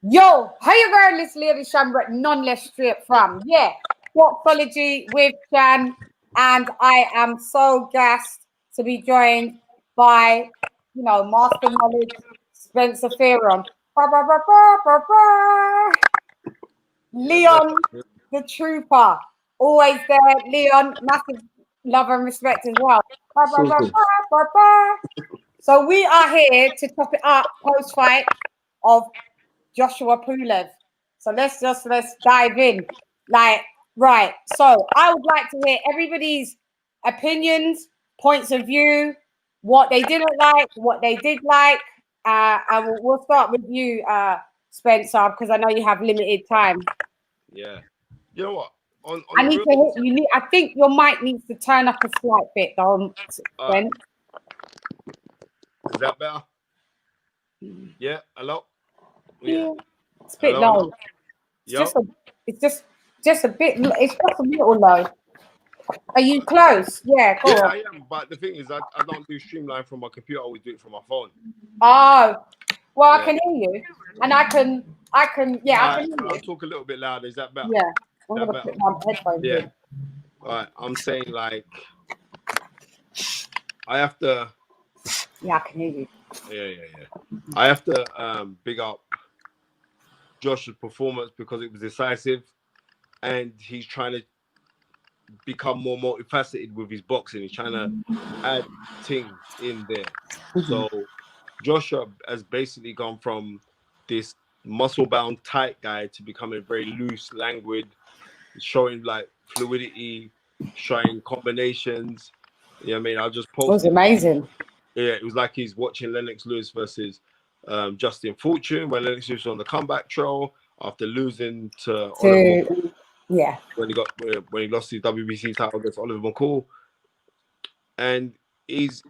Yo, how you going, this LadyChann, but none less straight from? Yeah, Boxology with Chann, and I am so gassed to be joined by, Master Knowledge Spencer. Ba, ba, ba, ba, ba, ba. Leon, the trooper, always there. Leon, massive love and respect as well. Ba, ba, ba, ba, ba, ba. So we are here to top it up post-fight of Joshua Pulev. So let's dive in. Right. So I would like to hear everybody's opinions, points of view, what they didn't like, what they did like. And we'll start with you, Spencer, because I know you have limited time. Yeah. You know what? I need to hit you. I think your mic needs to turn up a slight bit, though. Spence. Is that better? Yeah. Hello. Yeah. It's a bit low. It's just a bit. It's just a little low. Are you close? Yeah, go on. I am. But the thing is, I don't do Streamline from my computer. I always do it from my phone. Oh, well, I can hear you, and I can. I can hear I'll you. talk a little bit louder. Is that better? Yeah, I'm gonna put my headphones in. All right. I'm saying like I have to. Yeah, I can hear you. Yeah. I have to big up Josh's performance because it was decisive, and he's trying to become more multifaceted with his boxing. He's trying to add things in there. So Joshua has basically gone from this muscle-bound tight guy to becoming very loose, languid, showing like fluidity, showing combinations. Yeah, I mean, I just posted. It was amazing. Yeah, it was like he's watching Lennox Lewis versus Justin Fortune when Lennox Lewis was on the comeback trail after losing to Oliver McCall. Yeah. When he lost his WBC title against Oliver McCall, and he's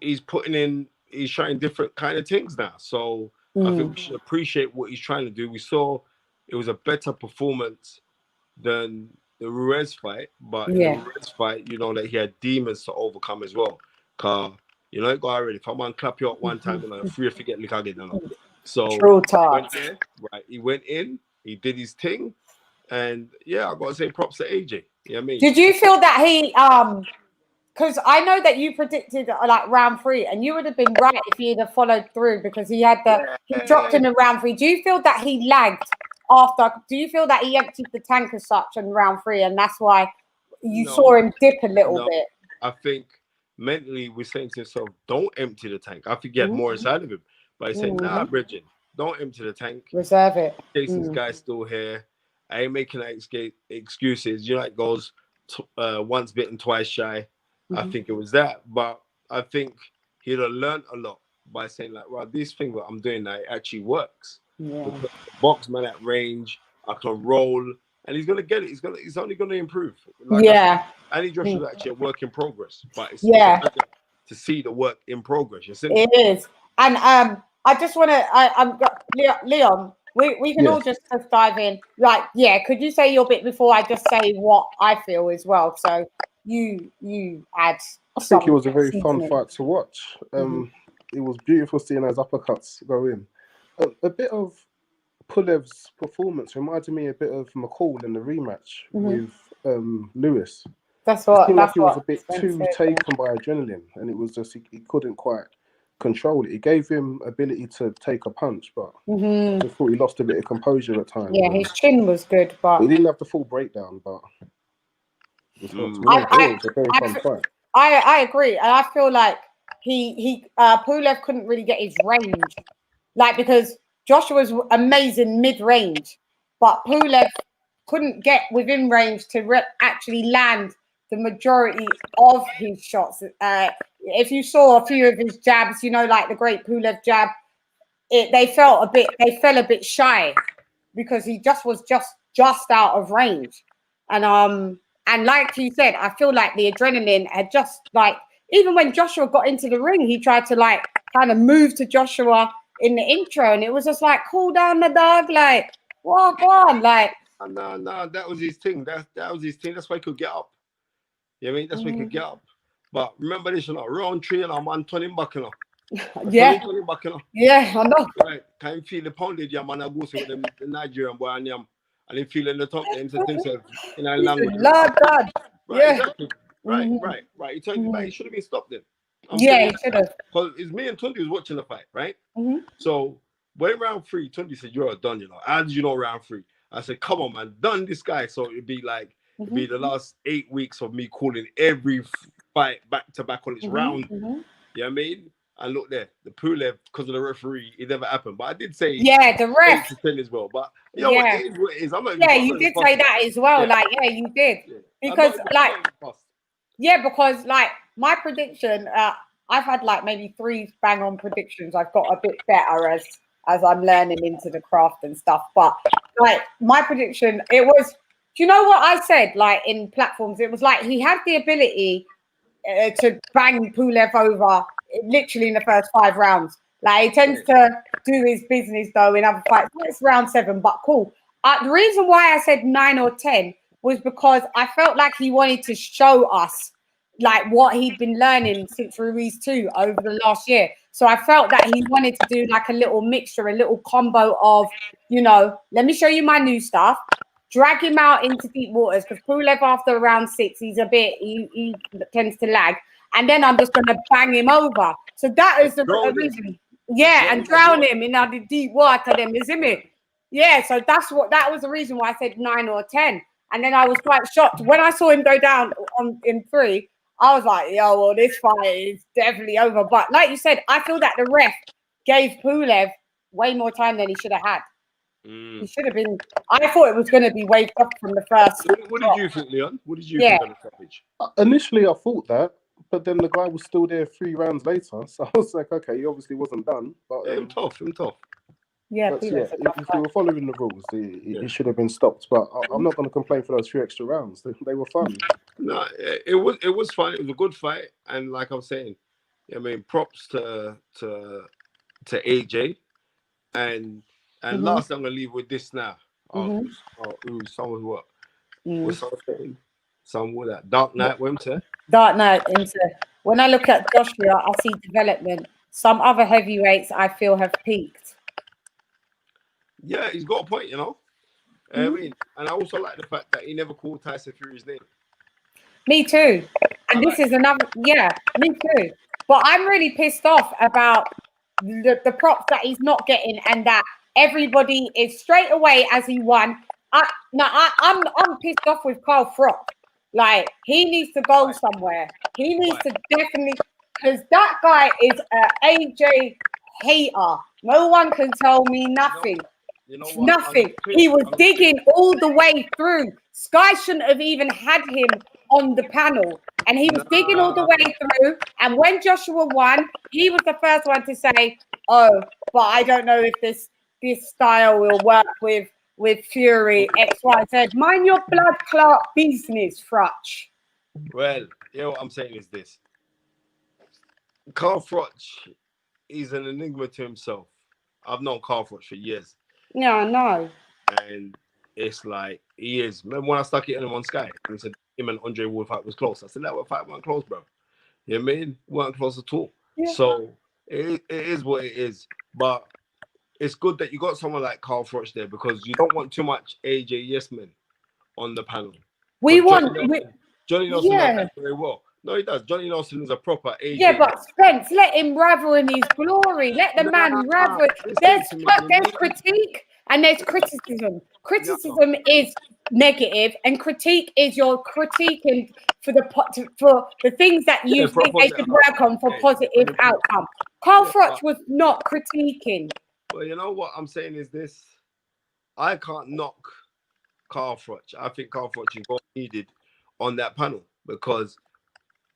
showing different kind of things now. So I think we should appreciate what he's trying to do. We saw it was a better performance than the Ruiz fight, but in the Ruiz fight, you know that he had demons to overcome as well. Cause you know it got already. If I want to clap you up one time, and I'm free to forget like I get done. So he went in, he did his thing. And yeah, I gotta say props to AJ. You know what I mean? Did you feel that he because I know that you predicted like round 3, and you would have been right if he'd have followed through because he dropped in the round 3. Do you feel that he lagged after? Do you feel that he emptied the tank as such in round 3, and that's why you saw him dip a little bit? I think mentally we're saying to himself, don't empty the tank. I think he had more inside of him, but he said, nah, Bridget, don't empty the tank. Reserve it. Jason's guy's still here. I ain't making excuses. You know, it goes once bitten, twice shy. I think it was that. But I think he'd have learned a lot by saying, like, well, this thing that I'm doing now, it actually works. Yeah. Box man at range, I can roll, and he's gonna get it. He's only gonna improve. Andy Josh is actually a work in progress, but it's to see the work in progress. It is. And I just wanna Leon, we can all just dive in. Like, could you say your bit before I just say what I feel as well? So you add. I think it was a very fun fight to watch. It was beautiful seeing those uppercuts go in. A bit of Pulev's performance reminded me a bit of McCall in the rematch with Lewis. That's what. It seemed like he was a bit too taken by adrenaline, and it was just he couldn't quite control it. It gave him ability to take a punch, but I just thought he lost a bit of composure at times. Yeah, his chin was good, but he didn't have the full breakdown. But it was a very fun fight. I agree, and I feel like Pulev couldn't really get his range, like because Joshua's amazing mid-range, but Pulev couldn't get within range to actually land the majority of his shots. If you saw a few of his jabs, you know, like the great Pulev jab, they fell a bit shy because he was just out of range. And like you said, I feel like the adrenaline had just like, even when Joshua got into the ring, he tried to like kind of move to Joshua in the intro, and it was just like, cool down the dog, like, walk on, like. No, that was his thing. That was his thing. That's why he could get up. You know what I mean? That's why he could get up. But remember this, round 3 and I'm 120 back, Yeah. Tony back, you know. Yeah, I know. Right. Can you feel the pounded yam and I go with them the Nigerian boy and yam and he feel in the top them said himself in a language. Lord God. Right, Yeah. exactly. Right, Mhm. right, right. He turned it back. He should have been stopped then. I'm Yeah, telling he you. should have. Because it's me and Tundi was watching the fight, right? Mhm. So when round 3, Tundi said, "You're a done, you know. How did you know round 3?" I said, "Come on, man, done this guy." So it'd be like it'd be the last 8 weeks of me calling every fight back to back on its round. You know what I mean? And look there, the Pulev, because of the referee, it never happened. But I did say Yeah, the 8 ref. to 10 as well. But you know Yeah. what it is? I'm not even Yeah, I'm you not even did say fussed about that it. as well. Yeah. Like, yeah, you did. Yeah. Because I'm like not even fussed. yeah, because like my prediction, I've had like maybe 3 bang on predictions. I've got a bit better as I'm learning into the craft and stuff. But like my prediction, it was. Do you know what I said? Like in platforms, it was like he had the ability to bang Pulev over literally in the first 5 rounds. Like he tends to do his business though in other fights. It's round 7, but cool. The reason why I said 9 or 10 was because I felt like he wanted to show us like what he'd been learning since Ruiz 2 over the last year. So I felt that he wanted to do like a little mixture, a little combo of, you know, let me show you my new stuff, drag him out into deep waters because Pulev after round 6, he tends to lag. And then I'm just going to bang him over. So that is the reason. Yeah, and drown him in the deep water. Then you see me? Yeah, so that was the reason why I said 9 or 10. And then I was quite shocked when I saw him go down in 3. I was like, yo, well, this fight is definitely over. But like you said, I feel that the ref gave Pulev way more time than he should have had. He should have been. I thought it was going to be waved off from the first. What did you think, Leon? What did you think of the stoppage? Initially, I thought that, but then the guy was still there 3 rounds later. So I was like, okay, he obviously wasn't done. But him tough. Yeah, but yeah, if we were following the rules, it should have been stopped. But I'm not going to complain for those 3 extra rounds. They were fun. No, it was fun. It was a good fight, and like I was saying, I mean, props to AJ, and last I'm gonna leave with this now. Someone what? What's someone saying? Someone that Dark Knight Winter. Dark Knight into. When I look at Joshua, I see development. Some other heavyweights I feel have peaked. Yeah, he's got a point, you know. I mean, and I also like the fact that he never called Tyson Fury's name. Me too. And this is another. Yeah, me too. But I'm really pissed off about the props that he's not getting, and that everybody is straight away as he won. I'm pissed off with Carl Froch. Like he needs to go somewhere. He needs to definitely, because that guy is a AJ hater. No one can tell me nothing. You know what? Nothing. He was digging all the way through. Sky shouldn't have even had him on the panel. And he was digging all the way through. And when Joshua won, he was the first one to say, oh, but I don't know if this style will work with Fury, X, Y, Z. Mind your blood clot business, Frutch. Well, you know what I'm saying is this. Carl Froch is an enigma to himself. I've known Carl Froch for years. Yeah, I know. And it's like, he is. Remember when I stuck it in him on Sky? And he said him and Andre Ward fight was close. I said, that fight weren't close, bro. You know what I mean? Weren't close at all. Yeah. So it is what it is. But it's good that you got someone like Carl Froch there, because you don't want too much AJ Yesman on the panel. We want Johnny Nelson does that very well. No, he does. Johnny Nelson is a proper AJ. Yeah, but Spence, let him revel in his glory. Let the man revel. There's critique and there's criticism. Criticism is negative, and critique is your critiquing for the things that you think they should work on for positive outcome. Carl Froch was not critiquing. Well, you know what I'm saying is this. I can't knock Carl Froch. I think Carl Froch is what needed on that panel, because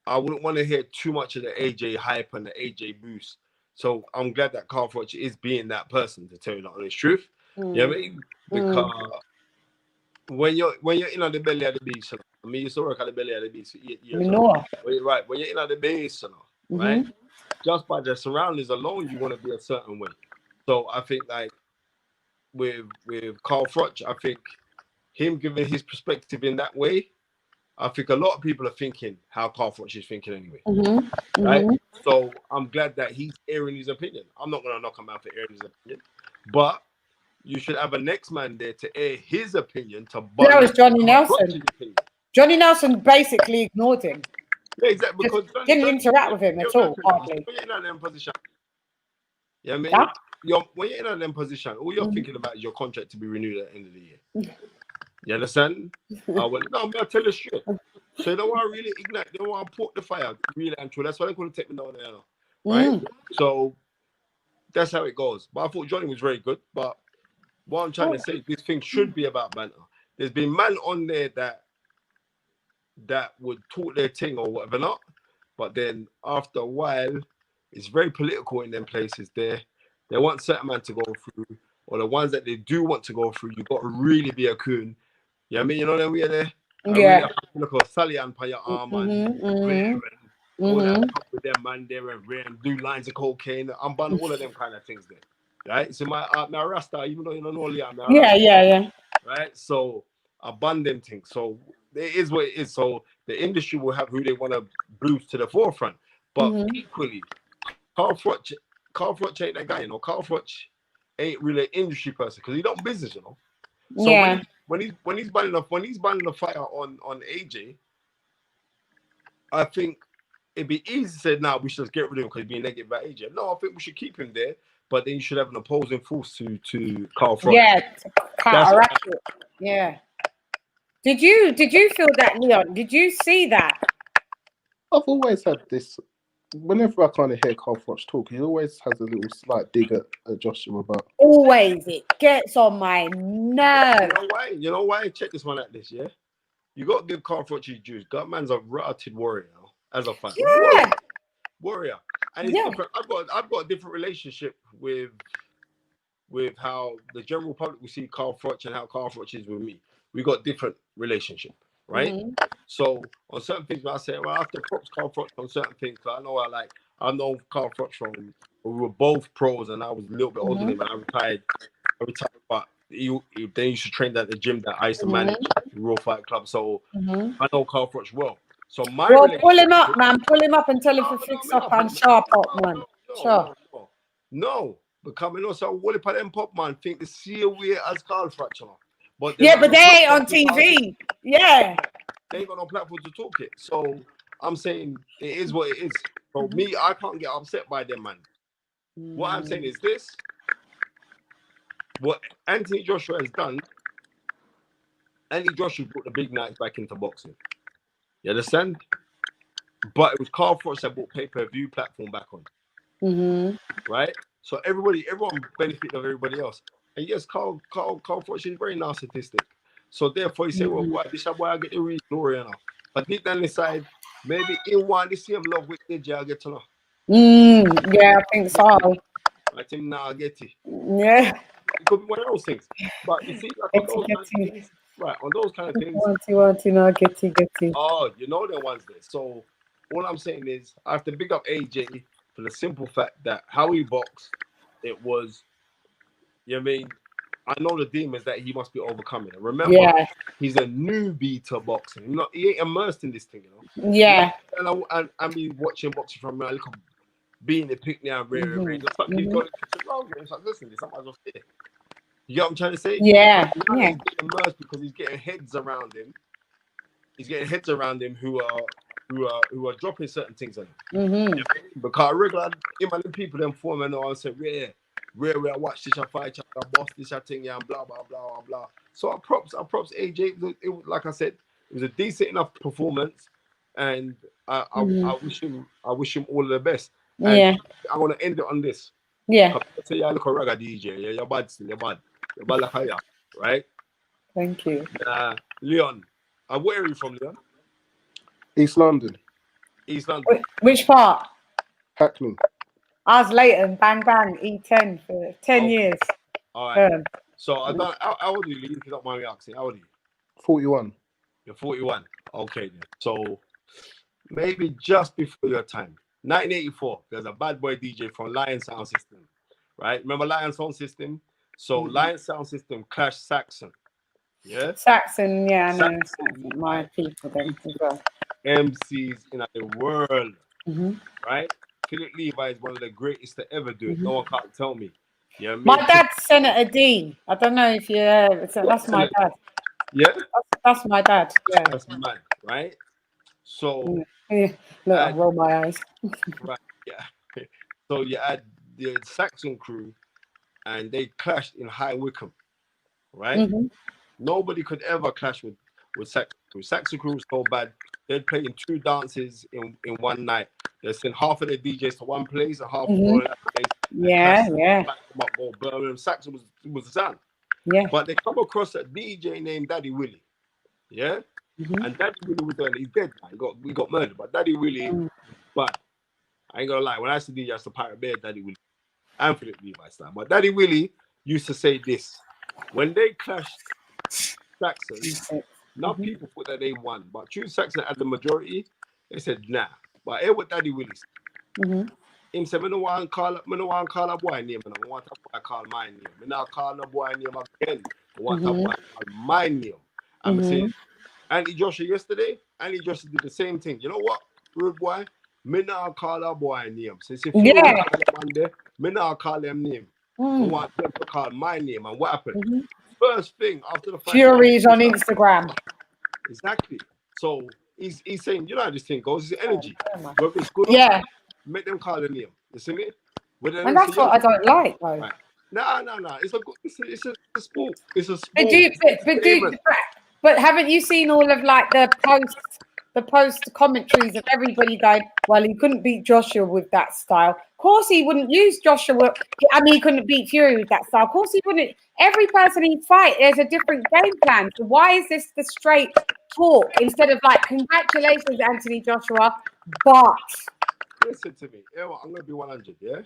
I wouldn't want to hear too much of the AJ hype and the AJ boost. So I'm glad that Carl Froch is being that person, to tell you the honest truth. You know what I mean? Because when you're in on the belly of the beast, I mean, you used to work at the belly of the beast for 8 years. Right. When you're in on the base, right? Just by the surroundings alone, you want to be a certain way. So I think like with Carl Froch, I think him giving his perspective in that way I think a lot of people are thinking how Carl Froch is thinking anyway. Mm-hmm. Right? Mm-hmm. So I'm glad that he's airing his opinion. I'm not going to knock him out for airing his opinion. But you should have a next man there to air his opinion to bun That was Johnny Nelson. opinion. Johnny Nelson basically ignored him. Yeah, exactly. Because didn't interact with him at all, hardly. When you're in that them position, yeah, I mean, when you're in that position, all you're thinking about is your contract to be renewed at the end of the year. You understand? No, I'm going to tell you straight. So they don't want to really ignite, they don't want to poke the fire, really and true. That's why they couldn't take me down there, right? So that's how it goes. But I thought Johnny was very good. But what I'm trying to say, this thing should be about banter. There's been man on there that would talk their thing or whatever not, but then after a while, it's very political in them places. They want certain man to go through, or the ones that they do want to go through, you got to really be a coon. Yeah, I mean, you know that we're there. Yeah. Look at Sally and by your arm and all that with them man there and do lines of cocaine. I'm banning all of them kind of things there. Right? So my Rasta, even though you don't know Liam, yeah. Right? So I ban them things. So it is what it is. So the industry will have who they want to boost to the forefront. But equally, Carl Froch ain't that guy, you know. Carl Froch ain't really an industry person because he don't business, you know. So when he's banning the fire on AJ, I think it'd be easy to say, we should just get rid of him because he's being negative about AJ. No, I think we should keep him there, but then you should have an opposing force to Carl Froch. Yeah, counteract it. Yeah. Did you feel that, Leon? Did you see that? I've always had this. Whenever I kind of hear Carl Froch talk, he always has a little slight dig at Joshua. But always, it gets on my nerves. You know why? Check this one at this, yeah. You got to give Carl Froch his dues. That man's a rotted warrior as a fan. Yeah. Warrior. And it's different. I've got a different relationship with how the general public will see Carl Froch and how Carl Froch is with me. We got different relationship, right? So on certain things, I say, well, I have to props Carl Froch on certain things. I know I know Carl Froch from, we were both pros, and I was a little bit older than him. I retired, but then he used to train at the gym that I used to manage, the Real Fight Club. So I know Carl Froch well. So pull him up, man. Pull him up and tell him to fix up and sharp up, man. No. But coming also, what if them pop man think the same way as Carl Froch? But they ain't on TV. Yeah. They ain't got no platform to talk it. So I'm saying it is what it is. So me, I can't get upset by them, man. What I'm saying is this. What Anthony Joshua has done, Anthony Joshua brought the big nights back into boxing. You understand? But it was Carl Froch that brought pay-per-view platform back on. Right? So everyone benefited of everybody else. And yes, Carl Froch is very narcissistic. So therefore, he said, well, this is why I get the real glory now. But deep down inside, maybe he want the same love with AJ, I get to know. Yeah, I think so. I think now I get it. Yeah. It could be one of those things. But you see, like on those kind of things, right, on those kind of things. Get it. Oh, you know the ones there. So all I'm saying is I have to big up AJ for the simple fact that how he boxed, it was, you know what I mean? I know the demons that he must be overcoming. And remember, he's a newbie to boxing. He ain't immersed in this thing, you know? Yeah. And I mean, watching boxing from I look being the picnic and rare. Just like he's going to the road. It's like, listen, there's something else here. You get what I'm trying to say? Yeah. He's getting immersed because he's getting heads around him. He's getting heads around him who are dropping certain things on him. Because regular people them form and all say, rare, I watch this, I fight, I boss this, I thing, and blah blah blah blah. So I props AJ. It was, like I said, it was a decent enough performance, and I wish him all of the best. And I want to end it on this. Yeah. Say you look a raga DJ. Yeah, you're bad still. You're bad like higher, right? Thank you. Leon, where are you from, Leon? East London. Which part? Hackney. I was Leighton, bang, E10 for 10 years. All right. So I don't. How old are you, if you don't mind me asking? How old are you? 41. You're 41. Okay, then. So maybe just before your time, 1984. There's a bad boy DJ from Lion Sound System, right? Remember Lion Sound System? So Lion Sound System, Clash Saxon. Yeah, Saxon, yeah, I know. Saxon, My people then as well. MCs in the world, Mm-hmm. right? Philip Levi is one of the greatest to ever do it. No one can't tell me. You know what I My mean? dad's Senator Dean. I don't know if you that's my dad. Yeah, That's my dad. Yeah. that's mad, right? So, Yeah. Look, I and, roll my eyes. right, yeah. So you had the Saxon crew, and they clashed in High Wycombe, right? Mm-hmm. Nobody could ever clash with Saxon crew. Saxon crew was so bad. They'd play in 2 dances in one night. They'd send half of their DJs to one place and half Mm-hmm. go to that place. Yeah, yeah, Go Birmingham. Saxon was the sound. yeah. But they come across a DJ named Daddy Willie. Yeah? Mm-hmm. And Daddy Willie was he's dead now. He got murdered. But Daddy Willie, but I ain't gonna lie, when I used to DJ, I used to Pirate Bear Daddy Willie. And Philip Levi style. But Daddy Willie used to say this. When they clashed Saxon, now people thought that they won, but True Saxon had the majority. They said nah. But here what Daddy Willie said. Mm-hmm. Him said, me no want call a boy name, I want a boy call my name. Me not call no boy name again. I want a boy call my name. I'm saying, Andy Joshua yesterday, Andy Joshua did the same thing. You know what, rude boy? Me not call a boy name. Since if you one day, me not call them name. I want them to call my name. And what happened? First thing after the fight, Fury's on Instagram. Exactly. So he's saying, you know how this thing goes, it's energy. Whether it's good or Yeah. make them call the name. You see me? And that's what I don't like, though. Right. No. It's a sport. It's a sport. But haven't you seen all of like the post commentaries of everybody going, well, he couldn't beat Joshua with that style. Of course he wouldn't use Joshua. I mean, he couldn't beat Fury with that style. Of course he wouldn't. Every person he fight, there's a different game plan. So why is this the straight talk instead of like, congratulations, Anthony Joshua, but listen to me. Yeah, well, I'm gonna be 100. Yeah.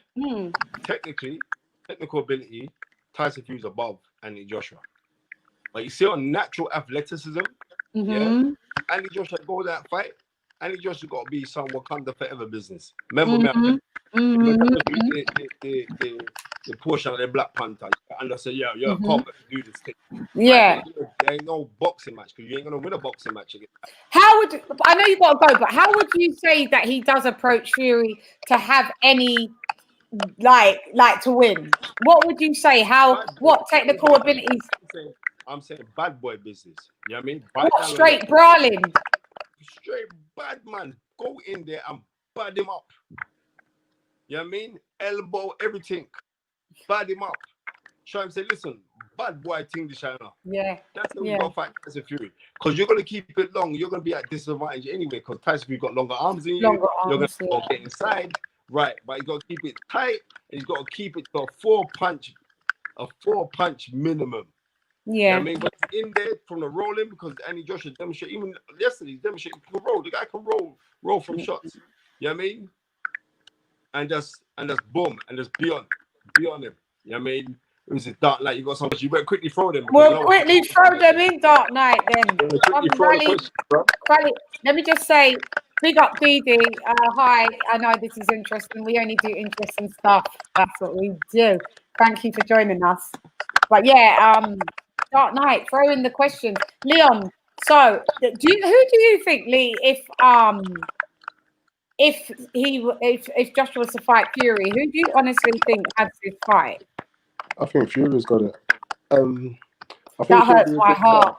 Technical ability, Tyson Fury's above Anthony Joshua. But you see on natural athleticism, yeah, Anthony Joshua go that fight. Anthony Joshua got to be some Wakanda forever business. Remember me, the portion of the Black Panther, and I say, yeah, you're a cop to do this thing. yeah. Right? There ain't no boxing match because you ain't gonna win a boxing match again. How would I know you got to go? But how would you say that he does approach Fury to have any like to win? What would you say? What technical abilities? I'm saying bad boy business. You know what I mean? What, straight brawling? Straight bad man. Go in there and bad him up. You know what I mean? Elbow, everything. Bad him up. Try and say, listen, bad boy thing this channel. Yeah. That's how you gotta fight Tyson Fury. Because you're gonna keep it long, you're gonna be at disadvantage anyway, because Tyson Fury got longer arms than you. You're gonna go get inside. Right, but you gotta keep it tight and you gotta keep it to a four punch minimum. Yeah. You know what I mean? But it's in there from the rolling, because Andy Joshua demonstrated, even yesterday, he demonstrated he can roll. The guy can roll from shots. You know what I mean? And just boom, and just be on him. You know what I mean? It was a Dark Knight. You got something. You better quickly throw them. We'll quickly throw them in Dark Knight then. Let me just say, big up Dee. Hi, I know this is interesting. We only do interesting stuff. That's what we do. Thank you for joining us. But yeah, Dark Knight, throw in the questions. Leon, so who do you think, Lee, if Joshua was to fight Fury, who do you honestly think has this fight? I think Fury's got it. I think that hurts my heart.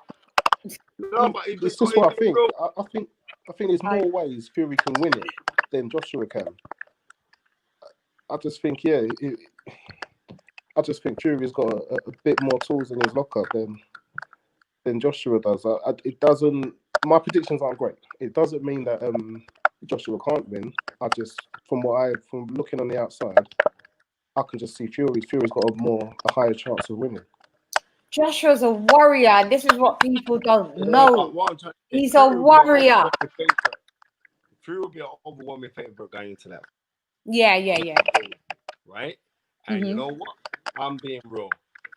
No, but it's just what I think. I think there's more ways Fury can win it than Joshua can. I just think, I just think Fury's got a bit more tools in his locker than Joshua does. It doesn't. My predictions aren't great. It doesn't mean that Joshua can't win. From looking on the outside, I can just see Fury's got a higher chance of winning. Joshua's a warrior, and this is what people don't know. He's a warrior. Fury will be an overwhelming favorite going into that. Yeah. Right? And you know what? I'm being real.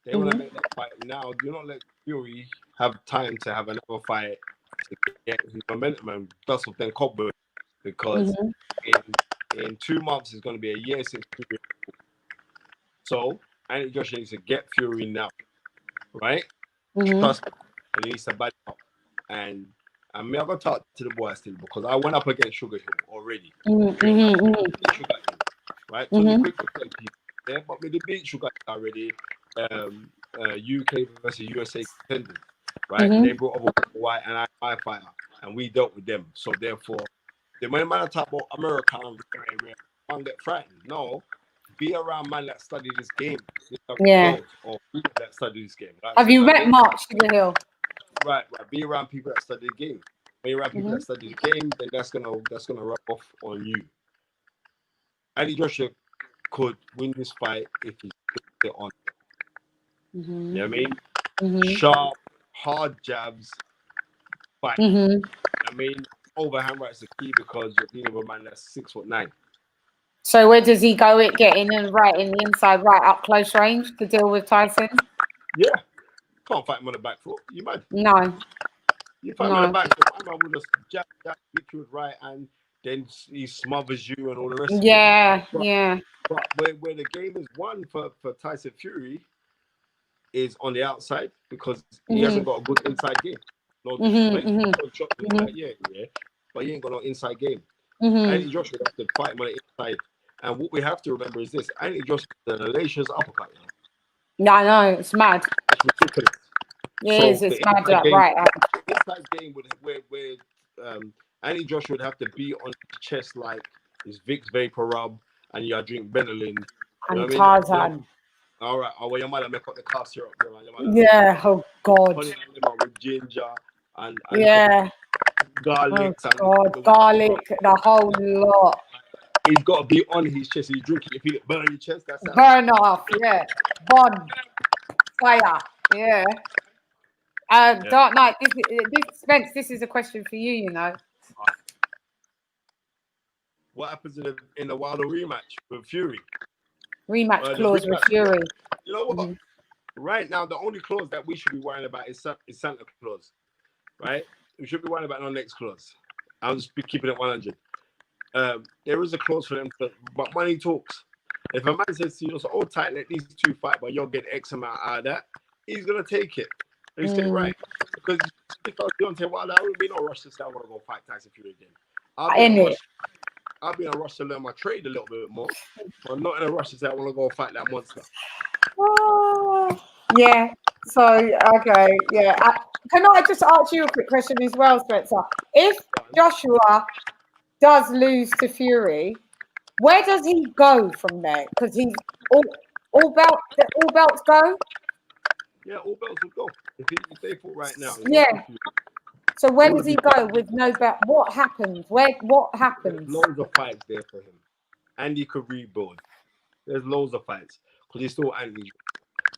They want to make that fight now. Do not let Fury have time to have another fight to get his momentum and dust off them cobwebs, because in 2 months it's going to be a year since Fury. So Anthony Joshua needs to get Fury now, right? Trust me. and he needs to bad up. And me, I got to talk to the boy still because I went up against Sugar Hill already. Sugar Hill, right? So the quick people there, but with the beat Sugar Hill already, UK versus USA contenders, right? And they brought over White and I fighter, and we dealt with them. So therefore, the when man talk about America and can't get frightened. No, be around man that study this game. Yeah. Or people that study this game. Right? Have So you met Mark Sugar Hill? Right. Be around people that study the game. When you're around people that study the game, then that's gonna rub off on you. Andy Joshua could win this fight if he puts it on. You know what I mean? Sharp, hard jabs, fight. You know what I mean? Overhand right is the key because you're dealing with a man that's 6'9". So where does he go? It getting in right in the inside, right up close range to deal with Tyson? Yeah, can't fight him on the back foot. You mad? No. You fight him on the back foot. My man will just jab, hit you with right, and then he smothers you and all the rest. Yeah, of it. yeah. But where the game is won for Tyson Fury is on the outside because he hasn't got a good inside game. No disrespect. Yeah, but he ain't got no inside game. Andy Joshua has to fight him on the inside. And what we have to remember is this: Andy Joshua is an hellacious uppercut. Yeah, I know, it's mad. It's ridiculous. It's mad, right? The inside game where Andy Joshua would have to be on his chest like his Vicks Vapor Rub and you drink Benylin. And Tarzan. All right, well, your mother make up the cough syrup. Yeah, oh God. With ginger and garlic. Oh God, garlic, the whole lot. He's got to be on his chest. He's drinking. You feel it burn your chest. That's burn off. Yeah, bond, fire. Yeah. Dark Knight. This Spence. This is a question for you. You know. What happens in the Wilder rematch with Fury? Rematch clause with Fury. You know what? Right now, the only clause that we should be worrying about is Santa Claus. Right? We should be worrying about our next clause. I'll just be keeping it 100. There is a clause for them, but money talks. If a man says to you, "So, oh, tight, let these two fight, but you'll get X amount out of that," he's gonna take it. And he's saying, right, because if I was Deontay Wilder, I would be no rush to say I want to go fight Tyson Fury again. I'll be in a rush to learn my trade a little bit more, but not in a rush to say I want to go fight that monster. Yeah. So okay, yeah. Can I just ask you a quick question as well, Spencer? If Joshua does lose to Fury, where does he go from there? Because he's all belts go. Yeah, all belts would go if they fought right now. Yeah. So where does he go with no belt? What happens? What happens? There's loads of fights there for him, and he could rebuild. There's loads of fights because he's still Andy.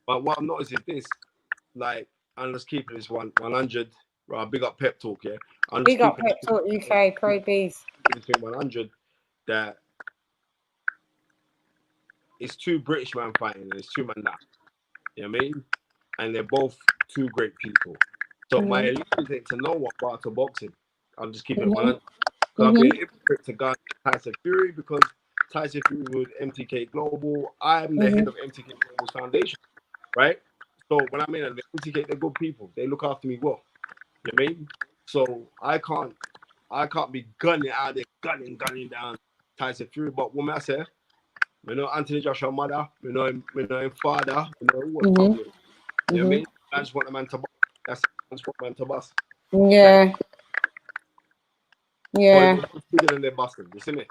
But what I've noticed is this, like, and let's keep this 100. Right, big up Pep Talk, yeah. Big up Pep Talk UK, Pro Bees. Between 100, that it's two British men fighting and it's two men now. You know what I mean? And they're both two great people. So my allegiance ain't to no one but to boxing. I'm just keeping it 100. I've been hypocrite to guard Tyson Fury because Tyson Fury with MTK Global. I'm the head of MTK Global's foundation, right? So when I'm in MTK, they're good people. They look after me well. You know what I mean? So I can't be gunning out there, gunning down Tyson Fury. But what I say, we know Anthony Joshua mother, we know him father, we know what's problem. You know what I mean? I just want the man to bust. That's I just want the man to bust. Yeah. Yeah. It's bigger than their busting, you see me?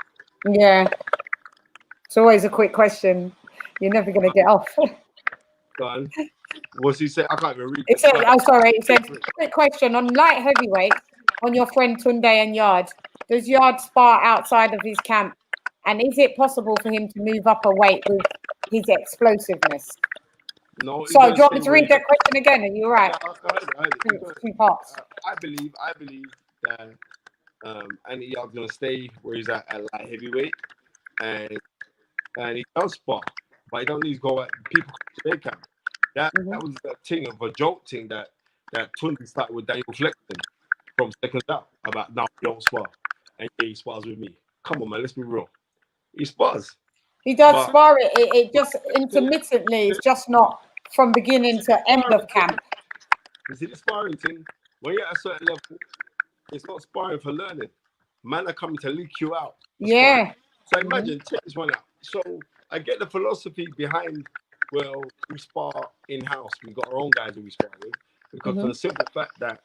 Yeah. It's always a quick question. You're never gonna get off. Go on. What's he say? I can't even read. It says, it says, quick question on light heavyweight on your friend Tunde and Yard. Does Yard spar outside of his camp? And is it possible for him to move up a weight with his explosiveness? No. So do you want me to read that question again? Are you right? Two parts. I believe that Andy Yard's gonna stay where he's at light heavyweight, and he does spar, but he don't need to go at people to their camp. That was a thing of a joke thing that Tunde started with Daniel Flexen from Seconds Out about now he don't spar, and he spars with me. Come on, man, let's be real. He spars. He does spar it. It just intermittently. It's just not from beginning to end of camp. You see the sparring thing, when you're at a certain level, it's not sparring for learning. Man are coming to leak you out. Yeah. So imagine, check this one out. So I get the philosophy behind, well, we spar in-house. We've got our own guys who we spar with. Because for the simple fact that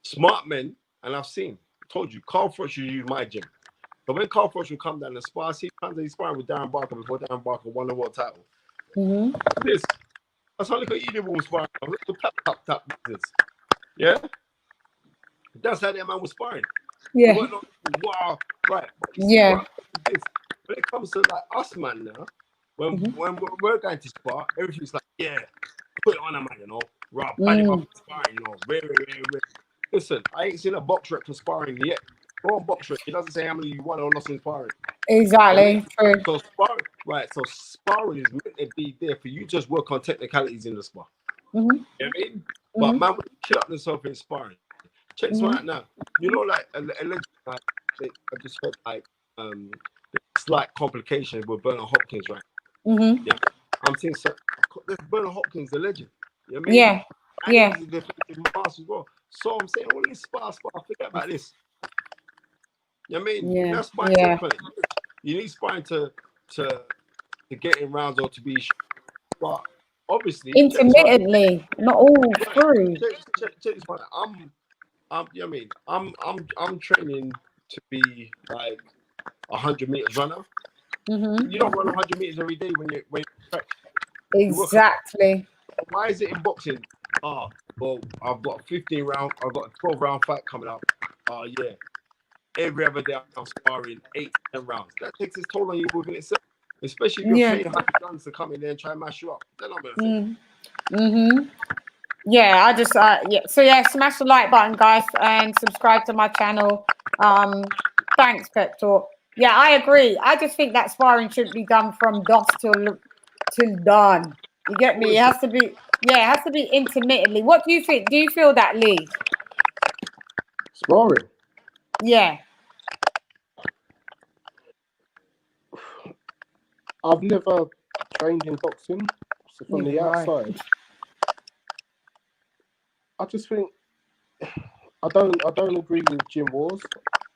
smart men, and I've seen, told you, Carl Froch used use my gym. But when Carl Froch would come down and spar, see, he's sparring with Darren Barker before Darren Barker won the world title. This, that's how look at Edie was sparring. Look at the Pep Talk business. Yeah? That's how that man was sparring. Yeah. Wow, right. Yeah. This. When it comes to like us, man, now, when we're going to spar, everything's like, yeah, put it on a man, you know, raw, body up sparring, you know, very. Listen, I ain't seen a box rep for sparring yet. Go on box rep. It doesn't say how many you won or lost in sparring. Exactly. True. So sparring, right? So sparring is meant to be there for you to just work on technicalities in the spar. You know what I mean? But man, would kill up themselves in sparring. Check this one out now. You know, like allegedly, like, I just heard like slight complications with Bernard Hopkins, right? Yeah, I'm saying so. There's Bernard Hopkins, the legend. You know what I mean? Yeah. And Yeah. he's a defensive master as well. So I'm saying, all these spar, forget about this. You know what I mean? Yeah. That's sparring different. You need sparring to get in rounds or to be, but obviously Intermittently, not all through. Check this one out. You know what I mean? I'm training to be like 100 meters runner. You don't run 100 meters every day when you Exactly. Why is it in boxing? Well, I've got a 15 round, I've got a 12 round fight coming up. Yeah. Every other day I'm sparring 8 to 10 rounds. That takes its toll on you within itself. Especially if you're paying high guns to come in there and try and mash you up. Then I'm gonna say. Yeah, I just So yeah, smash the like button, guys, and subscribe to my channel. Thanks, Pep Talk. Yeah, I agree. I just think that sparring should be done from dusk till dawn. You get me? It has to be. Yeah, it has to be intermittently. What do you think? Do you feel that, Lee? Sparring. Yeah. I've never trained in boxing, so from the outside, I just think I don't agree with gym wars.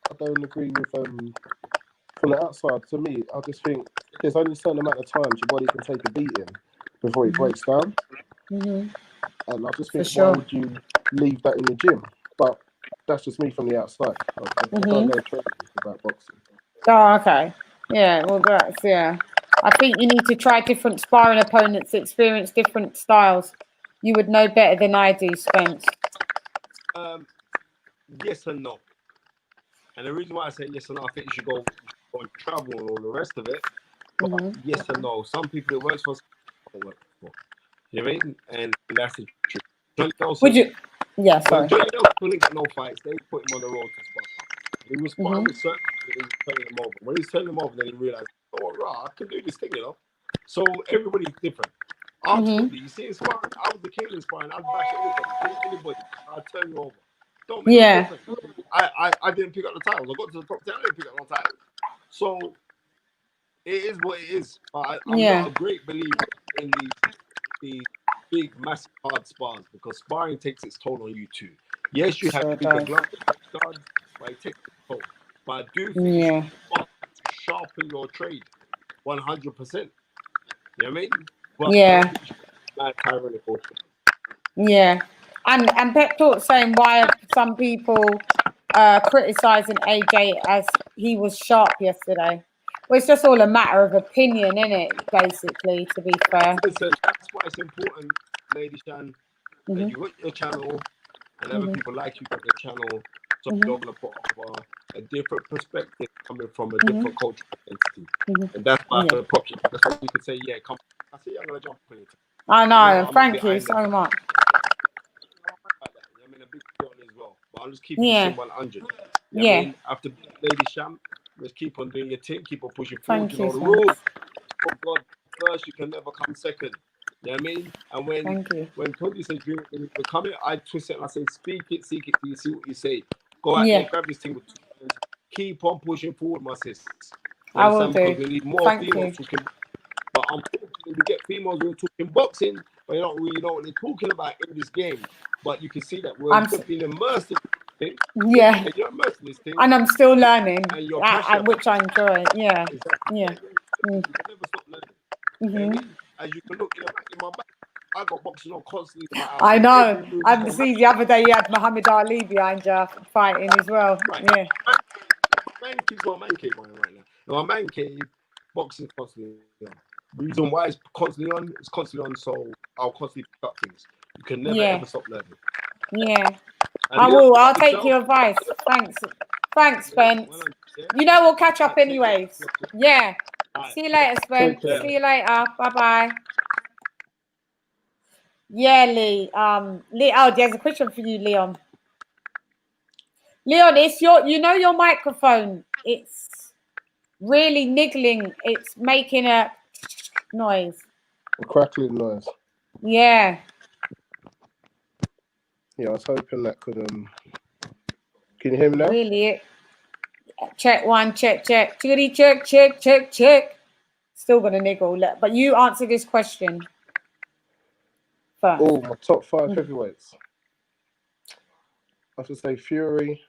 I don't agree with from the outside. To me, I just think there's only a certain amount of times your body can take a beating before it breaks down. And I just think, why would you leave that in the gym? But that's just me from the outside. I don't know about boxing. Oh, okay. Yeah, well, that's, I think you need to try different sparring opponents, experience different styles. You would know better than I do, Spence. Yes and no. And the reason why I say yes and no, I think you should go and travel and all the rest of it. But yes and no. Some people it works for, some don't work for. You know what I mean? And that's the truth. Johnny Nelson, Would you? Yeah, sorry. Johnny Nelson couldn't get no fights. They put him on the road to spar. He was sparring with certain people, he was turning them over. When he's turning them over, then he realized, oh, right, I can do this thing, you know? So everybody's different. Ultimately, you see, in sparring, I was the king in sparring. I'd bash anybody. I'd turn you over. Don't make no difference. I didn't pick up the titles. I got to the top 10, I didn't pick up no titles. So it is what it is. I'm not a great believer in the big, massive, hard spars because sparring takes its toll on you too. Yes, you have to be the glove guard, but it takes its toll. But I do think you should sharpen your trade 100%. You know what I mean? But yeah. And Pep Talk saying, why are some people criticizing AJ as he was sharp yesterday? Well, it's just all a matter of opinion, isn't it? Basically, to be fair. Listen, that's why it's important, LadyChann, that you got your channel and other people like you got the channel, so you're going to put up a different perspective coming from a different cultural identity. And that's why the prop, that's why you could say, yeah, come. I say, I'm going to jump in it. I know. Thank you so much. I mean, a big deal as well, but I'm just keeping it 100. You know what I mean? After LadyChann, just keep on doing your thing, keep on pushing forward. You know the rules. Oh God, first you can never come second. You know what I mean? And when Tony says dream when you come here, I twist it and I say, speak it, seek it, you see what you say. Go out there, grab this thing with 2 hands, keep on pushing forward, my sis. I will do. Because we need more females talking. But unfortunately, we get females who are talking boxing, but you don't really know what they're talking about in this game. But you can see that we're being immersed in this thing. Yeah. And you're immersed in this thing. And I'm still learning, And you're passionate, which I enjoy. Yeah. Exactly. Yeah. You can never stop learning. As you can look in my back, I got boxing on constantly in my house. I know. I've seen the other day you had Muhammad Ali behind you fighting as well. Right. Yeah. Man cave's my man cave right now. In my man cave, boxing is constantly on. The reason why it's constantly on, so I'll constantly pick up things. You can never ever stop learning. Yeah. I'll take your advice. Thanks, Spence. You know we'll catch up anyways. Yeah. See you later, Spence. See you later. Bye-bye. Yeah, Lee. Oh, there's a question for you, Leon. Leon, it's your microphone. It's really niggling. It's making a noise. A crackling noise. Yeah. Yeah, I was hoping that could Can you hear me now? Really? Check one, check. Chickadee, check. Still gonna niggle. But you answer this question first. Oh, my top 5 heavyweights. I should say Fury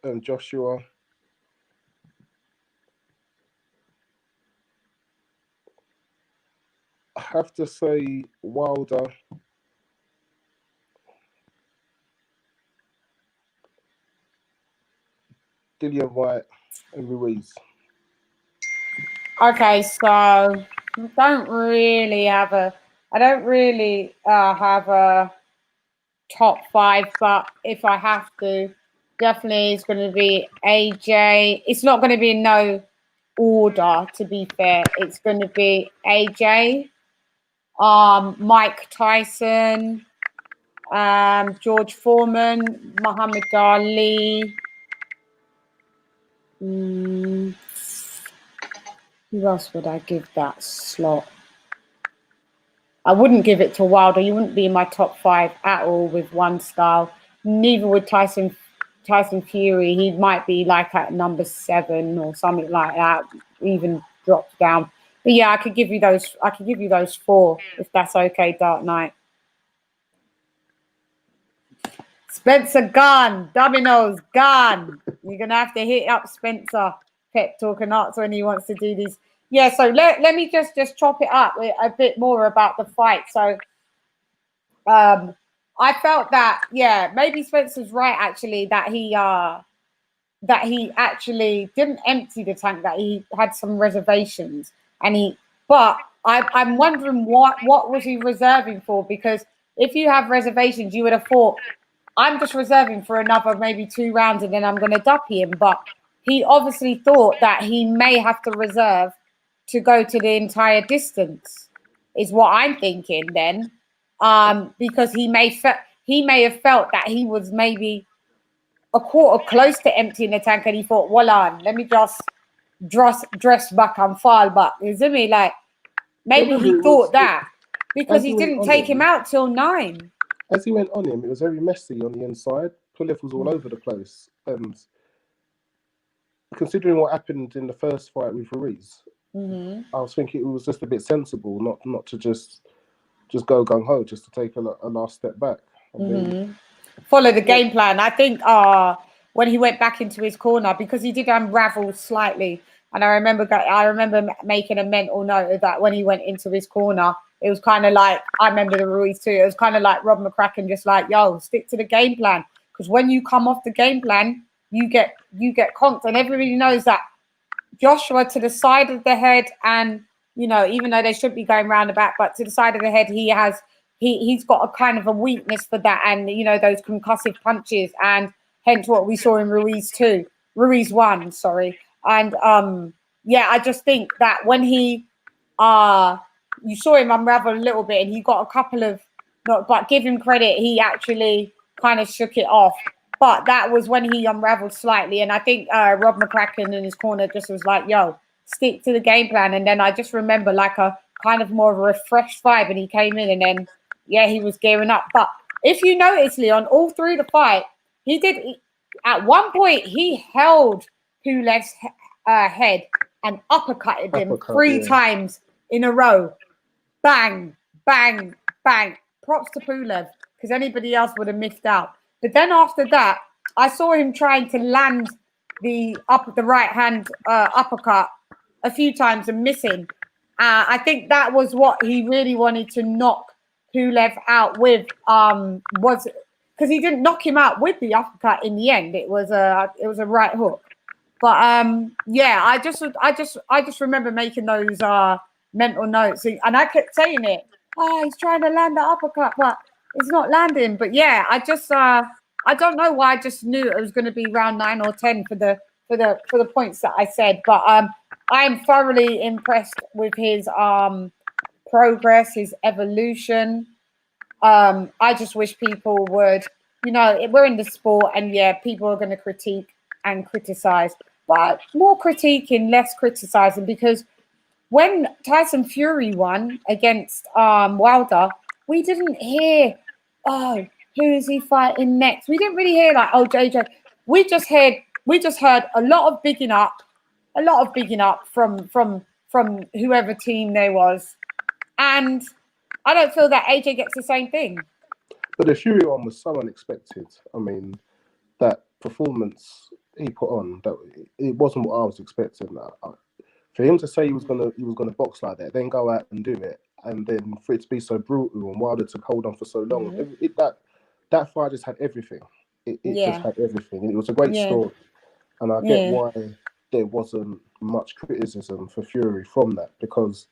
and Joshua. I have to say Wilder. Dillian White and Ruiz. Okay, so I don't really have a top 5, but if I have to, definitely it's going to be AJ. It's not going to be in no order, to be fair. It's going to be AJ, Mike Tyson, George Foreman, Muhammad Ali. Who else would I give that slot? I wouldn't give it to Wilder. You wouldn't be in my top 5 at all with one style. Neither would Tyson Fury. He might be like at number 7 or something like that, even dropped down. But yeah, I could give you those 4 if that's okay, Dark Knight. Spencer gone. Dominoes gone. You're gonna have to hit up Spencer Pep Talk and Arts when he wants to do these. Yeah, so let me just chop it up a bit more about the fight. So I felt that maybe Spencer's right actually that he actually didn't empty the tank, that he had some reservations, but I'm wondering what was he reserving for, because if you have reservations you would have thought I'm just reserving for another maybe 2 rounds and then I'm going to duppy him. But he obviously thought that he may have to reserve to go to the entire distance, is what I'm thinking then. Because he may have felt that he was maybe a quarter close to emptying the tank and he thought, well on, let me just dress back and fall back. You see me? Like, maybe he thought that because he didn't take him out till 9. As he went on him, it was very messy on the inside. Pulev was all over the place. And considering what happened in the first fight with Ruiz, I was thinking it was just a bit sensible not to just go gung-ho, just to take a last step back. Follow the game plan. I think when he went back into his corner, because he did unravel slightly, and I remember making a mental note of that when he went into his corner. It was kind of like, I remember the Ruiz too. It was kind of like Rob McCracken, just like, yo, stick to the game plan. Because when you come off the game plan, you get conked. And everybody knows that Joshua, to the side of the head, and, you know, even though they should be going round the back, but to the side of the head, he's got a kind of a weakness for that. And, you know, those concussive punches, and hence what we saw in Ruiz too. Ruiz won, sorry. And, I just think that when he, you saw him unravel a little bit, and he got a couple of, but give him credit, he actually kind of shook it off. But that was when he unraveled slightly. And I think Rob McCracken in his corner just was like, yo, stick to the game plan. And then I just remember like a kind of more of a refreshed vibe, and he came in and then, he was gearing up. But if you notice, Leon, all through the fight, at one point, he held Pulev's head and uppercutted him 3 times in a row. Bang, bang, bang. Props to Pulev, because anybody else would have missed out. But then after that, I saw him trying to land the right hand uppercut a few times and missing. I think that was what he really wanted to knock Pulev out with. Was because he didn't knock him out with the uppercut in the end. It was a right hook. But yeah, I just remember making those mental notes, and I kept saying it. Oh, he's trying to land the uppercut, but it's not landing. But yeah, I don't know why. I just knew it was going to be round 9 or 10 for the points that I said. But I am thoroughly impressed with his progress, his evolution. I just wish people would, we're in the sport, and yeah, people are going to critique and criticize, but more critiquing, less criticizing, because when Tyson Fury won against Wilder, we didn't hear, oh, who is he fighting next? We didn't really hear like, oh, JJ. We just heard a lot of bigging up from whoever team there was, and I don't feel that AJ gets the same thing. But the Fury one was so unexpected. I mean, that performance he put on, that it wasn't what I was expecting. For him to say he was gonna box like that, then go out and do it, and then for it to be so brutal and Wilder to hold on for so long, that fight just had everything. It just had everything, and it was a great story. And I get why there wasn't much criticism for Fury from that, because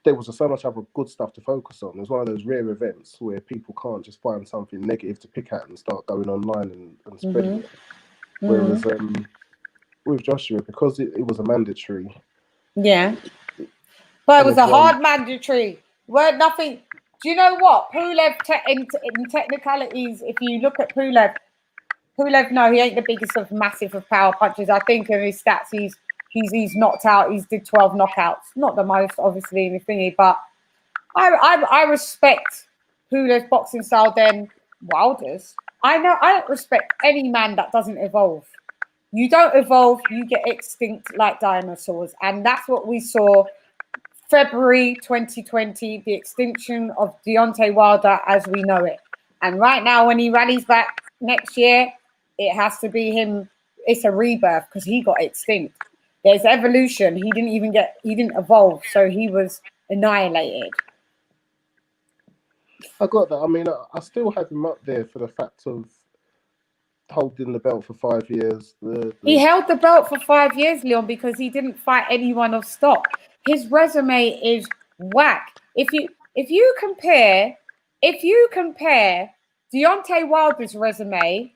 there was so much other good stuff to focus on. It was one of those rare events where people can't just find something negative to pick at and start going online and spreading it. Whereas with Joshua, because it was a mandatory. Yeah. But it was a hard mandatory. Weren't nothing. Do you know what? Pulev, in technicalities, if you look at Pulev, no, he ain't the biggest of massive of power punches. I think in his stats, he's knocked out. He's did 12 knockouts. Not the most, obviously, in the thingy, but I respect Pulev's boxing style than Wilder's. I don't respect any man that doesn't evolve. You don't evolve, you get extinct like dinosaurs. And that's what we saw February 2020, the extinction of Deontay Wilder as we know it. And right now, when he rallies back next year, it has to be him. It's a rebirth, because he got extinct. There's evolution. He didn't evolve, so he was annihilated. I got that. I mean, I still have him up there for the fact of holding the belt for 5 years. He held the belt for 5 years, Leon, because he didn't fight anyone of stock. His resume is whack. If you compare Deontay Wilder's resume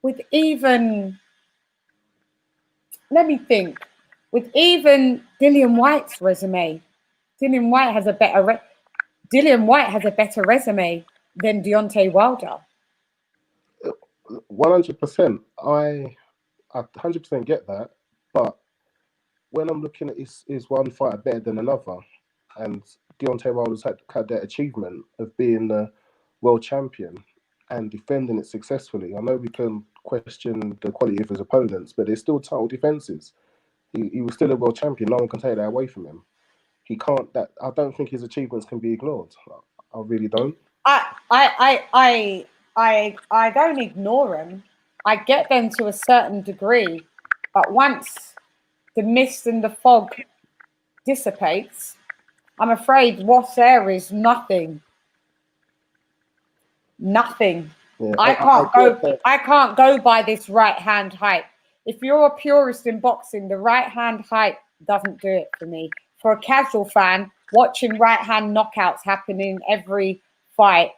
with even, let me think, with even Dillian White's resume, Dillian White has a better resume than Deontay Wilder. 100%. I 100% get that, but when I'm looking at is one fighter better than another, and Deontay Wilder's had that achievement of being the world champion and defending it successfully. I know we can question the quality of his opponents, but they're still title defenses. He was still a world champion. No one can take that away from him. He can't. I don't think his achievements can be ignored. I really don't. I don't ignore them. I get them to a certain degree, but once the mist and the fog dissipates, I'm afraid what's there is nothing. Nothing. Yeah, I can't go by this right hand hype. If you're a purist in boxing, the right hand hype doesn't do it for me. For a casual fan, watching right hand knockouts happen in every fight,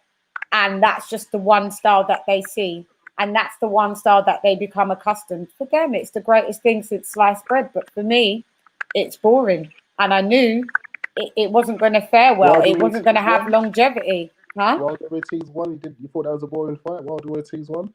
and that's just the one style that they see, and that's the one style that they become accustomed. For them, it's the greatest thing since sliced bread, but for me, it's boring. And I knew it wasn't going to fare well. It wasn't going to have longevity. Huh? Wilder Ortiz won. You thought that was a boring fight? Wilder Ortiz won?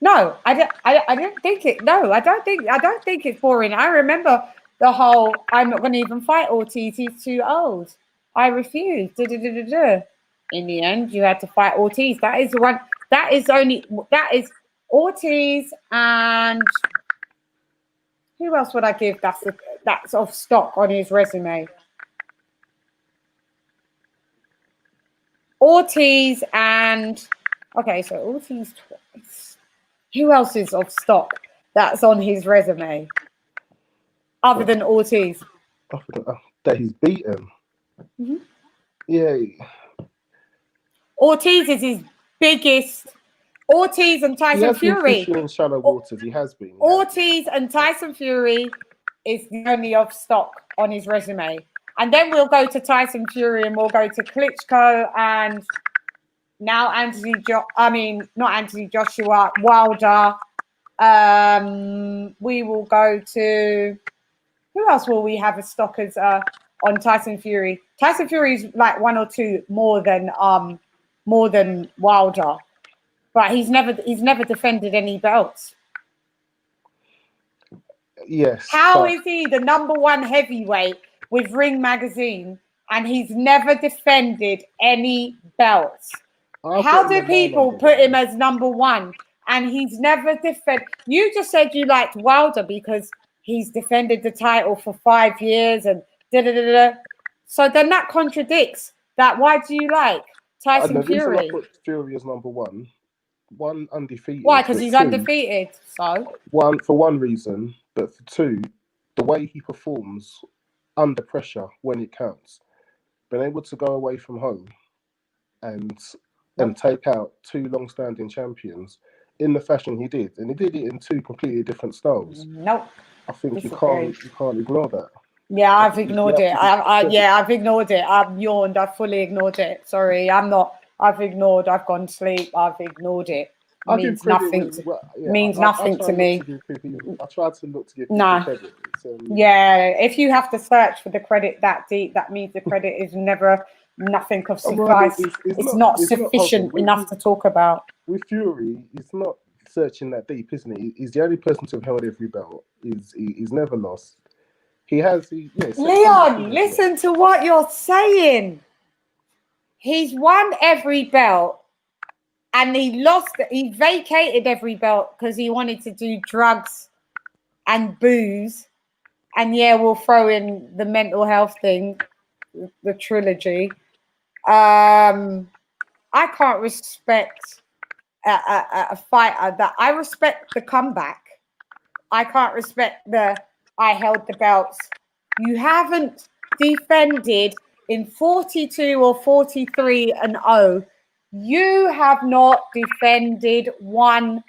No, I didn't think it. No, I don't think it's boring. I remember the whole, I'm not going to even fight Ortiz. He's too old. I refuse. In the end, you had to fight Ortiz. That is the one. That is Ortiz, and who else would I give? That's of stock on his resume. Ortiz and okay, so Ortiz twice. Who else is of stock that's on his resume other than Ortiz? That he's beaten. Mm-hmm. Yeah. Ortiz is his biggest. Ortiz and Tyson Fury. Fishing in shallow waters. He has been. Ortiz and Tyson Fury is the only of stock on his resume. And then we'll go to Tyson Fury and we'll go to Klitschko and now not Anthony Joshua, Wilder. We will go to, who else will we have as stockers on Tyson Fury? Tyson Fury is like 1 or 2 more than Wilder, but he's never defended any belts. Yes. How is he the #1 heavyweight with Ring Magazine and he's never defended any belts? How do people put him as #1 and he's never defended? You just said you liked Wilder because he's defended the title for 5 years and da-da-da-da. So then that contradicts that. Why do you like Tyson Fury? I put Fury as #1. One, undefeated. Why? Because he's undefeated. So for one reason, but for 2, the way he performs under pressure when it counts. Been able to go away from home and take out 2 long-standing champions in the fashion he did, and he did it in 2 completely different styles. Nope. I think you can't ignore that. Yeah, I've ignored it. I've ignored it. I've yawned. I've fully ignored it. Sorry, I'm not. I've ignored. I've gone to sleep. I've ignored it. Means nothing. Means nothing to me. I tried to look to give people credit. Yeah, if you have to search for the credit that deep, that means the credit is never nothing of suffice. It's not sufficient enough to talk about. With Fury, it's not searching that deep, isn't it? He's the only person to have held every belt. He's never lost. Leon, listen to what you're saying. He's won every belt and he vacated every belt because he wanted to do drugs and booze. And yeah, we'll throw in the mental health thing, the trilogy. I can't respect a fighter that I respect the comeback. I can't respect I held the belts. You haven't defended in 42 or 43-0. You have not defended one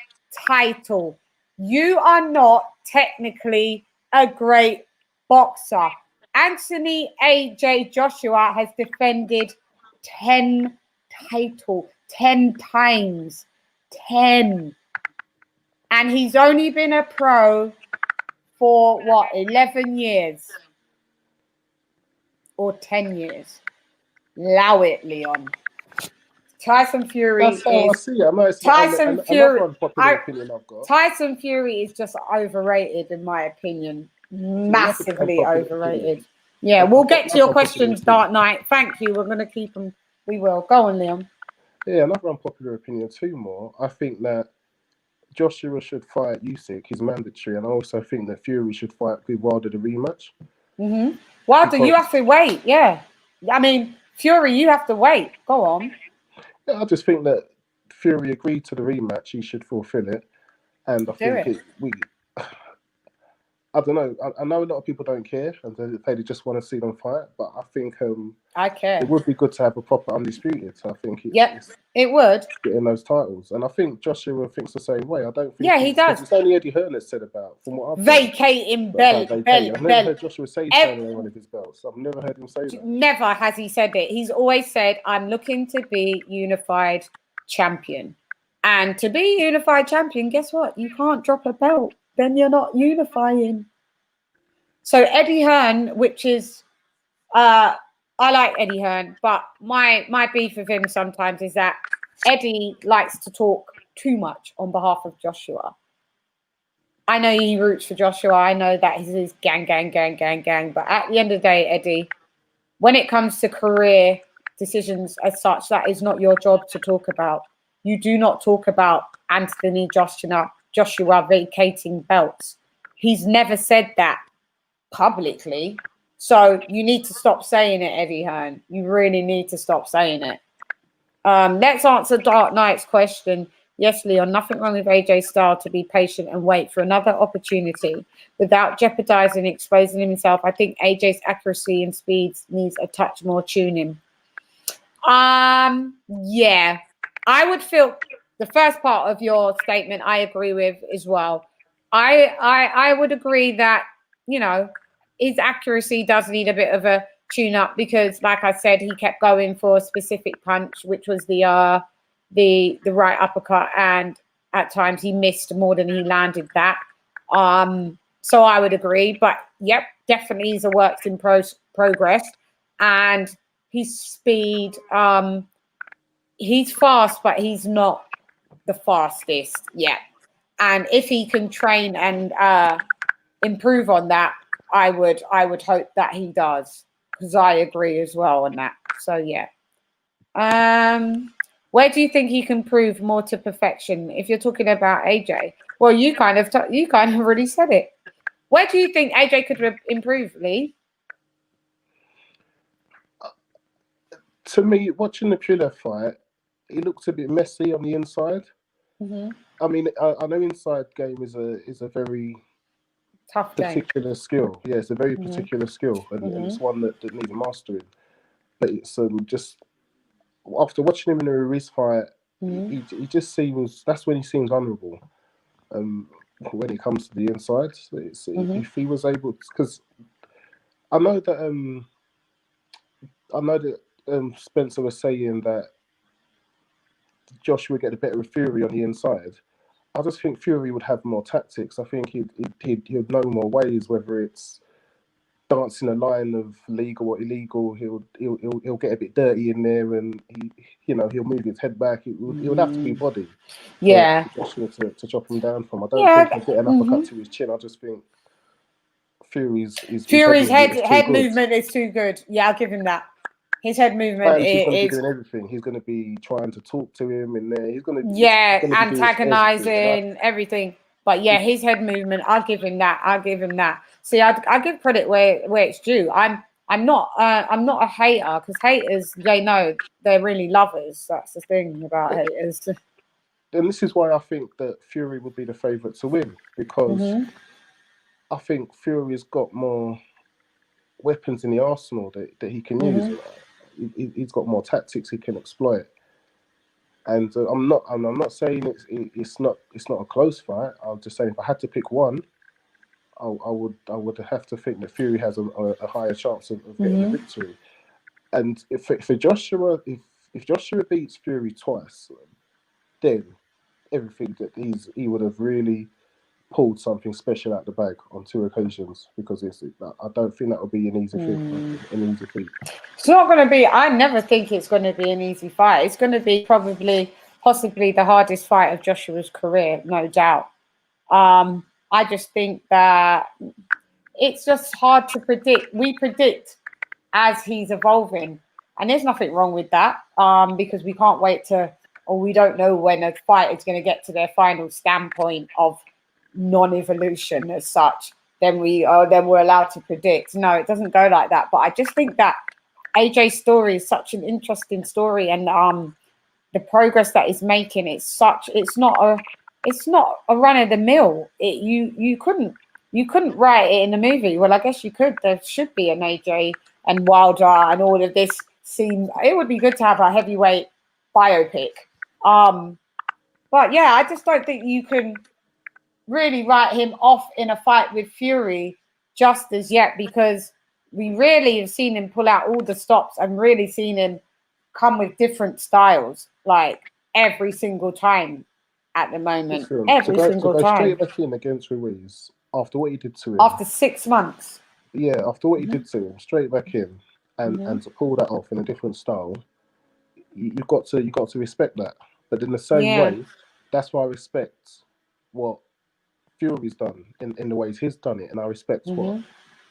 title. You are not technically a great boxer. Anthony A.J. Joshua has defended 10 titles, 10 times, 10. And he's only been a pro for 11 years or 10 years. Allow it, Leon. Tyson Fury That's how I see it. Tyson Fury. Opinion I've got. Tyson Fury is just overrated, in my opinion. Massively overrated. Yeah, we'll get to your questions, Dark Knight. Thank you. We're going to keep them. We will. Go on, Leon. Yeah, another unpopular opinion, 2 more. I think that Joshua should fight Usyk. He's mandatory. And I also think that Fury should fight with Wilder the rematch. Mm-hmm. Wilder, you have to wait. Yeah. I mean, Fury, you have to wait. Go on. Yeah, I just think that Fury agreed to the rematch. He should fulfill it. And I think I don't know. I know a lot of people don't care and they just want to see them fight. But I think I care. It would be good to have a proper undisputed. So I think it would. Getting those titles. And I think Joshua thinks the same way. I don't think. Yeah, he does. It's only Eddie Hearn that said about from what I've vacating belt. I've never heard Joshua say turning on one of his belts. I've never heard him say that. Never has he said it. He's always said, "I'm looking to be unified champion." And to be unified champion, guess what? You can't drop a belt. Then you're not unifying. So Eddie Hearn, which is, I like Eddie Hearn, but my beef with him sometimes is that Eddie likes to talk too much on behalf of Joshua. I know he roots for Joshua. I know that he's his gang. But at the end of the day, Eddie, when it comes to career decisions as such, that is not your job to talk about. You do not talk about Anthony Joshua vacating belts. He's never said that publicly. So you need to stop saying it, Eddie Hearn. You really need to stop saying it. Let's answer Dark Knight's question. Yes, Leon, nothing wrong with AJ's style to be patient and wait for another opportunity without jeopardizing exposing himself. I think AJ's accuracy and speed needs a touch more tuning. Yeah, I would feel the first part of your statement I agree with as well. I would agree that, you know, his accuracy does need a bit of a tune up because, like I said, he kept going for a specific punch, which was the right uppercut, and at times he missed more than he landed that. So I would agree, but yep, definitely he's a work in progress, and his speed, he's fast, but he's not the fastest yet. And if he can train and improve on that, I would hope that he does, because I agree as well on that. So yeah. Where do you think he can prove more to perfection? If you're talking about AJ, well, you kind of already said it. Where do you think AJ could improve, Lee? To me, watching the Pulev fight, he looks a bit messy on the inside. Mm-hmm. I mean, I know inside game is a very Tough particular skill. Yeah, it's a very particular skill, and it's one that needs mastering. But it's just after watching him in the Ruiz fight, he just seems, that's when he seems honourable. When it comes to the inside, so if he was able, because I know that Spencer was saying that Josh would get the better of Fury on the inside. I just think Fury would have more tactics. I think he'd know more ways, whether it's dancing a line of legal or illegal. He'll get a bit dirty in there, and he'll move his head back. It would have to be body. Yeah. For Joshua to chop him down from. I don't think he'll get an uppercut to his chin. I just think Fury's head movement is too good. Yeah, I'll give him that. His head movement he's going to be doing everything. He's going to be trying to talk to him in there. He's going to antagonizing everything. But yeah, his head movement, I'll give him that. See, I give credit where it's due. I'm not a hater, because haters, they know they're really lovers. That's the thing about haters. And this is why I think that Fury would be the favourite to win, because I think Fury's got more weapons in the arsenal that he can use. He's got more tactics he can exploit. And I'm not saying it's not a close fight. I'm just saying if I had to pick one, I would have to think that Fury has a higher chance of getting the victory. And if Joshua beats Fury twice, then everything that he would have really pulled something special out the bag on 2 occasions, because I don't think that would be an easy feat. It's not going to be. I never think it's going to be an easy fight. It's going to be possibly the hardest fight of Joshua's career, no doubt. I just think that it's just hard to predict. We predict as he's evolving, and there's nothing wrong with that, because we can't wait or we don't know when a fight is going to get to their final standpoint of non-evolution as such. Then we're allowed to predict. No, it doesn't go like that. But I just think that AJ's story is such an interesting story, and the progress that he's making, it's not a run of the mill. You couldn't write it in a movie. Well, I guess you could. There should be an AJ and Wilder and all of this. It would be good to have a heavyweight biopic. But yeah, I just don't think you can really write him off in a fight with Fury just as yet, because we really have seen him pull out all the stops and really seen him come with different styles, like every single time at the moment. Every single time. Straight back in against Ruiz after what he did to him. After 6 months. Yeah, after what he did to him, straight back in, and to pull that off in a different style, you've got to respect that. But in the same way, that's why I respect what Fury's done in the ways he's done it, and I respect what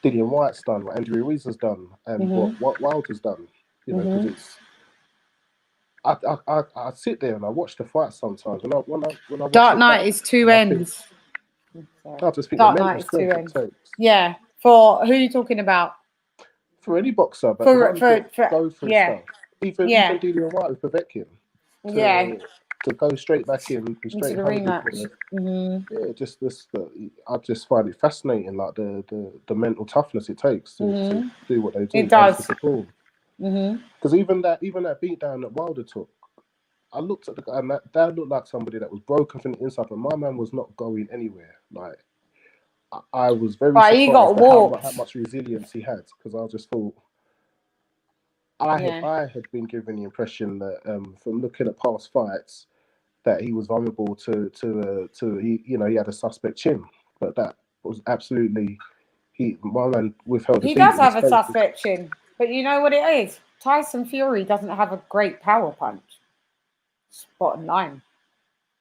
Dillian White's done, what Andrew Ruiz has done, and what Wilder's done. Because it's I sit there and I watch the fight sometimes. When I Dark Knight is 2 ends. I just think Dark Knight is 2 ends. Yeah, for who are you talking about? For any boxer, but for go through stuff. Even Dillian White with Povetkin. to go straight back in, be into straight the hungry. rematch. Yeah, just this. I just find it fascinating, like the mental toughness it takes to do what they do. It does. And to perform. Because even that beatdown that Wilder took, I looked at the guy and that looked like somebody that was broken from the inside, but my man was not going anywhere. Like I was very But he got surprised at how walked. much resilience he had, because I just thought I had been given the impression that from looking at past fights that he was vulnerable to he had a suspect chin, but that was absolutely my man withheld a He beat does in his have a face. suspect chin, but you know what it is? Tyson Fury doesn't have a great power punch. Bottom line,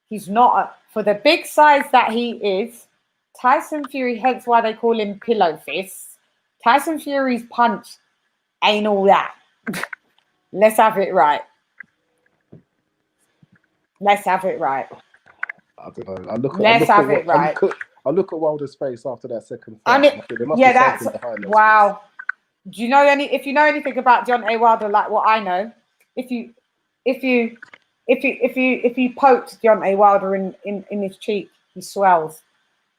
he's not for the big size that he is. Tyson Fury, hence why they call him pillow fists. Tyson Fury's punch ain't all that. Let's have it right. Let's have it right. I don't know. I look at Wilder's face after that second fight. That's wow. Do you know if you know anything about Deontay Wilder, like what I know, if you poked Deontay Wilder in his cheek, he swells.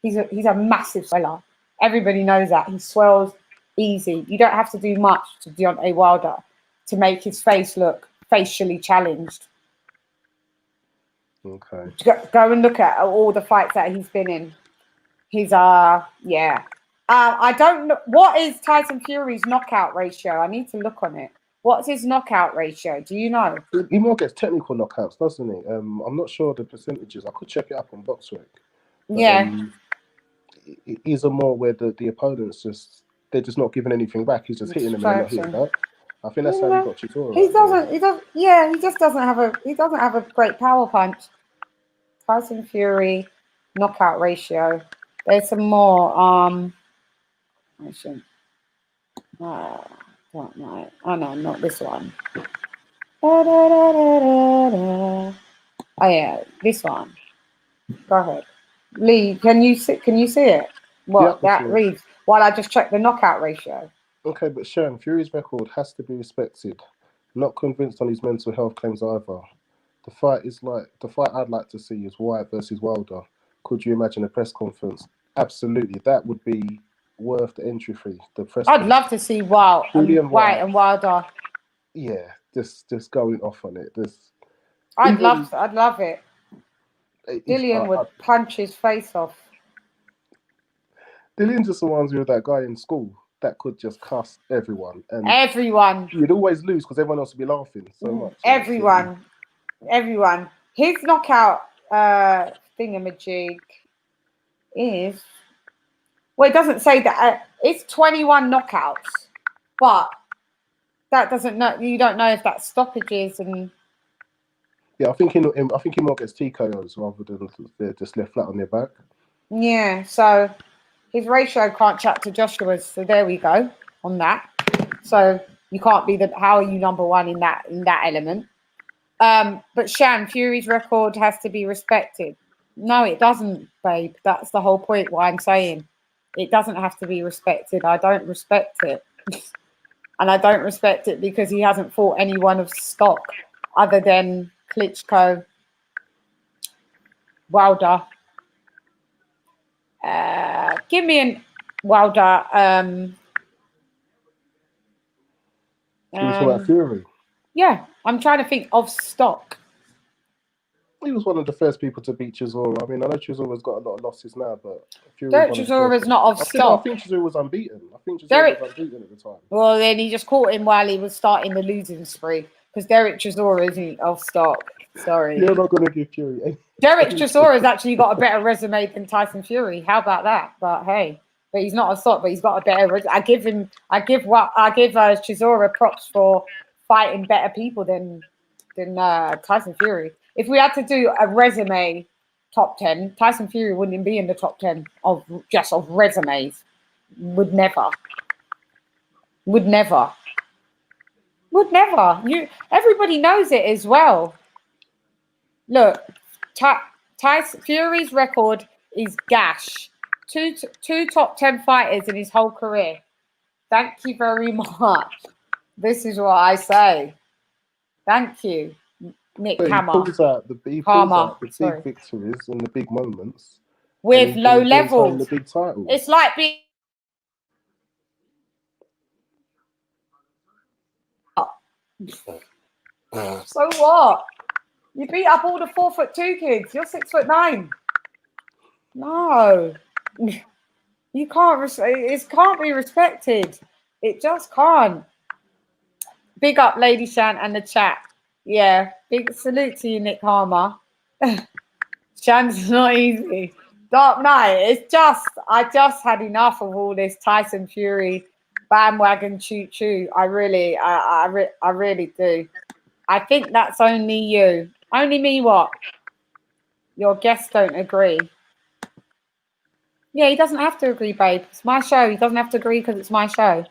He's a massive sweller. Everybody knows that. He swells easy. You don't have to do much to Deontay Wilder to make his face look facially challenged. Okay. Go and look at all the fights that he's been in. He's I don't know what is Tyson Fury's knockout ratio. I need to look on it. What's his knockout ratio? Do you know? He more gets technical knockouts, doesn't he? I'm not sure the percentages. I could check it up on Boxrec. He's a more where the opponents they're just not giving anything back. He's just hitting them and they're not hitting back. I think that's how he got Chisora. He just doesn't have a great power punch. Tyson Fury knockout ratio. There's some more I shouldn't. Don't know. Oh no, not this one. Oh yeah, this one. Go ahead. Lee, can you see it? What that reads while I just check the knockout ratio. Okay, but Chann, Fury's record has to be respected. Not convinced on his mental health claims either. The fight I'd like to see is Wyatt versus Wilder. Could you imagine a press conference? Absolutely, that would be worth the entry fee. I'd love to see Wyatt and Wilder. Yeah, just going off on it. I'd love it. Dillian would punch his face off. Dillian just reminds me of that guy in school that could just cuss everyone. And everyone. You'd always lose because everyone else would be laughing so much. Everyone. His knockout thingamajig is... Well, it doesn't say that. It's 21 knockouts. But that doesn't know... You don't know if that's stoppages and... Yeah, I think he more gets TKOs rather than they're just left flat on their back. Yeah, so his ratio can't chat to Joshua's. So there we go on that. So you can't be how are you number one in that element? But Chann, Fury's record has to be respected. No, it doesn't, babe. That's the whole point. What I'm saying, it doesn't have to be respected. I don't respect it, and I don't respect it because he hasn't fought anyone of stock other than Klitschko, Wilder. Give me an Wilder. He was about Fury. Yeah, I'm trying to think of stock. He was one of the first people to beat Chisora. I mean, I know Chisora's got a lot of losses now, but Chisora's not of stock. I think Chisora was unbeaten. I think Chisora was unbeaten at the time. Well, then he just caught him while he was starting the losing spree because Derek Chisora isn't of stock. Sorry. You're not going to give Fury. Derek Chisora's actually got a better resume than Tyson Fury. How about that? But hey, he's not of stock, but he's got a better. I give Chisora props for fighting better people than Tyson Fury. If we had to do a resume top 10, Tyson Fury wouldn't be in the top 10 of resumes. Would never. Everybody knows it as well. Look, Tyson Fury's record is gash. Two top 10 fighters in his whole career. Thank you very much. This is what I say. Thank you. Nick But he Hammer. pulls out the big victories and the big moments with low levels. The big titles. It's like being. So what? You beat up all the 4'2" kids. You're 6'9". No, you can't. It can't be respected. It just can't. Big up, LadyChann and the chat. Yeah, big salute to you, Nick Harmer. Chann's not easy. Dark Knight. It's just I just had enough of all this Tyson Fury bandwagon choo-choo. I really do. I think that's only you. Only me what? Your guests don't agree. Yeah, he doesn't have to agree, babe. It's my show. He doesn't have to agree because it's my show.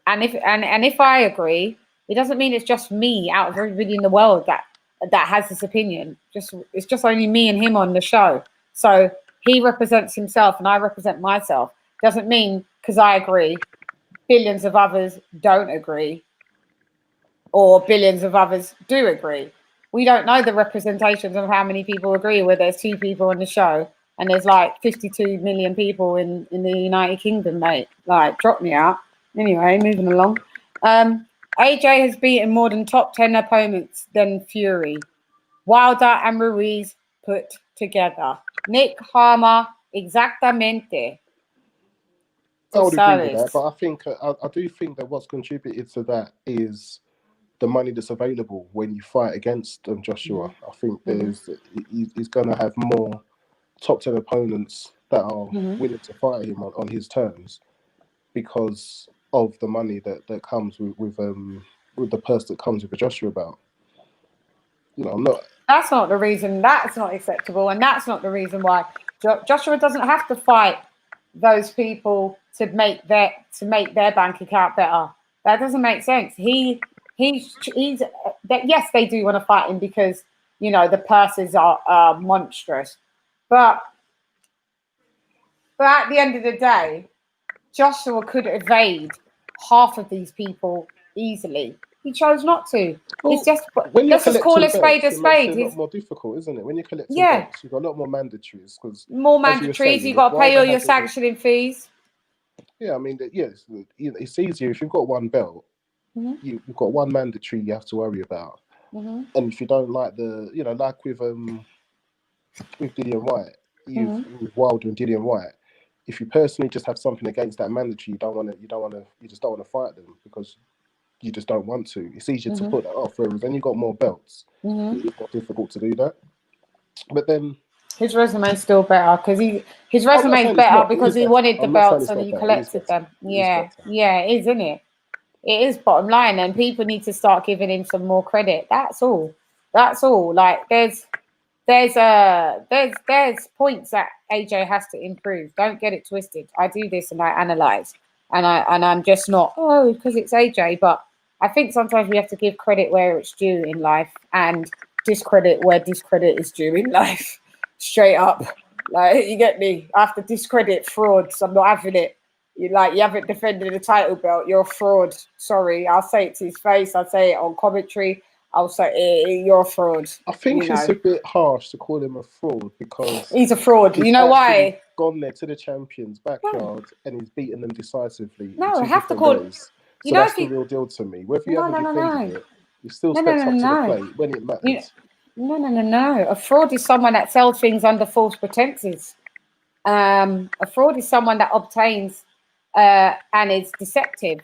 And if I agree, it doesn't mean it's just me out of everybody in the world that has this opinion. It's just only me and him on the show. So he represents himself and I represent myself. Doesn't mean because I agree, billions of others don't agree, or billions of others do agree. We don't know the representations of how many people agree where there's 2 people on the show and there's like 52 million people in the United Kingdom, mate. Like, drop me out. Anyway, moving along. AJ has beaten more than top 10 opponents than Fury. Wilder and Ruiz put together. Nick Harmer, exactamente. I would agree with that, but I think I do think that what's contributed to that is the money that's available when you fight against Joshua. I think he's going to have more top 10 opponents that are willing to fight him on his terms because of the money that comes with the purse that comes with the Joshua bout. You know, I'm not. That's not the reason. That's not acceptable, and that's not the reason why Joshua doesn't have to fight those people to make their bank account better. That doesn't make sense. He's yes, they do want to fight him because you know the purses are monstrous, but at the end of the day, Joshua could evade half of these people easily. He chose not to. Well, it's just let's just call a spade a spade. It's a lot more difficult, isn't it? When you're collecting belts, you've got a lot more mandatories because you've got to pay all your sanctioning fees. Yeah, I mean, yes, it's easier if you've got one belt. You've got one mandatory you have to worry about, and if you don't like like with Dillian White, with Wilder and Dillian White. If you personally just have something against that mandatory, you just don't want to fight them because you just don't want to. It's easier to put that off. Whereas then you got more belts, it's more difficult to do that. But then his resume's still better because his resume's better because he wanted the belts and he collected them. Yeah, it is, isn't it? It is bottom line, and people need to start giving him some more credit. That's all. Like there's points that AJ has to improve. Don't get it twisted. I do this and I analyze, and I'm just not because it's AJ. But I think sometimes we have to give credit where it's due in life and discredit where discredit is due in life. Straight up, like you get me. I have to discredit frauds. I'm not having it. You haven't defended the title belt. You're a fraud. Sorry, I'll say it to his face. I'll say it on commentary. I'll say you're a fraud. I think it's a bit harsh to call him a fraud because he's a fraud. You know why? Gone there to the champions' backyard and he's beaten them decisively. No, I have to call him. So that's the real deal to me. Whether you haven't defended it, you still stepped up to the plate when it matters. No. A fraud is someone that sells things under false pretenses. A fraud is someone that obtains and is deceptive.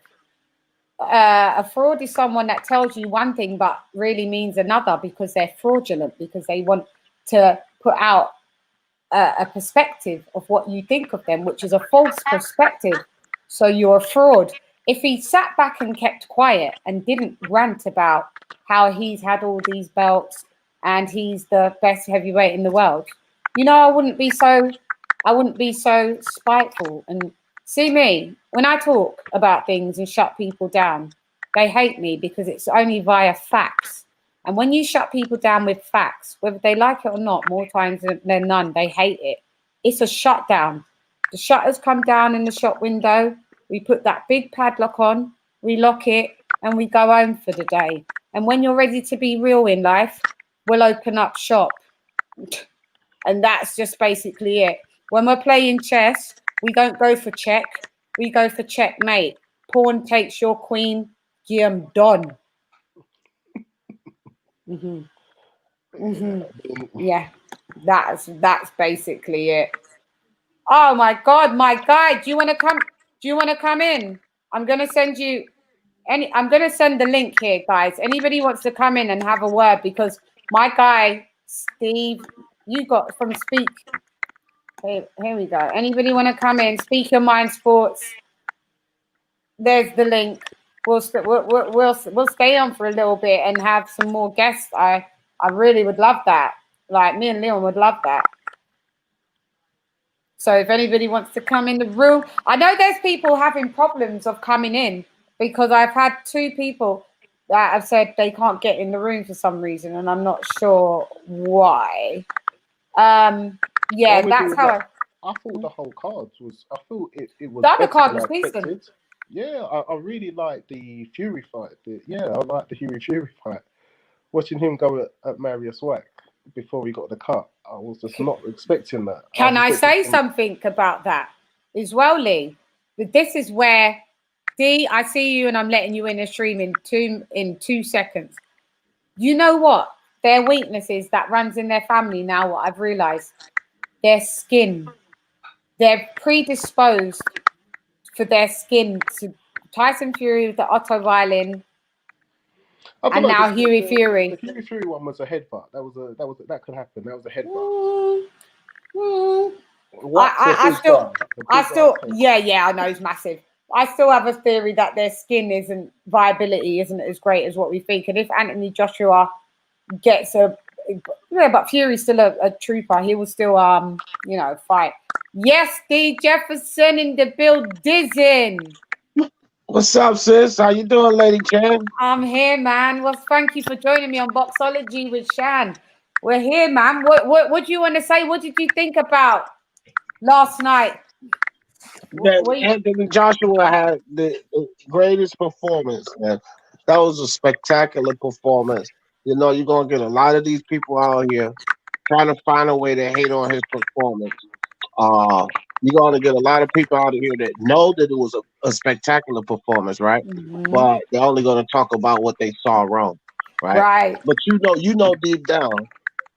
A fraud is someone that tells you one thing but really means another because they're fraudulent, because they want to put out a perspective of what you think of them, which is a false perspective. So you're a fraud. If he sat back and kept quiet and didn't rant about how he's had all these belts and he's the best heavyweight in the world, I wouldn't be so spiteful. And see me, when I talk about things and shut people down, they hate me because it's only via facts. And when you shut people down with facts, whether they like it or not, more times than none, they hate it. It's a shutdown. The shutters come down in the shop window. We put that big padlock on, we lock it, and we go home for the day. And when you're ready to be real in life, we'll open up shop. And that's just basically it. When we're playing chess, we don't go for check. We go for checkmate. Pawn takes your queen. Game done. Yeah, that's basically it. Oh my God, my guy, do you want to come? Do you want to come in? I'm gonna send you I'm gonna send the link here, guys. Anybody wants to come in and have a word, because my guy Steve, you got from Speak. Here we go. Anybody want to come in? Speak Your Mind Sports. There's the link. We'll stay on for a little bit and have some more guests. I really would love that. Like, me and Leon would love that. So if anybody wants to come in the room, I know there's people having problems of coming in, because I've had 2 people that have said they can't get in the room for some reason, and I'm not sure why. Yeah, that's how I thought the whole cards was. I thought it was. The other better card than was I expected. decent. Yeah, I really like the Fury fight. I like the Fury fight. Watching him go at Marius White before he got the cut, I was just not expecting that. Can I say something about that as well, Lee? But this is where I see you, and I'm letting you in the stream in 2 seconds. You know what? Their weaknesses that runs in their family now, what I've realized, their skin. They're predisposed for their skin to Tyson Fury with the Otto violin, and now Huey Fury. The Fury one was a headbutt. That could happen. That was a headbutt. I still, yeah, I know it's massive. I still have a theory that their skin viability isn't as great as what we think. And if Anthony Joshua gets but Fury's still a trooper. He will still, fight. Yes, D Jefferson in the building. What's up, sis? How you doing, LadyChann? I'm here, man. Well, thank you for joining me on Boxology with Chann. We're here, man. What do you want to say? What did you think about last night? Anthony Joshua had the greatest performance, man. That was a spectacular performance. You know, you're gonna get a lot of these people out here trying to find a way to hate on his performance. You're gonna get a lot of people out here that know that it was a spectacular performance, right? But they're only gonna talk about what they saw wrong, right? Right. But you know deep down,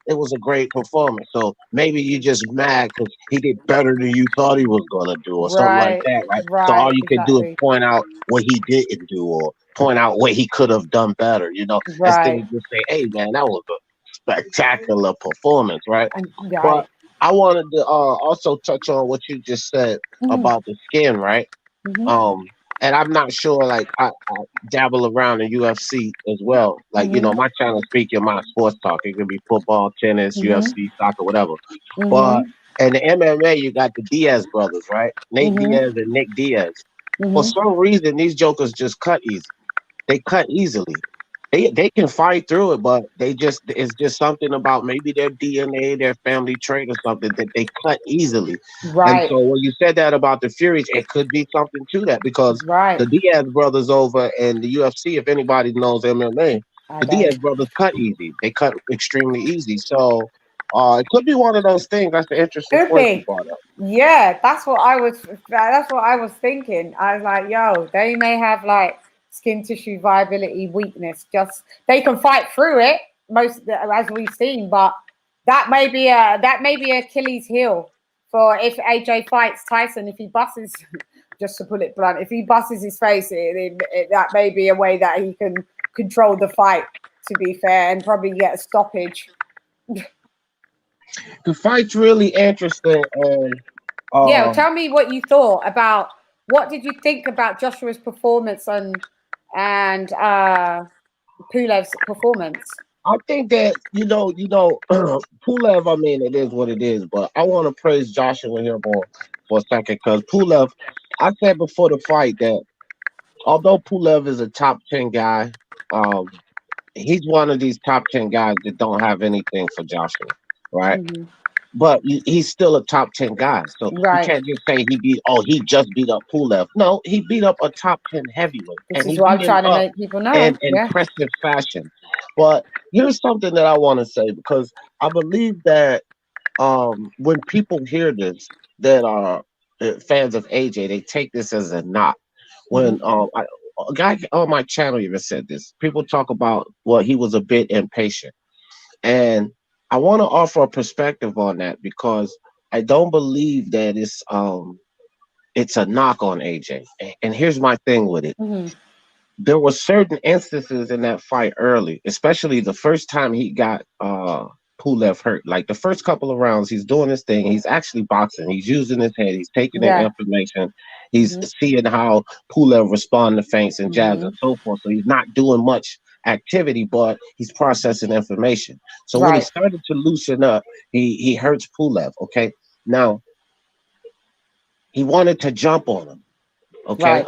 it was a great performance. So maybe you just mad because he did better than you thought he was gonna do, or something like that, right? So all you can do is point out what he didn't do, or point out what he could have done better, instead of just say, "Hey, man, that was a spectacular performance," right? But I wanted to also touch on what you just said about the skin, right? And I'm not sure, like, I dabble around in UFC as well. Like, my channel Speak Your Mind Sports Talk. It can be football, tennis, UFC, soccer, whatever. But in the MMA, you got the Diaz brothers, right? Nate Diaz and Nick Diaz. For some reason, these jokers just cut easy. They cut easily. They can fight through it, but it's just something about maybe their DNA, their family trait or something, that they cut easily. Right. And so when you said that about the Furies, it could be something to that, because the Diaz brothers over in the UFC, if anybody knows MMA, the Diaz brothers cut easy. They cut extremely easy. So it could be one of those things. That's the interesting point you brought up. Yeah, that's what I was thinking. I was like, yo, they may have like skin tissue viability weakness. Just they can fight through it, as we've seen, but that may be Achilles' heel for if AJ fights Tyson. If he busts, just to put it blunt, if he busts his face, that may be a way that he can control the fight, to be fair, and probably get a stoppage. The fight's really interesting, and tell me what you thought about. What did you think about Joshua's performance and Pulev's performance? I think that Pulev. I mean, it is what it is, but I want to praise Joshua here for a second, because Pulev. I said before the fight that although Pulev is a top 10 guy, he's one of these top 10 guys that don't have anything for Joshua, right? but he's still a top 10 guy. So you can't just say he just beat up Pulev. No, he beat up a top 10 heavyweight, This and is he what I'm beat him trying to up make people know. in Yeah. impressive fashion. But here's something that I want to say, because I believe that when people hear this that are fans of AJ, they take this as a knock. When a guy on my channel even said this, people talk about, well, he was a bit impatient. And I want to offer a perspective on that, because I don't believe that it's a knock on AJ. And here's my thing with it. There were certain instances in that fight early, especially the first time he got Pulev hurt. Like the first couple of rounds, he's doing his thing. He's actually boxing. He's using his head. He's taking in information. He's seeing how Pulev respond to feints and jabs and so forth. So he's not doing much activity, but he's processing information. So when he started to loosen up, he hurts Pulev. Okay, now he wanted to jump on him. Okay,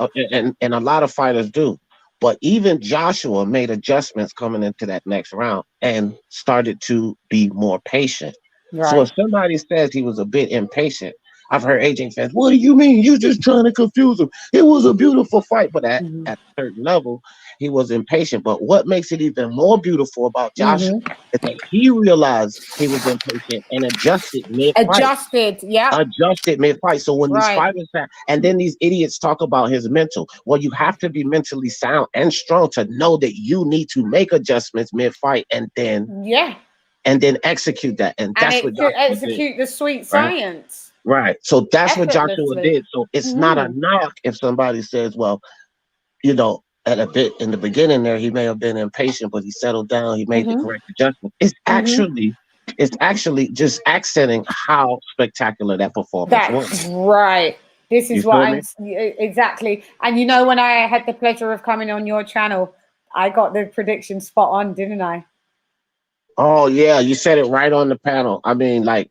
and a lot of fighters do. But even Joshua made adjustments coming into that next round and started to be more patient. So if somebody says he was a bit impatient, I've heard AJ fans, what do you mean? You just trying to confuse him. It was a beautiful fight, but at a certain level, he was impatient. But what makes it even more beautiful about Joshua is that he realized he was impatient and adjusted mid-fight. Adjusted mid-fight. So when these fighters have, and then these idiots talk about his mental. Well, you have to be mentally sound and strong to know that you need to make adjustments mid-fight and then execute that. And that's what Joshua execute the sweet science. Right. So that's what Joshua did. So it's not a knock if somebody says, well, you know, at a bit in the beginning there, he may have been impatient, but he settled down. He made the correct adjustment. It's actually just accenting how spectacular that performance was. Right. This is what I'm exactly. And you know, when I had the pleasure of coming on your channel, I got the prediction spot on, didn't I? Oh yeah, you said it right on the panel. I mean, like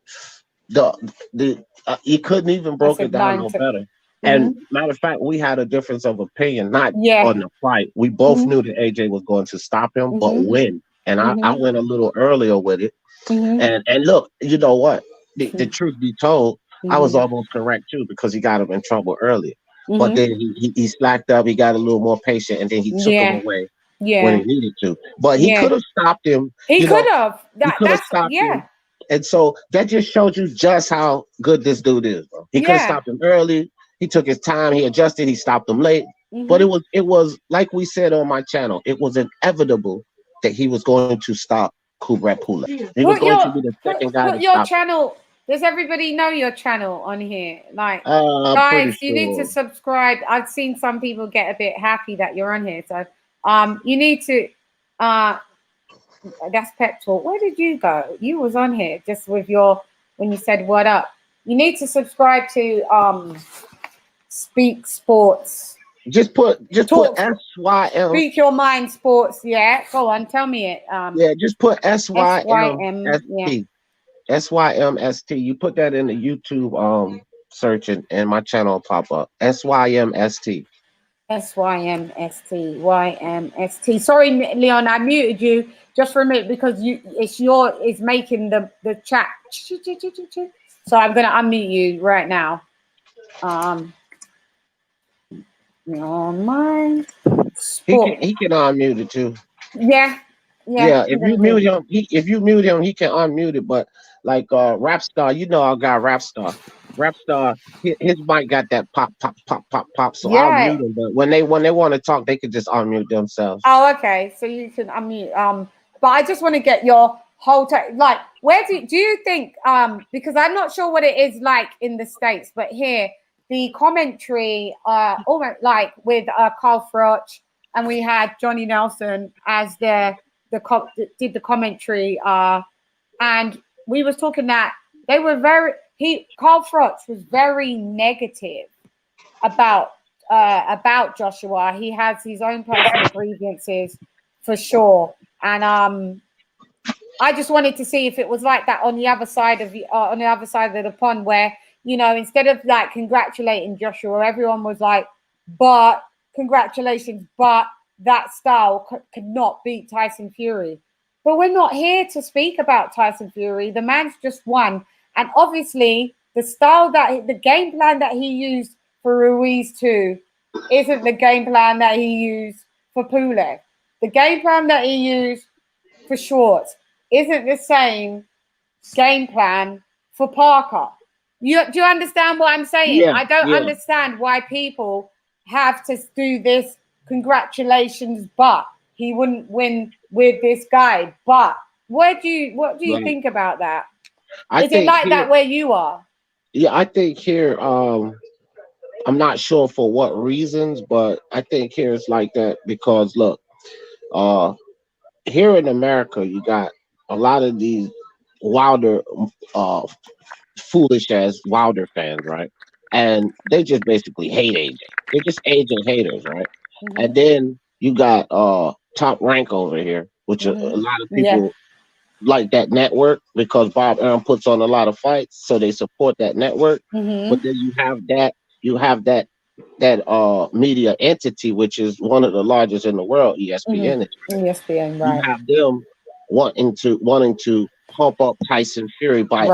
you couldn't even broke it down no better. And matter of fact, we had a difference of opinion, not on the fight. We both knew that AJ was going to stop him, but when. And I went a little earlier with it. And look, you know what? The truth be told, I was almost correct too, because he got him in trouble earlier. But then he slacked up, he got a little more patient, and then he took him away when he needed to. But he could have stopped him. He could have. He could have stopped him. And so that just shows you just how good this dude is, bro. He could have stopped him early. He took his time. He adjusted. He stopped him late. But it was like we said on my channel. It was inevitable that he was going to stop Kubrat Pulev. He was going to be the second guy. Put your channel. Does everybody know your channel on here? Like, guys, you need to subscribe. I've seen some people get a bit happy that you're on here, so you need to. That's Pep Talk. Where did you go? You was on here just with your when you said what up. You need to subscribe to Speak Sports. Just put SYM. Speak Your Mind Sports. Yeah, go on, tell me it. Just put SYMST. SYMST. You put that in the YouTube search and my channel will pop up. SYMST. YMST. Sorry, Leon, I muted you just for a minute because it's making the chat. So I'm gonna unmute you right now. Your mind. He can unmute it too. Yeah. If you mute him, he can unmute it. But like Rapstar, you know our guy Rapstar. Rapstar, his mic got that pop. So I'll mute him. But when they want to talk, they could just unmute themselves. Oh, okay. So you can unmute. But I just want to get your whole like where do you think because I'm not sure what it is like in the States, but here the commentary almost like with Carl Froch, and we had Johnny Nelson as did the commentary and we was talking that they were Carl Froch was very negative about Joshua. He has his own personal grievances for sure, and I just wanted to see if it was like that on the other side of the pond, where instead of like congratulating Joshua, everyone was like, "But congratulations, but that style could not beat Tyson Fury." But we're not here to speak about Tyson Fury. The man's just won, And obviously, the game plan that he used for Ruiz too isn't the game plan that he used for Pulev. The game plan that he used for Schwartz isn't the same game plan for Parker. Do you understand what I'm saying? I don't understand why people have to do this. Congratulations, but he wouldn't win with this guy. But what do you think about that? Is it like that where you are? Yeah, I think here, I'm not sure for what reasons, but I think here it's like that because look, uh, here in America, you got a lot of these Wilder, uh, foolish as Wilder fans, right? And they just basically hate AJ. They're just AJ haters, right? And then you got Top Rank over here, which a lot of people like that network because Bob Arum puts on a lot of fights, so they support that network. But then you have that media entity, which is one of the largest in the world, ESPN. ESPN, You right? have them wanting to pump up Tyson Fury by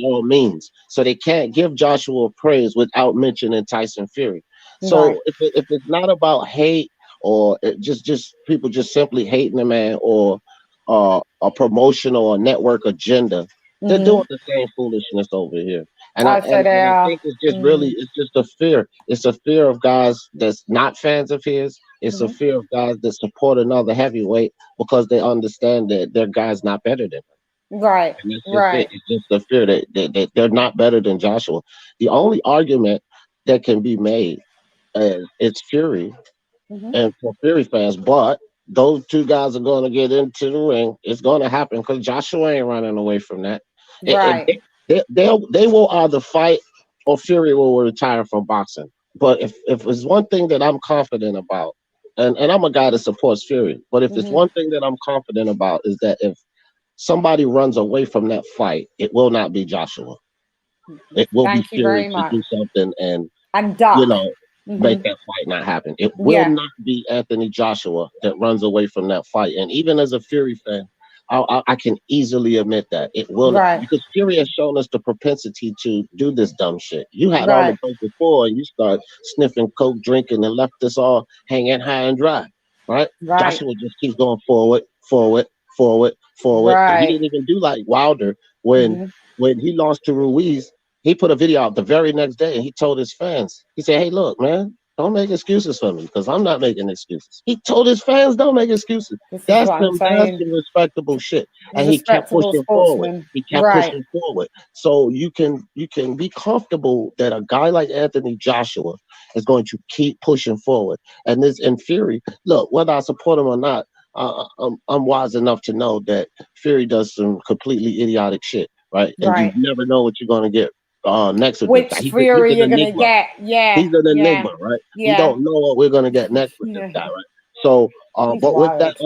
all means, so they can't give Joshua praise without mentioning Tyson Fury. So if it's not about hate or just people just simply hating the man or a promotional or network agenda, they're doing the same foolishness over here. And I think it's just really it's just a fear. It's a fear of guys that's not fans of his. It's a fear of guys that support another heavyweight because they understand that their guy's not better than him. Right. And that's just it. It's just the fear that they're not better than Joshua. The only argument that can be made is it's Fury and for Fury fans, but those two guys are going to get into the ring. It's going to happen because Joshua ain't running away from that. They will either fight or Fury will retire from boxing. But if it's one thing that I'm confident about, and I'm a guy that supports Fury, but if it's one thing that I'm confident about is that if somebody runs away from that fight, it will not be Joshua. It will be Fury to do something and duck. Make that fight not happen. It will not be Anthony Joshua that runs away from that fight. And even as a Fury fan, I can easily admit that it will not, because Fury has shown us the propensity to do this dumb shit. You had on the break before and you start sniffing coke, drinking, and left us all hanging high and dry. Right? Joshua just keeps going forward. And he didn't even do like Wilder when he lost to Ruiz. He put a video out the very next day and he told his fans, he said, "Hey, look, man, don't make excuses for me because I'm not making excuses." He told his fans, "Don't make excuses." That's some respectable shit. And he kept pushing forward. He kept pushing forward. So you can be comfortable that a guy like Anthony Joshua is going to keep pushing forward. And this in Fury, look, whether I support him or not, I'm wise enough to know that Fury does some completely idiotic shit, right? And you never know what you're going to get next with which Fury you're gonna get. He's an enigma, right? We don't know what we're gonna get next with this guy, right? So but with that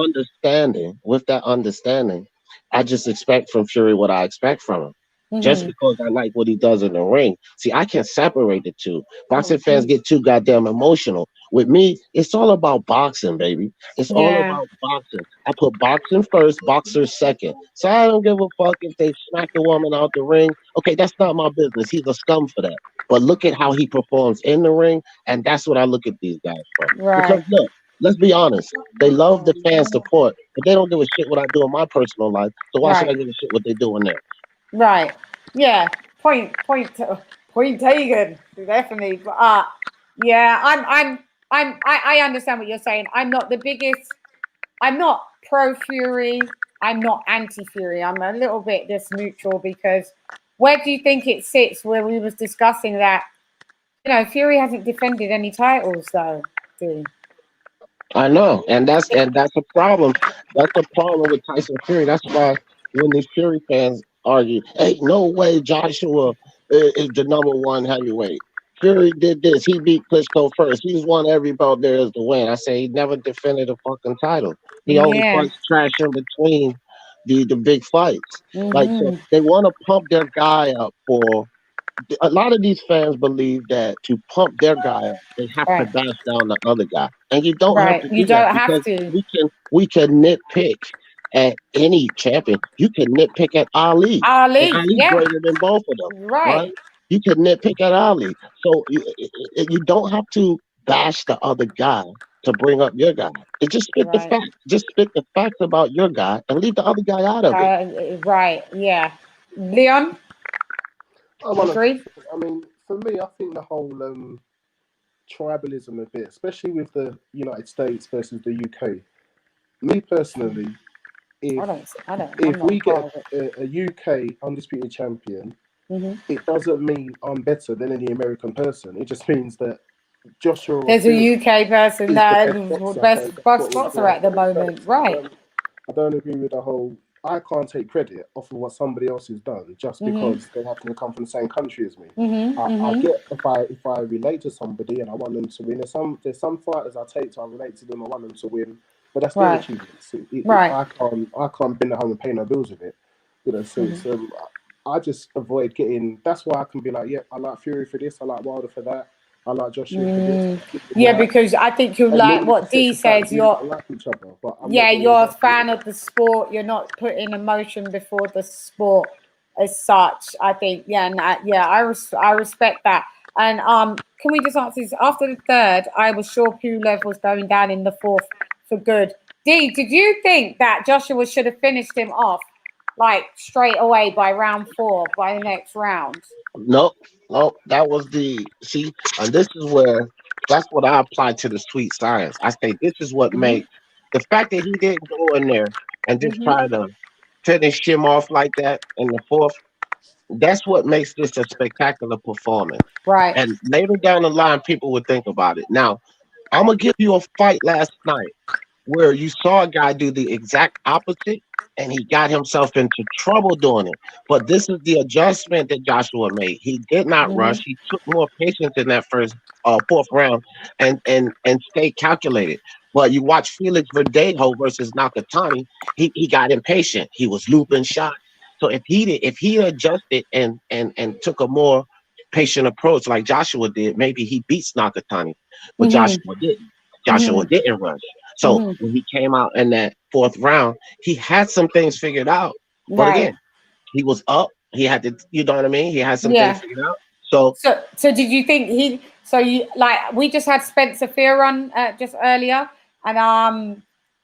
understanding, I just expect from Fury what I expect from him. Just because I like what he does in the ring. See, I can separate the two. Boxing fans get too goddamn emotional. With me, it's all about boxing, baby. It's all about boxing. I put boxing first, boxers second. So I don't give a fuck if they smack the woman out the ring. Okay, that's not my business. He's a scum for that. But look at how he performs in the ring, and that's what I look at these guys for. Because look, let's be honest. They love the fan support, but they don't give a shit what I do in my personal life. So why should I give a shit what they do in there? Right. Yeah. Point taken. Definitely. But yeah, I understand what you're saying. I'm not the biggest. I'm not pro Fury. I'm not anti Fury. I'm a little bit just neutral because where do you think it sits? Where we was discussing that, Fury hasn't defended any titles though. Dude. I know, and that's a problem. That's a problem with Tyson Fury. That's why when these Fury fans argue, "Hey, no way, Joshua is the number one heavyweight. Fury did this. He beat Klitschko first. He's won every belt there is to win." I say he never defended a fucking title. He only fights trash in between the big fights. Like so, they want to pump their guy up for. A lot of these fans believe that to pump their guy up, they have to bash down the other guy, and you don't have to do that because we can nitpick at any champion. You can nitpick at Ali, and Ali, Ali yeah, greater than both of them, right, right? You can nitpick at Ali. So you don't have to bash the other guy to bring up your guy. It just spit the right, facts. Just spit the facts about your guy and leave the other guy out of it. right, yeah. Leon, agree? I mean, for me, I think the whole tribalism a bit, especially with the United States versus the UK. Me personally, if I'm not we part get of it. a UK undisputed champion, Hmm. it doesn't mean I'm better than any American person. It just means that Joshua or There's a Fury UK person is the that best boxer. best That's box what we'll spotter go at off the of. moment, right? I don't agree with the whole. I can't take credit off of what somebody else has done just Mhm, because they happen to come from the same country as me. mhm, I mhm. get if I relate to somebody and I want them to win. There's some fighters I take to I relate to them. I want them to win, but that's their Right, achievements. right. I can't bring it home and pay no bills with it. So Mhm, it's I just avoid getting. That's why I can be like, yeah, I like Fury for this. I like Wilder for that. I like Joshua for this. mm. Keep them Yeah, like because I think you like admitting what D sets of facts. says. We don't like each other, but I'm not getting You're a invested in fan it. of the sport. You're not putting emotion before the sport as such. I think, yeah, and I respect that. And can we just answer this? After the third, I was sure Pulev was going down in the fourth for good. D, did you think that Joshua should have finished him off like straight away by round 4, by the next round? Nope, nope. That was the see, and this is where that's what I apply to the sweet science. I say this is what Mhm, makes the fact that he didn't go in there and just mhm. try to finish him off like that in the fourth. That's what makes this a spectacular performance. Right. And later down the line, people would think about it. Now, I'm gonna give you a fight last night where you saw a guy do the exact opposite and he got himself into trouble doing it. But this is the adjustment that Joshua made. He did not rush. Mhm, He took more patience in that first fourth round and stayed calculated. But you watch Felix Verdejo versus Nakatani, he got impatient. He was looping shots. So if he adjusted and took a more patient approach like Joshua did, maybe he beats Nakatani. But mhm, Joshua didn't. Joshua mhm, didn't rush. So mhm. when he came out in that fourth round, he had some things figured out. But Right. again, he was up. He had to, you know what I mean? He had some things Yeah. figured out. So So did you think he? So you like we just had Spencer Fear on just earlier, and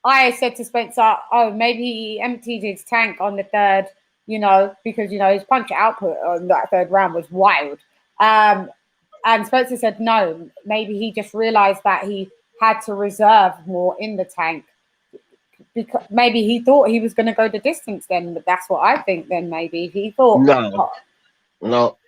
I said to Spencer, oh, maybe he emptied his tank on the third, because his punch output on that third round was wild. And Spencer said no, maybe he just realized that he had to reserve more in the tank because maybe he thought he was going to go the distance then, but that's what I think. Then maybe he thought, no, oh, no,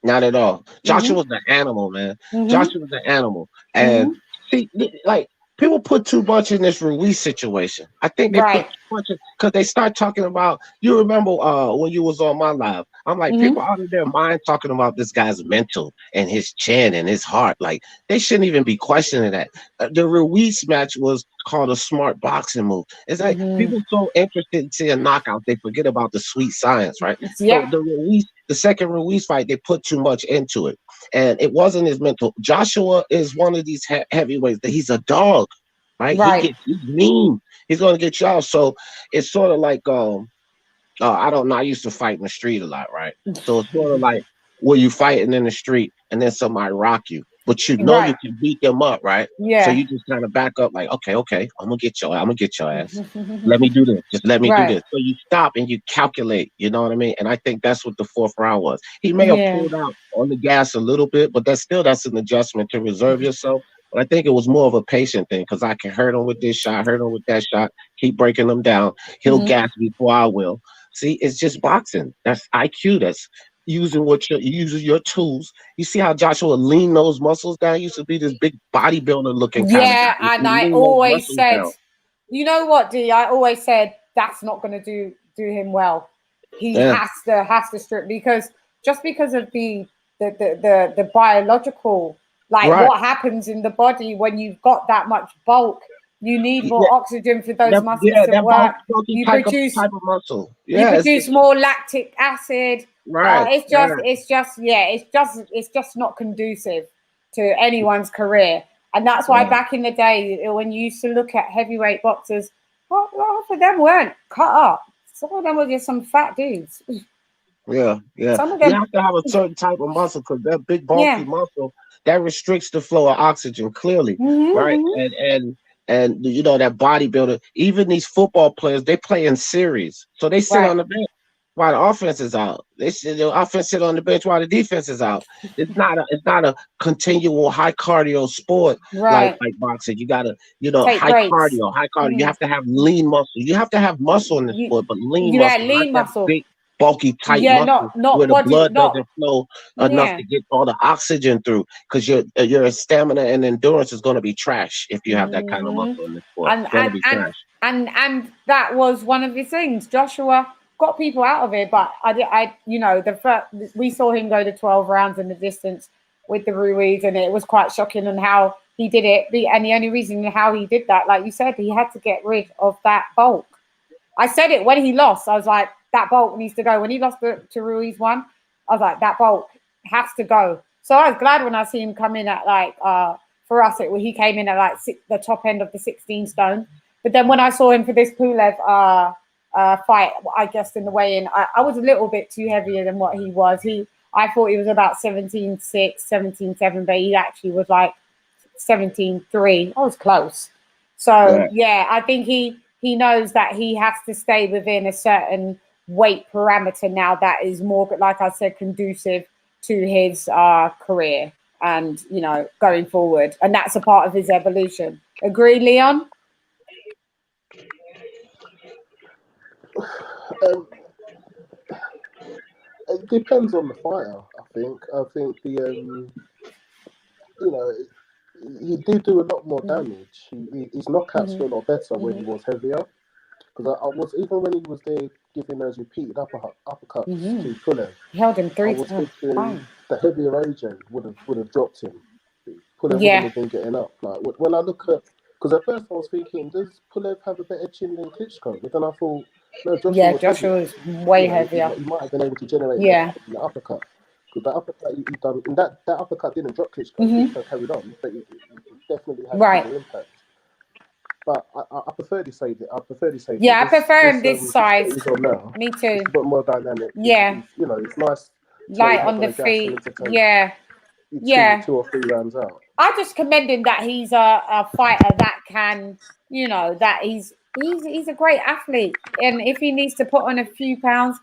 not at all. mhm, Joshua's an animal, man. mhm, Joshua's an animal. And mhm, see, like people put too much in this Ruiz situation. I think they put right. too much because they start talking about. You remember when you was on my live? I'm like, Mhm. people out of their mind talking about this guy's mental and his chin and his heart. Like they shouldn't even be questioning that. The Ruiz match was called a smart boxing move. It's like Mhm. people so interested in seeing knockouts, they forget about the sweet science, right? So Yep. the second Ruiz fight, they put too much into it, and it wasn't his mental. Joshua is one of these heavyweights that he's a dog, right? Right. He's mean. He's gonna get you out. So it's sort of like I don't know. I used to fight in the street a lot, right? So it's sort of like where you fighting in the street and then somebody rock you, but you know you Right. can beat them up, right? So Yeah. you just kind of back up, like, okay, I'm gonna get your ass. Let me do this. Just let me do Right. this. So you stop and you calculate. You know what I mean? And I think that's what the fourth round was. He may have Yeah. pulled out on the gas a little bit, but that's an adjustment to reserve yourself. But I think it was more of a patient thing because I can hurt him with this shot, hurt him with that shot, keep breaking him down. He'll Mhm. gas before I will. See, it's just boxing. That's IQ. That's using your tools. You see how Joshua lean those muscles down? He used to be this big bodybuilder looking kind of guy. Yeah, He and I lean those always muscles said, down. you know what, D? I always said that's not going to do him well. He Yeah. has to strip because just because of the biological, like Right. what happens in the body when you've got that much bulk, you need Yeah, more oxygen for those muscles to that work. bulky You type of muscle. you Yeah, produce more lactic acid. right. Yeah. It's just not conducive to anyone's career. And that's why Right. back in the day, when you used to look at heavyweight boxers, half of them weren't cut up. Some of them were just some fat dudes. Yeah. Some of You them, have to have a certain type of muscle because that big bulky muscle that restricts the flow of oxygen clearly, right? And you know that bodybuilder, even these football players, they play in series, so they sit on the bench while the offense is out. The offense sit on the bench while the defense is out. It's not a continual high cardio sport like boxing. You gotta, take high breaks. cardio. You have to have lean muscle. You have to have muscle in the sport, but lean Yeah, muscle, not lean that muscle. big bulky tight Yeah, muscle not where the body, blood not doesn't flow enough to get all the oxygen through, because your stamina and endurance is going to be trash if you have that kind of muscle in the sport. It's going to be trash. And that was one of his things. Joshua got people out of it, but we saw him go to 12 rounds in the distance with the Ruiz, and it was quite shocking on how he did it. And the only reason how he did that, like you said, he had to get rid of that bulk. I said it when he lost. I was like, that bulk needs to go. When he lost to Ruiz one, I was like, that bulk has to go. So I was glad when I see him come in at for us, he came in at the top end of the 16 stone. But then when I saw him for this Pulev fight, I guess in the weigh-in, I was a little bit too heavier than what he was. I thought he was about 17.6, 17.7, but he actually was like 17.3. I was close. So yeah, I think he knows that he has to stay within a certain weight parameter now that is more, like I said, conducive to his career and going forward, and that's a part of his evolution. Agree, Leon? It depends on the fighter. I think he did do a lot more damage. His knockouts were a lot better when he was heavier. Because I was, even when he was there giving those repeated uppercuts to Pulev, he held him I was thinking the heavier agent would have dropped him. Pulev wouldn't have been getting up. Like when I look at, because at first I was thinking, does Pulev have a better chin than Klitschko? But then I thought, no, Joshua was way heavier. He might have been able to generate more in the uppercut. Because the uppercut he done, and that uppercut didn't drop Klitschko. Klitschko carried on, but it definitely had a bigger impact. But I prefer this side. I prefer him this size. Me too. It's a bit more dynamic. Yeah. It's nice. Light on the feet. Yeah. 2 or 3 rounds out. I just commend him that he's a fighter that can, that he's a great athlete. And if he needs to put on a few pounds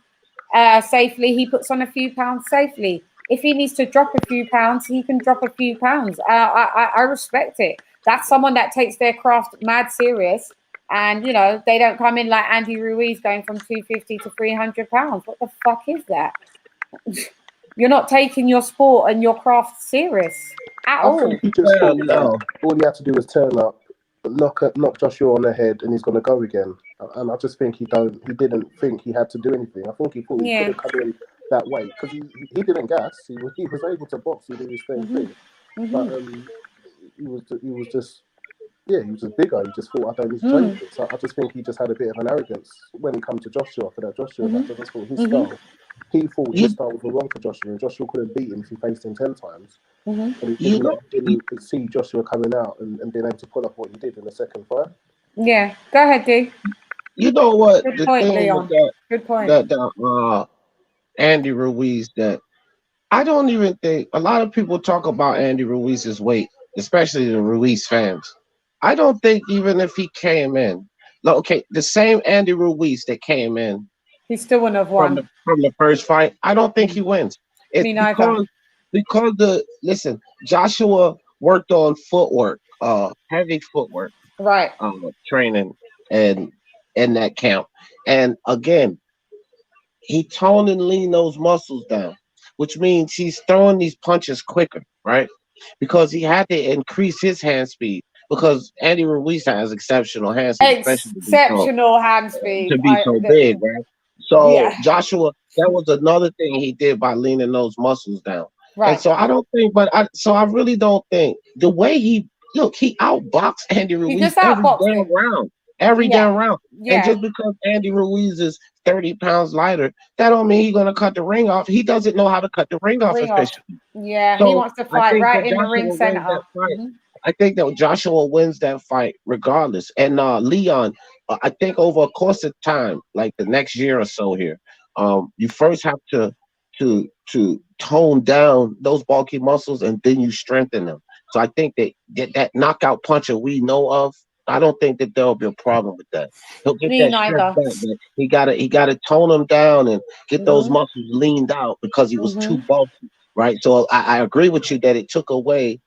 safely, he puts on a few pounds safely. If he needs to drop a few pounds, he can drop a few pounds. I respect it. That's someone that takes their craft mad serious. And, they don't come in like Andy Ruiz going from 250 to 300 pounds. What the fuck is that? You're not taking your sport and your craft serious at all. I think he just thought that all he had to do was turn up, knock Joshua on the head, and he's going to go again. And I just think he didn't think he had to do anything. I think he thought he could have come in that way because he didn't gas. He was able to box and do his thing. But he was just bigger. He just thought, I don't need to change it. So I just think he just had a bit of an arrogance when he come to Joshua for that Joshua match. I just thought his style. He thought his style was wrong for Joshua, and Joshua couldn't beat him if he faced him 10 times. And he didn't see Joshua coming out and being able to pull up what he did in the second fight. Yeah, go ahead, D. You know what? Good point, Leon. Good point. That Andy Ruiz, that I don't even think a lot of people talk about Andy Ruiz's weight, especially the Ruiz fans. I don't think even if he came in, the same Andy Ruiz that came in, he still wouldn't have won from the first fight. I don't think he wins. It's Me neither. Because Joshua worked on footwork, heavy footwork, right? Training and in that camp, and again, he toned and leaned those muscles down, which means he's throwing these punches quicker, right? Because he had to increase his hand speed. Because Andy Ruiz has exceptional hand speed, hand speed to be so big, right? So Joshua, that was another thing he did by leaning those muscles down. Right. And so I don't think, I really don't think the way he outboxed Andy Ruiz every damn round. Yeah. And just because Andy Ruiz is 30 pounds lighter, that don't mean he's gonna cut the ring off. He doesn't know how to cut the ring off efficiently. Yeah, so he wants to fight right in the ring center. I think that Joshua wins that fight regardless. And Leon, I think over a course of time, like the next year or so here, you first have to tone down those bulky muscles and then you strengthen them. So I think that knockout puncher we know of, I don't think that there'll be a problem with that. He'll get Me that strength neither. back, but he gotta tone them down and get those muscles leaned out because he was too bulky, right? So I agree with you that it took away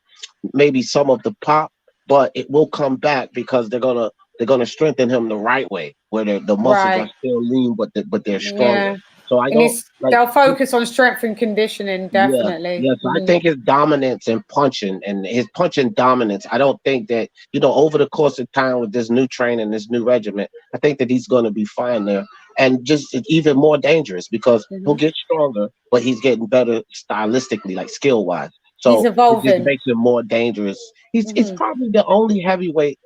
maybe some of the pop, but it will come back because they're gonna strengthen him the right way, where the muscles are Right. still lean, but they're stronger. Yeah. So I And don't it's like. they'll focus on strength and conditioning, Yeah, definitely. yes. I think his dominance and punching and his punching dominance. I don't think that over the course of time with this new training, this new regiment, I think that he's going to be fine there, and just even more dangerous because he'll get stronger, but he's getting better stylistically, like skill wise. He's So it just evolving. makes him more dangerous. It's probably the only heavyweight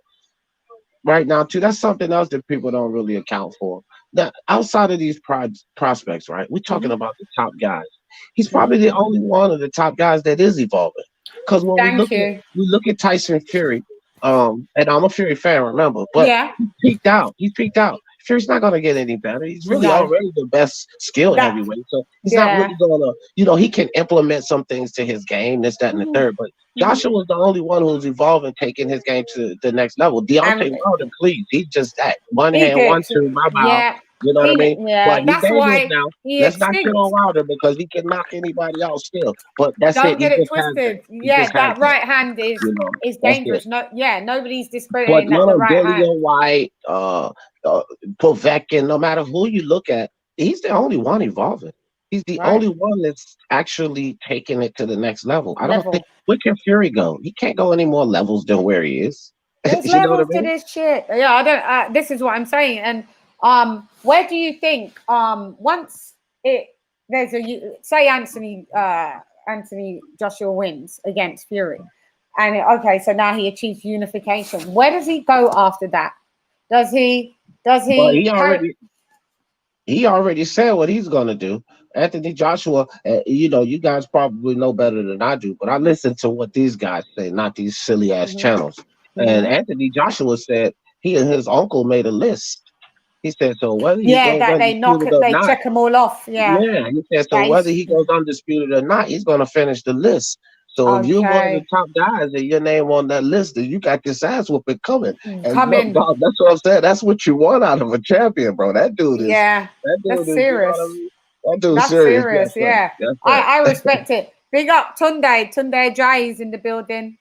right now too. That's something else that people don't really account for. That outside of these prospects, right? We're talking about the top guys. He's probably the only one of the top guys that is evolving. Because when Thank you. we look at Tyson Fury, and I'm a Fury fan, remember, but Yeah. he peaked out. He peaked out. Fury's not gonna get any better. He's really No. already the best skilled That heavyweight. So he's not yeah. really gonna, he can implement some things to his game, this, that, and the third. But Joshua was the only one who's evolving, taking his game to the next level. Deontay And Wilder, please, he's just that. One he hand, one, gets two, my mouth. yeah. You know what I mean? But he's That's dangerous why now. he Let's not shit on extinct. Wilder because he can knock anybody out still. But that's it. Don't He get it just has that. twisted. He Yeah, just has that that. right hand is That's it. dangerous. No, yeah, nobody's But discrediting that none the of right hand. Dillian White, Povetkin, no matter who you look at, he's the only one evolving. He's the Right. only one that's actually taking it to the next level. I don't think where can Fury go? He can't go any more levels than where he is. There's You know what I levels to mean? this shit. Yeah, I don't. This is what I'm saying. And where do you think once there's say Anthony Joshua wins against Fury, and okay, so now he achieves unification. Where does he go after that? Does he Well, carry? he already said what he's gonna do. Anthony Joshua, you guys probably know better than I do, but I listen to what these guys say, not these silly ass channels. And Anthony Joshua said he and his uncle made a list. He said, so whether he Yeah, goes that undisputed or they not, check them all off. Yeah. he said, so whether he goes undisputed or not, he's gonna finish the list. So if you're one of the top guys and your name on that list, then you got this ass whooping coming. And look, dog, that's what I'm saying. That's what you want out of a champion, bro. That dude is that's serious. You know what I mean? That dude's That's serious. Yeah. I respect it. Big up Tunde Jai's in the building.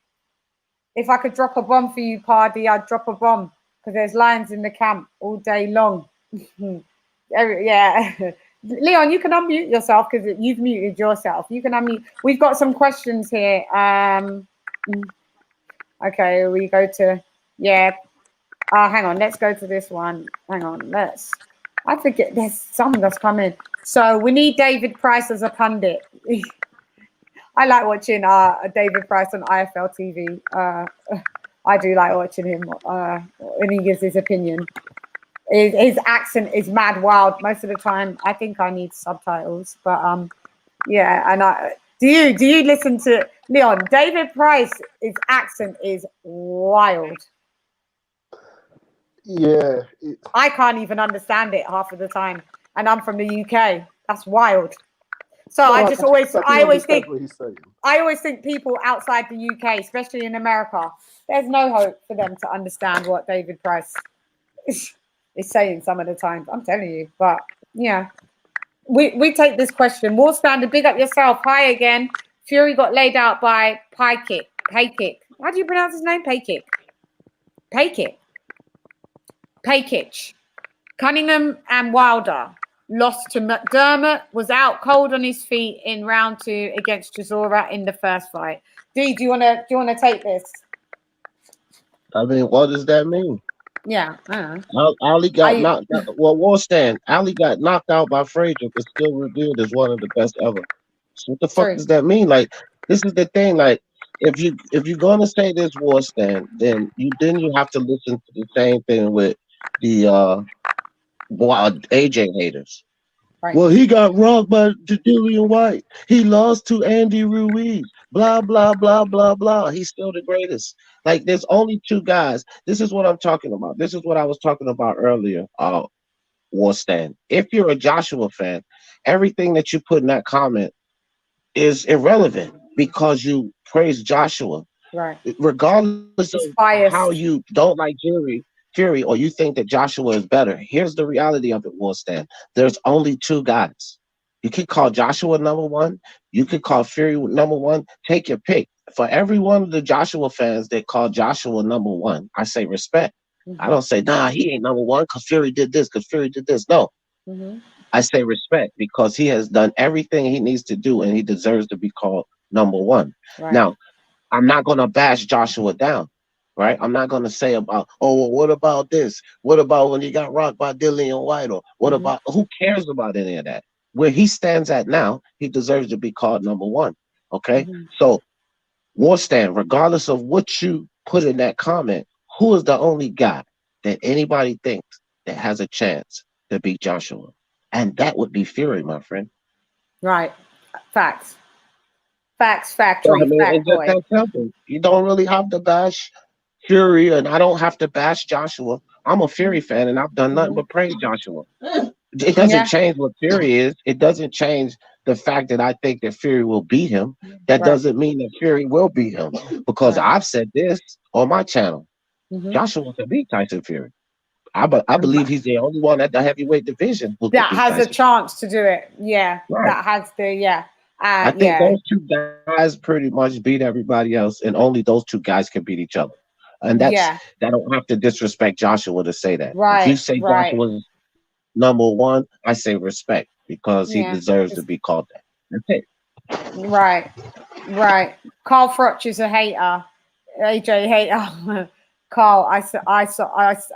If I could drop a bomb for you, Pardy, I'd drop a bomb because there's lions in the camp all day long. Yeah. Leon, you can unmute yourself because you've muted yourself. You can unmute. We've got some questions here. Okay, we go to hang on, let's go to this one. Hang on, I forget there's some that's coming. So we need David Price as a pundit. I like watching David Price on IFL TV. I do like watching him when he gives his opinion. His accent is mad wild most of the time. I think I need subtitles, but yeah. And do you listen to Leon? David Price, his accent is wild. Yeah, I can't even understand it half of the time, and I'm from the UK. That's wild. So I always think people outside the UK, especially in America, there's no hope for them to understand what David Price is saying some of the times. I'm telling you, but yeah, we take this question. War Standard, big up yourself. Hi again. Fury got laid out by Paykick. How do you pronounce his name? Paykick. Cunningham and Wilder lost to McDermott, was out cold on his feet in round 2 against Chisora in the first fight. Do you wanna take this? I mean, what does that mean? Yeah, I don't know. Ali got knocked out. Well, War Stand, Ali got knocked out by Frazier, but still revealed as one of the best ever. So what the fuck does that mean? Like, this is the thing. Like, if you're gonna say this War Stand, then you have to listen to the same thing with the AJ haters. Right. Well, he got rocked by Dillian White. He lost to Andy Ruiz. blah, blah, blah, blah, blah. He's still the greatest. Like, there's only two guys. This is what I'm talking about. This is what I was talking about earlier. War stand. If you're a Joshua fan, everything that you put in that comment is irrelevant because you praise Joshua. Right. Regardless of It's how biased. you don't like Fury, or you think that Joshua is better. Here's the reality of it, War Stand. There's only two guys. You can call Joshua number one. You can call Fury number one. Take your pick. For every one of the Joshua fans that call Joshua number one, I say respect. I don't say, nah, he ain't number one because Fury did this, because Fury did this. No, I say respect because he has done everything he needs to do and he deserves to be called number one. Right. Now, I'm not going to bash Joshua down, right? I'm not going to say about, oh, well, what about this? What about when he got rocked by Dillian White? Or what about, who cares about any of that? Where he stands at now, he deserves to be called number one, okay? So, War Stand, regardless of what you put in that comment, who is the only guy that anybody thinks that has a chance to beat Joshua? And that would be Fury, my friend. Right. Facts. Facts, factory, It's just that simple. You don't really have to bash Fury, and I don't have to bash Joshua. I'm a Fury fan, and I've done nothing but praise Joshua. It doesn't change what Fury is. It doesn't change the fact that I think that Fury will beat him. That doesn't mean that Fury will beat him, because I've said this on my channel. Joshua can beat Tyson Fury. I believe he's the only one at the heavyweight division who that has a chance to do it. Yeah, that has the I think those two guys pretty much beat everybody else, and only those two guys can beat each other. And that don't have to disrespect Joshua to say that. If you say Joshua's number one, I say respect because he deserves to be called that. That's it. Right. Carl Froch is a hater. AJ hater. Carl, I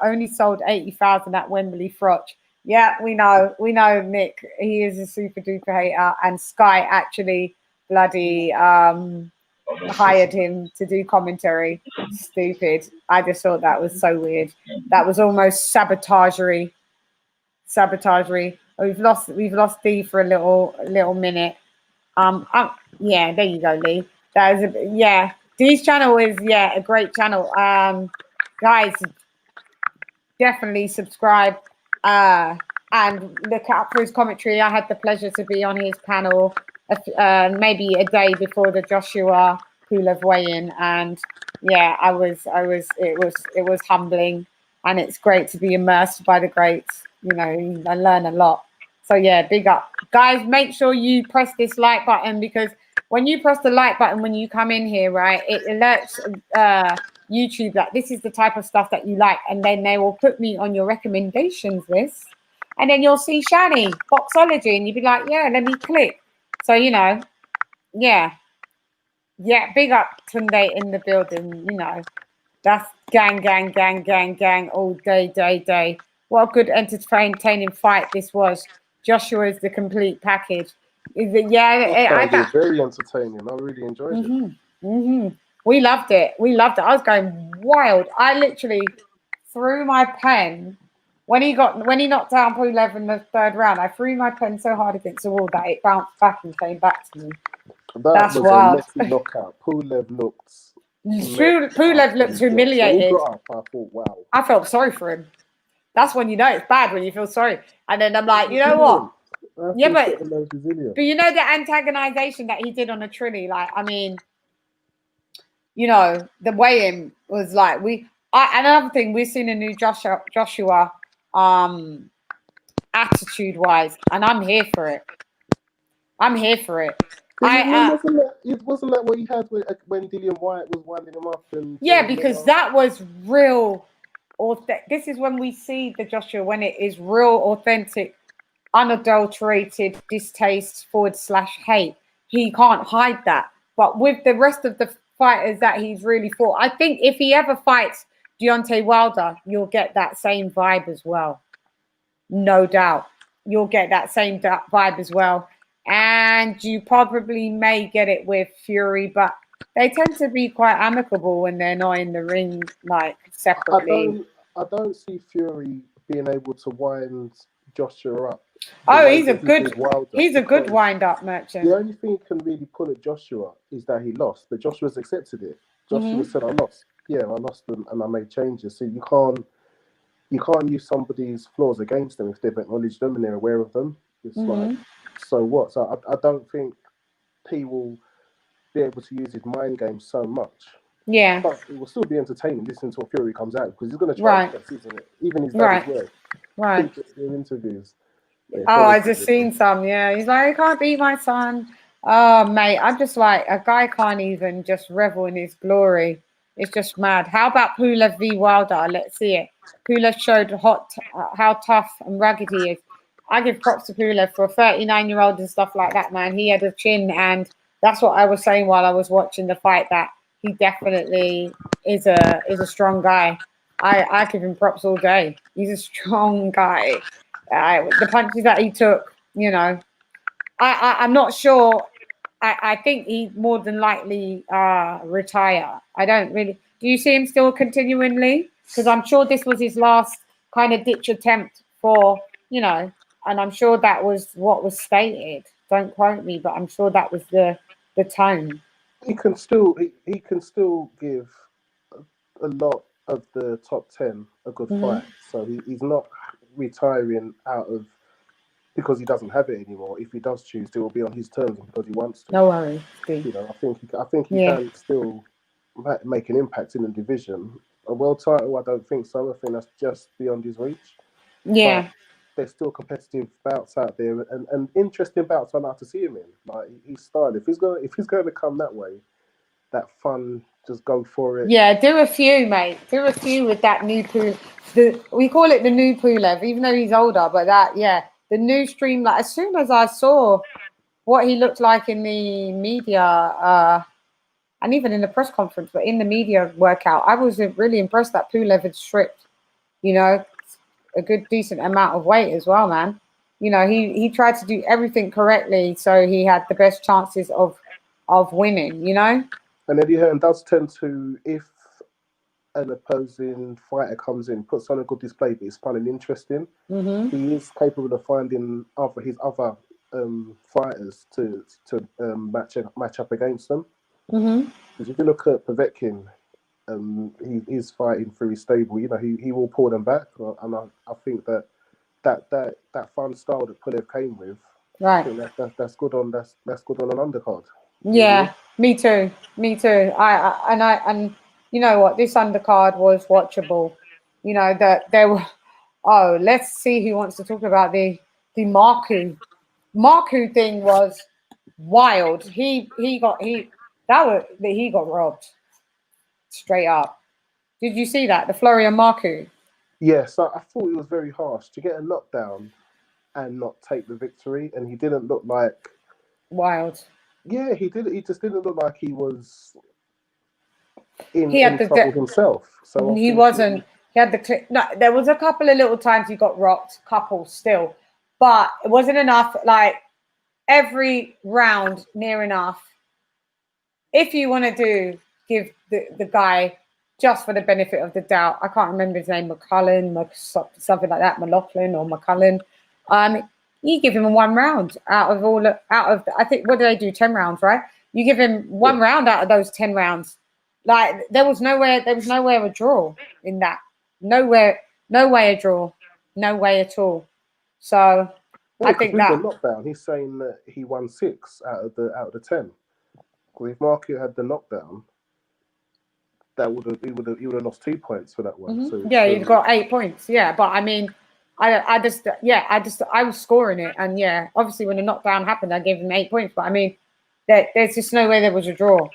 only sold 80,000 at Wembley. Froch. Yeah, we know, Nick. He is a super duper hater, and Sky actually bloody hired him to do commentary. Stupid. I just thought that was so weird. That was almost sabotagery. We've lost D for a little minute. Yeah, there you go, Lee. That is D's channel is a great channel. Guys, definitely subscribe and look out for his commentary. I had the pleasure to be on his panel maybe a day before the Joshua Pulev weigh-in, and it was humbling, and it's great to be immersed by the greats. You know, I learn a lot. So yeah, big up, guys. Make sure you press this like button, because when you press the like button when you come in here, right, it alerts YouTube that this is the type of stuff that you like, and then they will put me on your recommendations list, and then you'll see Shani Boxology, and you'll be like, yeah, let me click. So big up Tunde in the building. You know, that's gang all day. What a good entertaining fight this was. Joshua is the complete package. Is it? I thought very entertaining. I really enjoyed it. We loved it. I was going wild. I literally threw my pen when he knocked down Pulev in the third round. I threw my pen so hard against the wall that it bounced back and came back to me. That's wild. A messy knockout. Pulev looked humiliated. When he got up, I thought, wow. I felt sorry for him. That's when you know it's bad, when you feel sorry. And then I'm like, you know what? But you know the antagonization that he did on the Trinity, like, I mean, you know, the weigh-in was like another thing, we've seen a new Joshua attitude-wise, and I'm here for it. It wasn't that what he had when Dillian White was winding him up? Because that was real. This is when we see the Joshua when it is real, authentic, unadulterated distaste / hate. He can't hide that. But with the rest of the fighters that he's really fought, I think if he ever fights Deontay Wilder, you'll get that same vibe as well. No doubt. You'll get that same vibe as well. And you probably may get it with Fury, but they tend to be quite amicable when they're not in the ring, like, separately. I don't see Fury being able to wind Joshua up Oh, He's a good wind-up merchant. The only thing he can really pull at Joshua is that he lost, but Joshua's accepted it. Joshua said, "I lost. Yeah, I lost and I made changes." So you can't use somebody's flaws against them if they've acknowledged them and they're aware of them. It's like, so what? So I don't think P will be able to use his mind game so much. Yeah. But it will still be entertaining listening to Fury comes out because he's going to try his best, isn't it? Even his dad as well. Right. Their interviews. Oh, I just seen some. Yeah, he's like, "I can't beat my son." Oh, mate, I'm just like, a guy can't even just revel in his glory. It's just mad. How about Pulev v Wilder? Let's see it. Pulev showed how tough and rugged he is. I give props to Pulev for a 39-year-old and stuff like that, man. He had a chin, and that's what I was saying while I was watching the fight, that he definitely is a strong guy. I give him props all day. He's a strong guy. The punches that he took, you know, I'm not sure. I think he'd more than likely retire. I don't really. Do you see him still continually? Because I'm sure this was his last kind of ditch attempt for, you know, and I'm sure that was what was stated. Don't quote me, but I'm sure that was the tone. He can still give a lot of the top 10 a good fight. So he's not retiring out of because he doesn't have it anymore. If he does choose to, it will be on his terms because he wants to. No worries. You know, I think he can still make an impact in the division. A world title, I don't think so. I think that's just beyond his reach. Yeah. But there's still competitive bouts out there and interesting bouts I like to see him in. Like he's style. If he's going to come that way, that fun, just go for it. Yeah, do a few, mate. Do a few with that new Pulev. We call it the new Pulev, even though he's older. But the new stream. Like, as soon as I saw what he looked like in the media, and even in the press conference, but in the media workout, I was really impressed that Pulev had stripped, you know, a good decent amount of weight as well, man. You know, he tried to do everything correctly, so he had the best chances of winning. You know. And Eddie Hearn does tend to, if an opposing fighter comes in, puts on a good display, but it's fun and interesting, he is capable of finding his other fighters to match up against them. Because if you look at Povetkin, he's fighting through his stable. You know, he will pull them back, and I think that fun style that Pulev came with, right? I think that's good on that's good on an undercard. Yeah, me too. And you know what? This undercard was watchable. You know that there were. Oh, let's see who wants to talk about the Marku. Marku thing was wild. He got robbed straight up. Did you see that? The Florian Marku? Yes, I thought it was very harsh to get a knockdown and not take the victory, and he didn't look like wild. Yeah, he did. He just didn't look like he was in trouble himself. So he wasn't. He had the clip. No, there was a couple of little times he got rocked, couple still, but it wasn't enough. Like every round, near enough. If you want to give the guy just for the benefit of the doubt, I can't remember his name, McCullen, something like that, McLaughlin or McCullen. You give him 1 round out of I think, what do they do? 10 rounds, right? You give him 1 round out of those 10 rounds. Like there was nowhere a draw in that. No way a draw. No way at all. So I think that the knockdown, he's saying that he won 6 out of the 10. Because if Marku had the knockdown, he would have lost 2 points for that one. So you'd got 8 points. Yeah, but I mean, I was scoring it, and obviously when the knockdown happened, I gave him 8 points. But I mean, there's just no way there was a draw.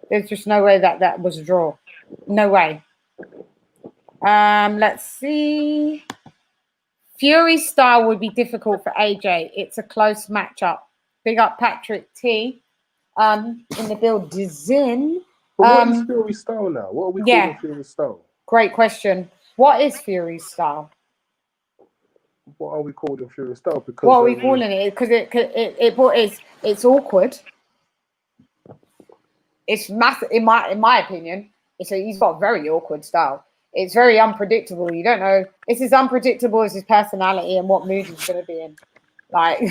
There's just no way that was a draw. No way. Let's see. Fury's style would be difficult for AJ. It's a close matchup. Big up Patrick T. In the build, Zin. But what is Fury's style now? What are we calling Fury's style? Great question. What is Fury's style? What are we calling Fury's style? Because what are we calling it? Because it's awkward. It's massive in my opinion. He's got a very awkward style. It's very unpredictable. You don't know. It's as unpredictable as his personality and what mood he's going to be in. Like,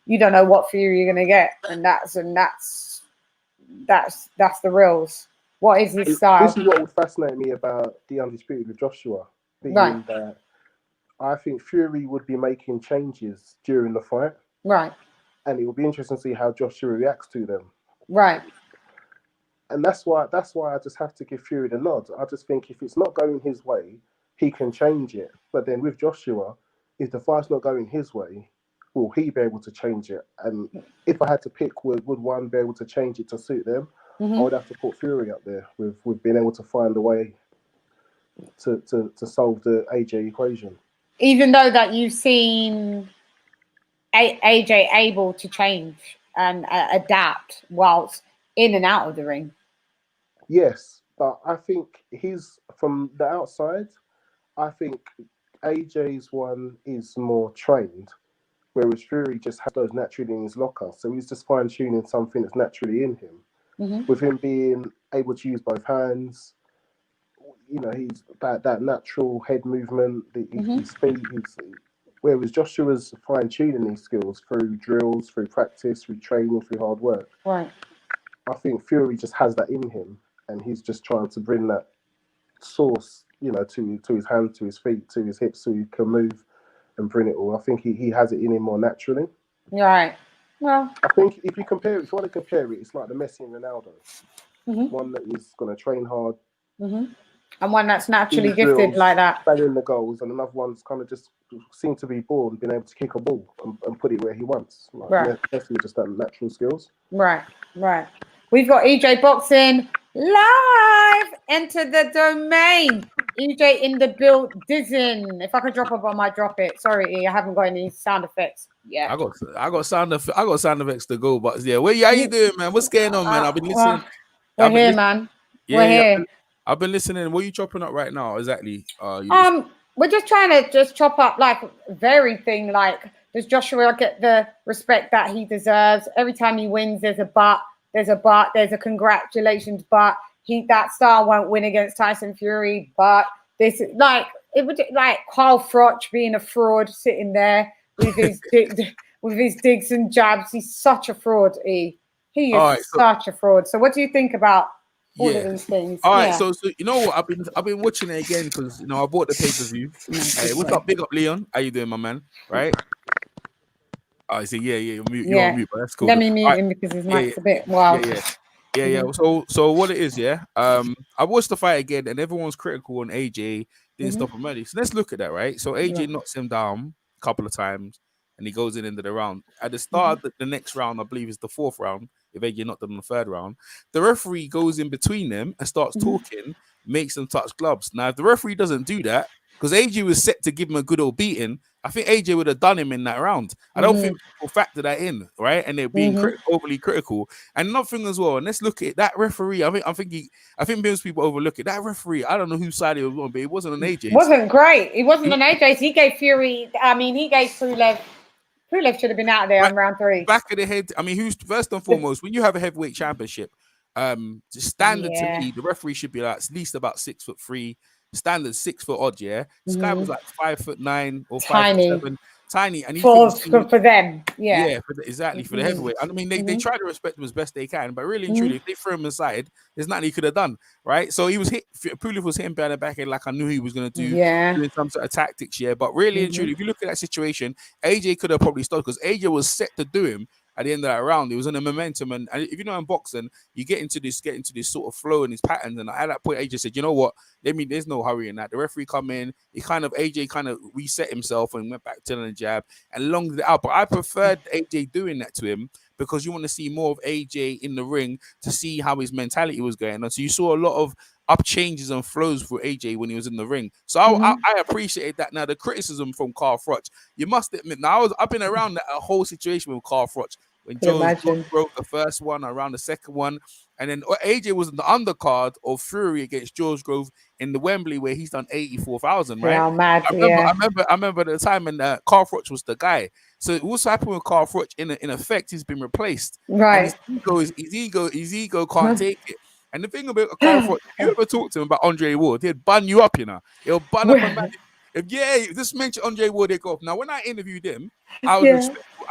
you don't know what Fury you're gonna get, and that's the reals. What is his style? This is what would fascinate me about the Undisputed with Joshua, being that I think Fury would be making changes during the fight. Right. And it will be interesting to see how Joshua reacts to them. Right. And that's why I just have to give Fury the nod. I just think if it's not going his way, he can change it. But then with Joshua, if the fight's not going his way, will he be able to change it? And if I had to pick, would one be able to change it to suit them? I would have to put Fury up there with being able to find a way to solve the AJ equation. Even though that you've seen AJ able to change and adapt whilst in and out of the ring. Yes, but I think he's from the outside. I think AJ's one is more trained, whereas Fury just has those naturally in his locker. So he's just fine tuning something that's naturally in him. With him being able to use both hands, you know, he's that natural head movement, his feet. Whereas Joshua's fine tuning these skills through drills, through practice, through training, through hard work. Right. I think Fury just has that in him, and he's just trying to bring that source, you know, to his hands, to his feet, to his hips, so he can move and bring it all. I think he has it in him more naturally. Right. Well, I think if you want to compare it, it's like the Messi and Ronaldo. One that is going to train hard. And one that's naturally gifted like that. Banging the goals, and another one's kind of just seemed to be born, being able to kick a ball and put it where he wants. Like, right. Messi just that natural skills. Right. We've got EJ Boxing live. Enter the domain. EJ in the building. If I could drop up, I might drop it. Sorry, I haven't got any sound effects. Yeah, I got sound effects to how you doing, man? What's going on, man? I've been listening. We're here, man. We're here. I've been listening. What are you chopping up right now? Exactly. We're just trying to chop up like everything. Like, does Joshua get the respect that he deserves? Every time he wins, there's a but. There's a congratulations, but that star won't win against Tyson Fury. But this, like, it would like Carl Froch being a fraud, sitting there with his with his digs and jabs. He's such a fraud. He is such a fraud. So, what do you think about all of these things? All right, so you know what? I've been watching it again because, you know, I bought the pay-per-view. Hey, what's up? Big up, Leon. How you doing, my man? Right? I say, you're on mute, but that's cool. Let me mute him because his mic's a bit wild. Yeah. So what it is, I watched the fight again, and everyone's critical on AJ. Didn't stop him early. So let's look at that, right? So AJ knocks him down a couple of times, and he goes into the round. At the start of the next round, I believe is the fourth round. If AJ knocked them in the third round, the referee goes in between them and starts talking, makes them touch gloves. Now, if the referee doesn't do that, because AJ was set to give him a good old beating, I think AJ would have done him in that round. I don't think people factor that in, right? And they're being overly critical. And another thing as well, and let's look at that referee. I think most people overlook it. That referee, I don't know whose side he was on, but it wasn't an AJ. Wasn't great. It wasn't an AJ. He gave Fury. He gave Pulev. Pulev should have been out there on round 3. Back of the head. I mean, who's first and foremost when you have a heavyweight championship? Standard to me, the referee should be like at least about 6'3". Standard 6 foot odd, yeah. This guy was like 5'9" or 5'7", tiny, and he for them, exactly for the heavyweight. And I mean, they try to respect him as best they can, but really and truly, if they threw him aside, there's nothing he could have done, right? So he was hit. Pulev was hitting behind the back end like I knew he was going to do, doing some sort of tactics, but really and truly, if you look at that situation, AJ could have probably stopped because AJ was set to do him. At the end of that round, it was in a momentum, and if you know in boxing, you get into this sort of flow and these patterns. And at that point, AJ said, "You know what? There's no hurry in that." The referee come in, AJ kind of reset himself and went back to the jab and longed it out. But I preferred AJ doing that to him because you want to see more of AJ in the ring to see how his mentality was going on. So you saw a lot of up changes and flows for AJ when he was in the ring. So I appreciate that. Now, the criticism from Carl Froch, you must admit, now I've been around that whole situation with Carl Froch. When Joe broke the first one, around the second one, and then AJ was in the undercard of Fury against George Grove in the Wembley where he's done 84,000, right? Yeah, mad. I remember the time when Carl Froch was the guy. So what's happened with Carl Froch? In effect, he's been replaced. Right. His ego can't take it. And the thing about Carl Froch, if you ever talk to him about Andre Ward, he'd bun you up, you know. He'll bun up a man. If just mention Andre Ward, they go off. Now, when I interviewed him, I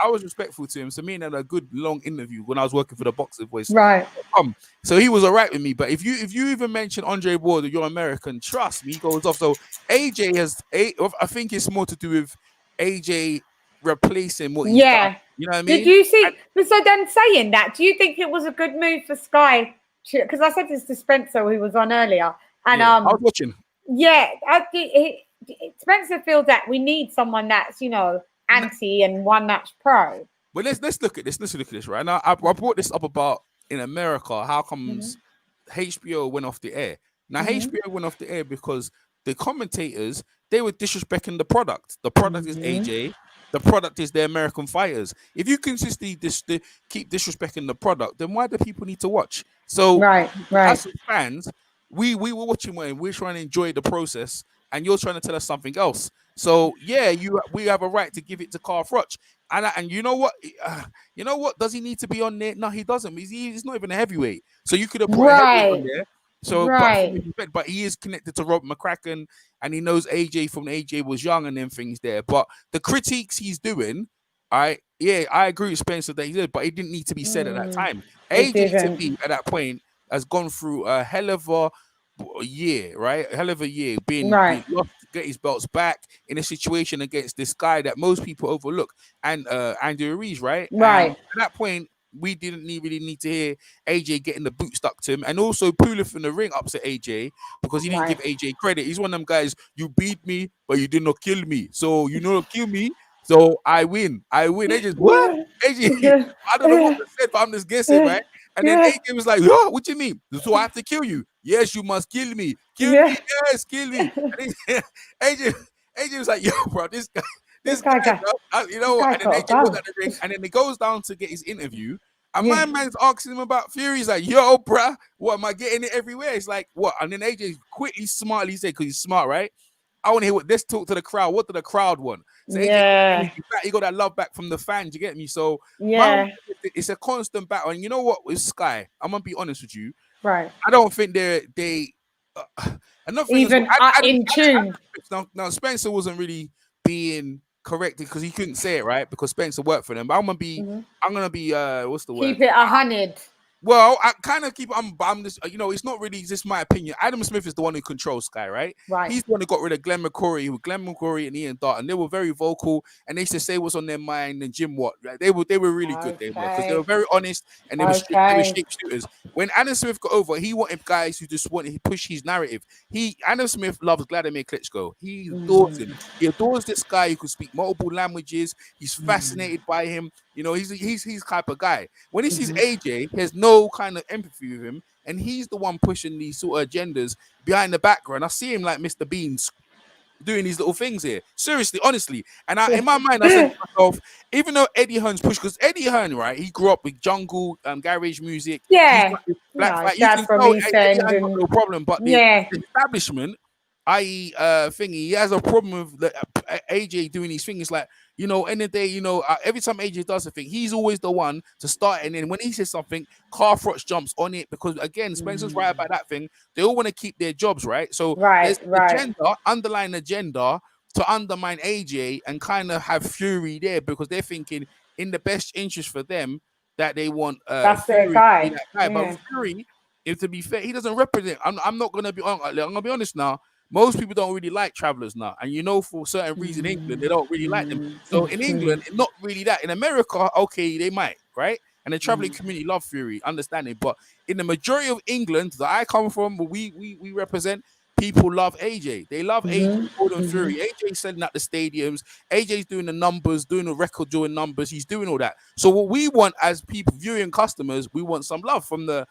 I was respectful to him. So me and him had a good long interview when I was working for the Boxer Voice. Right. So he was all right with me. But if you even mention Andre Ward or you're American, trust me, he goes off. So AJ I think it's more to do with AJ replacing what he's done. You know what I mean? Did you see? So then saying that, do you think it was a good move for Sky? Because I said this to Spencer, who was on earlier, and I was watching. Yeah, Spencer feels that we need someone that's anti and one that's pro. But let's look at this. Let's look at this right now. I brought this up about in America. How comes HBO went off the air? Now HBO went off the air because the commentators, they were disrespecting the product. The product is AJ. The product is the American fighters. If you consistently keep disrespecting the product, then why do people need to watch? So as fans, we were watching when we're trying to enjoy the process, and you're trying to tell us something else. So yeah, we have a right to give it to Carl Froch. And you know what? Does he need to be on there? No, he doesn't. He's not even a heavyweight. So you could have put a heavyweight on there. So, but he is connected to Rob McCracken, and he knows AJ from AJ was young and then things there. But the critiques he's doing, I agree with Spencer that he did, but it didn't need to be said at that time. AJ to me at that point has gone through a hell of a year, right? A hell of a year being lost to get his belts back in a situation against this guy that most people overlook, and Andrew Ruiz, right? Right. And at that point, we didn't really need to hear AJ getting the boot stuck to him, and also Pulev in the ring upset AJ because he didn't give AJ credit. He's one of them guys. You beat me, but you did not kill me. So you not kill me. So I win. AJ, what? AJ, I don't know what was said, but I'm just guessing, right? And then AJ was like, "Oh, what you mean? So I have to kill you? Yes, you must kill me. Kill me. Yes, kill me." AJ was like, "Yo, bro, this guy, bro, you know." And then AJ goes at the ring, and then he goes down to get his interview. And my man's asking him about Fury. He's like, "Yo, bro, what am I getting it everywhere?" It's like, "What?" And then AJ quickly, smartly said, because he's smart, right? I want to hear let's talk to the crowd. What did the crowd want? So AJ, you got that love back from the fans. You get me? So it's a constant battle. And you know what? With Sky, I'm gonna be honest with you. Right. I don't think they enough even in tune. Now Spencer wasn't really being corrected because he couldn't say it right because Spencer worked for them. But I'm gonna be what's the word? Keep it 100. Well, I kind of keep. I'm just. It's not really just my opinion. Adam Smith is the one who controls Sky, right? Right. He's the one who got rid of Glenn McCrory and Ian Darton. They were very vocal and they used to say what's on their mind. And Jim Watt, right? They were really good. They were because they were very honest and they were straight shooters. When Adam Smith got over, he wanted guys who just wanted to push his narrative. Adam Smith loves Vladimir Klitschko. He adores him. He adores this guy who could speak multiple languages. He's fascinated by him. He's type of guy. When he sees AJ, he has no kind of empathy with him, and he's the one pushing these sort of agendas behind the background. I see him like Mr. Beans doing these little things here. Seriously, honestly. And in my mind, I said to myself, even though Eddie Hearn's pushed, because Eddie Hearn, right, he grew up with jungle, garage music. Yeah. Black you can tell Eddie Hearn got no problem, but the establishment, i.e. Thingy, he has a problem with AJ doing these things like, end of the day, every time AJ does a thing, he's always the one to start. And then when he says something, Carl Froch jumps on it because, again, Spencer's right about that thing. They all want to keep their jobs, right? So there's underlying agenda to undermine AJ and kind of have Fury there because they're thinking in the best interest for them that they want that's Fury their guy. to be that guy. But Fury, if to be fair, he doesn't represent. I'm not gonna be. I'm gonna be honest now. Most people don't really like travelers now, and for certain reason, in England they don't really like them. So in England, not really that. In America, okay, they might, right? And the traveling community love Fury, understand it. But in the majority of England that I come from, we represent, people love AJ. They love AJ more than Fury. AJ's selling out the stadiums. AJ's doing the numbers, doing the record, doing numbers. He's doing all that. So what we want as people, viewing customers, we want some love from the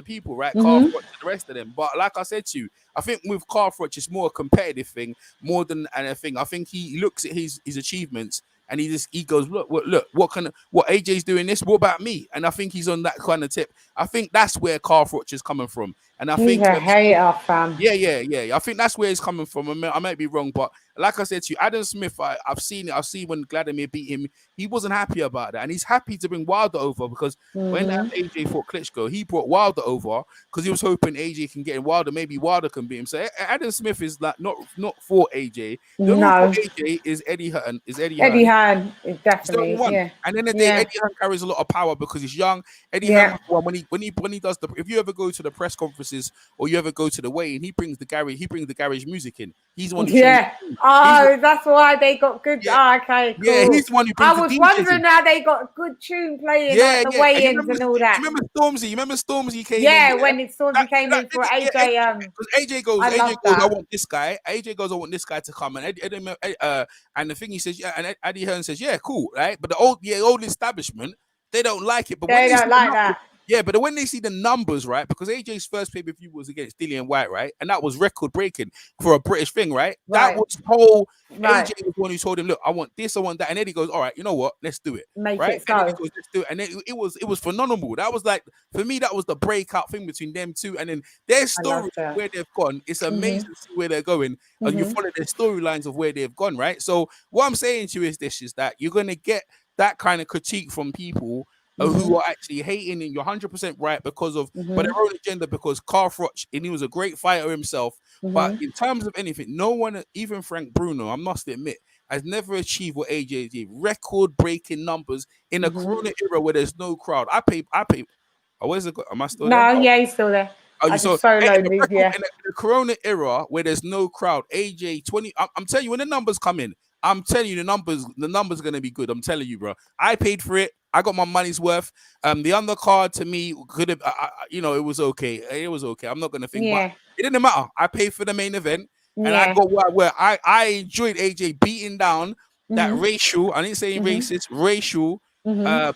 people, right? Carl Froch and the rest of them. But like I said to you, I think with Carl Froch, it's more a competitive thing more than anything. I think he looks at his achievements and he goes, look, what AJ's doing this? What about me? And I think he's on that kind of tip. I think that's where Carl Froch is coming from. And I He's think a hater, fam. Yeah. I think that's where it's coming from. I might be wrong, but like I said to you, Adam Smith, I've seen it. I've seen when Vladimir beat him, he wasn't happy about that. And he's happy to bring Wilder over because when AJ fought Klitschko, he brought Wilder over because he was hoping AJ can get in Wilder. Maybe Wilder can beat him. So Adam Smith is like not for AJ. The only one for AJ is Eddie Hearn. Eddie Hearn is He's the definitely, only one. yeah. And then the day, Eddie Hearn carries a lot of power because he's young. Eddie Hearn, when he does if you ever go to the press conferences or you ever go to the weigh-in, he brings the garage music in. He's the one who that's why they got good. Okay, cool. Yeah, he's the one who brings I was the DJs wondering in. how they got a good tune playing at the weigh-ins and all that. You remember Stormzy came in? Yeah, when Stormzy came in for AJ. Because AJ goes, I want this guy. AJ goes, I want this guy to come. And and the thing he says, and Eddie Hearn says, yeah, cool, right? But the old establishment, they don't like it. But they don't like that. Yeah, but when they see the numbers, right? Because AJ's first pay-per-view was against Dillian White, right? And that was record-breaking for a British thing, right? That was whole. AJ was the one who told him, "Look, I want this, I want that," and Eddie goes, "All right, you know what? Let's do it." Make right? it so. And goes, let's do it. And it was phenomenal. That was like for me, that was the breakout thing between them two. And then their story where they've gone. It's amazing to see where they're going. And you follow their storylines of where they've gone, right? So what I'm saying to you is this: is that you're gonna get that kind of critique from people who are actually hating, and you're 100% right because of but their own agenda, because Carl Froch, and he was a great fighter himself, but in terms of anything, no one, even Frank Bruno, I must admit, has never achieved what AJ did. Record-breaking numbers in a Corona era where there's no crowd. I pay. Oh, where's it? Am I still there? No, yeah, he's still there. Oh, in the Corona era where there's no crowd, AJ 20. I'm telling you, when the numbers come in, I'm telling you, the numbers are gonna be good. I'm telling you, bro. I paid for it. I got my money's worth. The undercard to me could have, it was okay. It was okay. I'm not gonna think, but it didn't matter. I paid for the main event, and I got where I enjoyed AJ beating down that racial. I didn't say racist, racial.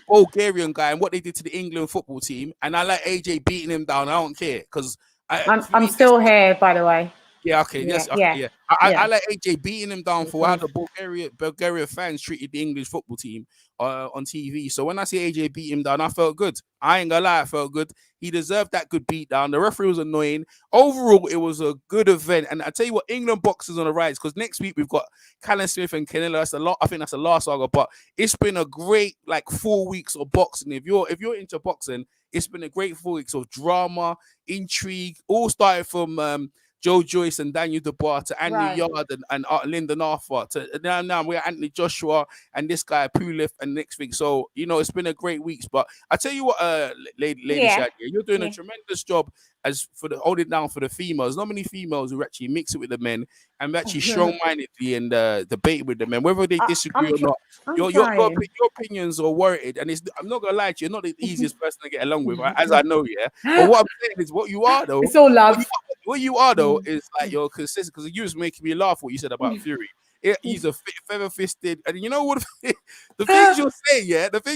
Bulgarian guy, and what they did to the England football team, and I like AJ beating him down. I don't care because I'm still here, by the way. Yeah, okay, yeah. I like AJ beating him down for how the Bulgaria fans treated the English football team on TV. So when I see AJ beat him down, I felt good. I ain't gonna lie, I felt good. He deserved that good beat down. The referee was annoying. Overall, it was a good event. And I tell you what, England boxers on the rise, because next week we've got Callum Smith and Canelo. That's a lot. I think that's the last saga. But it's been a great 4 weeks of boxing. If you're into boxing, it's been a great 4 weeks of drama, intrigue. All started from Joe Joyce and Daniel Dubois to Andy Yard and Lyndon Arthur to now we're Anthony Joshua and this guy Pulev and next week. So it's been a great week. But I tell you what, lady Shad, you're doing a tremendous job as for the holding down for the females. Not many females who actually mix it with the men and actually strong-mindedly and debate with the men, whether they disagree or not. Your opinions are warranted, and I'm not gonna lie to you, you're not the easiest person to get along with, as I know. But what I'm saying is, what you are though, it's all love. What you are though is you're consistent, because you was making me laugh what you said about Fury. He's a feather-fisted, and you know what? The things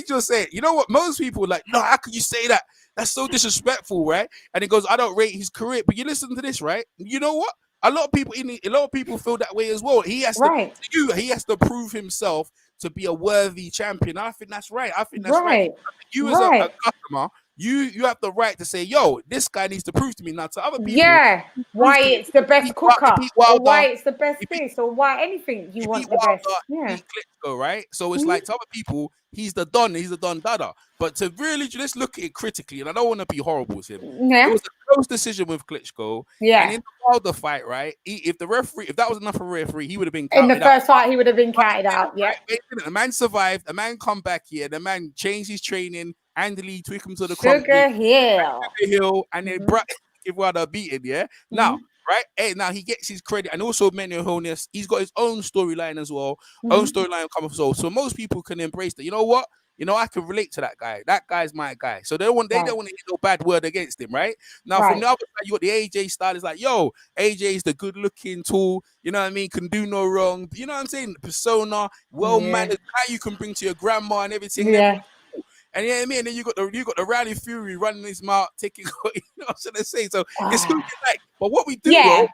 you're saying, you know what? Most people are like, no, how can you say that? That's so disrespectful, right? And he goes, I don't rate his career, but you listen to this, right? You know what? A lot of people feel that way as well. He has to prove himself to be a worthy champion. I think that's right. I think that's right. You as a customer, you have the right to say, yo, this guy needs to prove to me. Now to other people, why it's the best cooker, or why it's the best this, or why anything you want the best. Klitschko, right? So it's like to other people, he's the Don Dada. But to really just look at it critically, and I don't want to be horrible to him, it was a close decision with Klitschko. And in the Wilder fight, right? If that was enough for a referee, he would have been counted in the first fight. He would have been counted out. Yeah, the man survived. The man come back here. The man changed his training. Andy took him to the Sugar Hill, and then give Wilder a beating. Yeah, now. Right? Hey, now he gets his credit, and also mental illness. He's got his own storyline as well. Own storyline coming so most people can embrace that. You know what? I can relate to that guy. That guy's my guy. So they don't want to hear no bad word against him, right? Now from the other side, you got the AJ style. It's like, yo, AJ is the good-looking tool. You know what I mean? Can do no wrong. You know what I'm saying? Persona, well-mannered, how you can bring to your grandma and everything. Yeah. And you know what I mean? And then you got the Rally Fury running his mouth, taking, what should I say? So it's good to like. But what we do, though,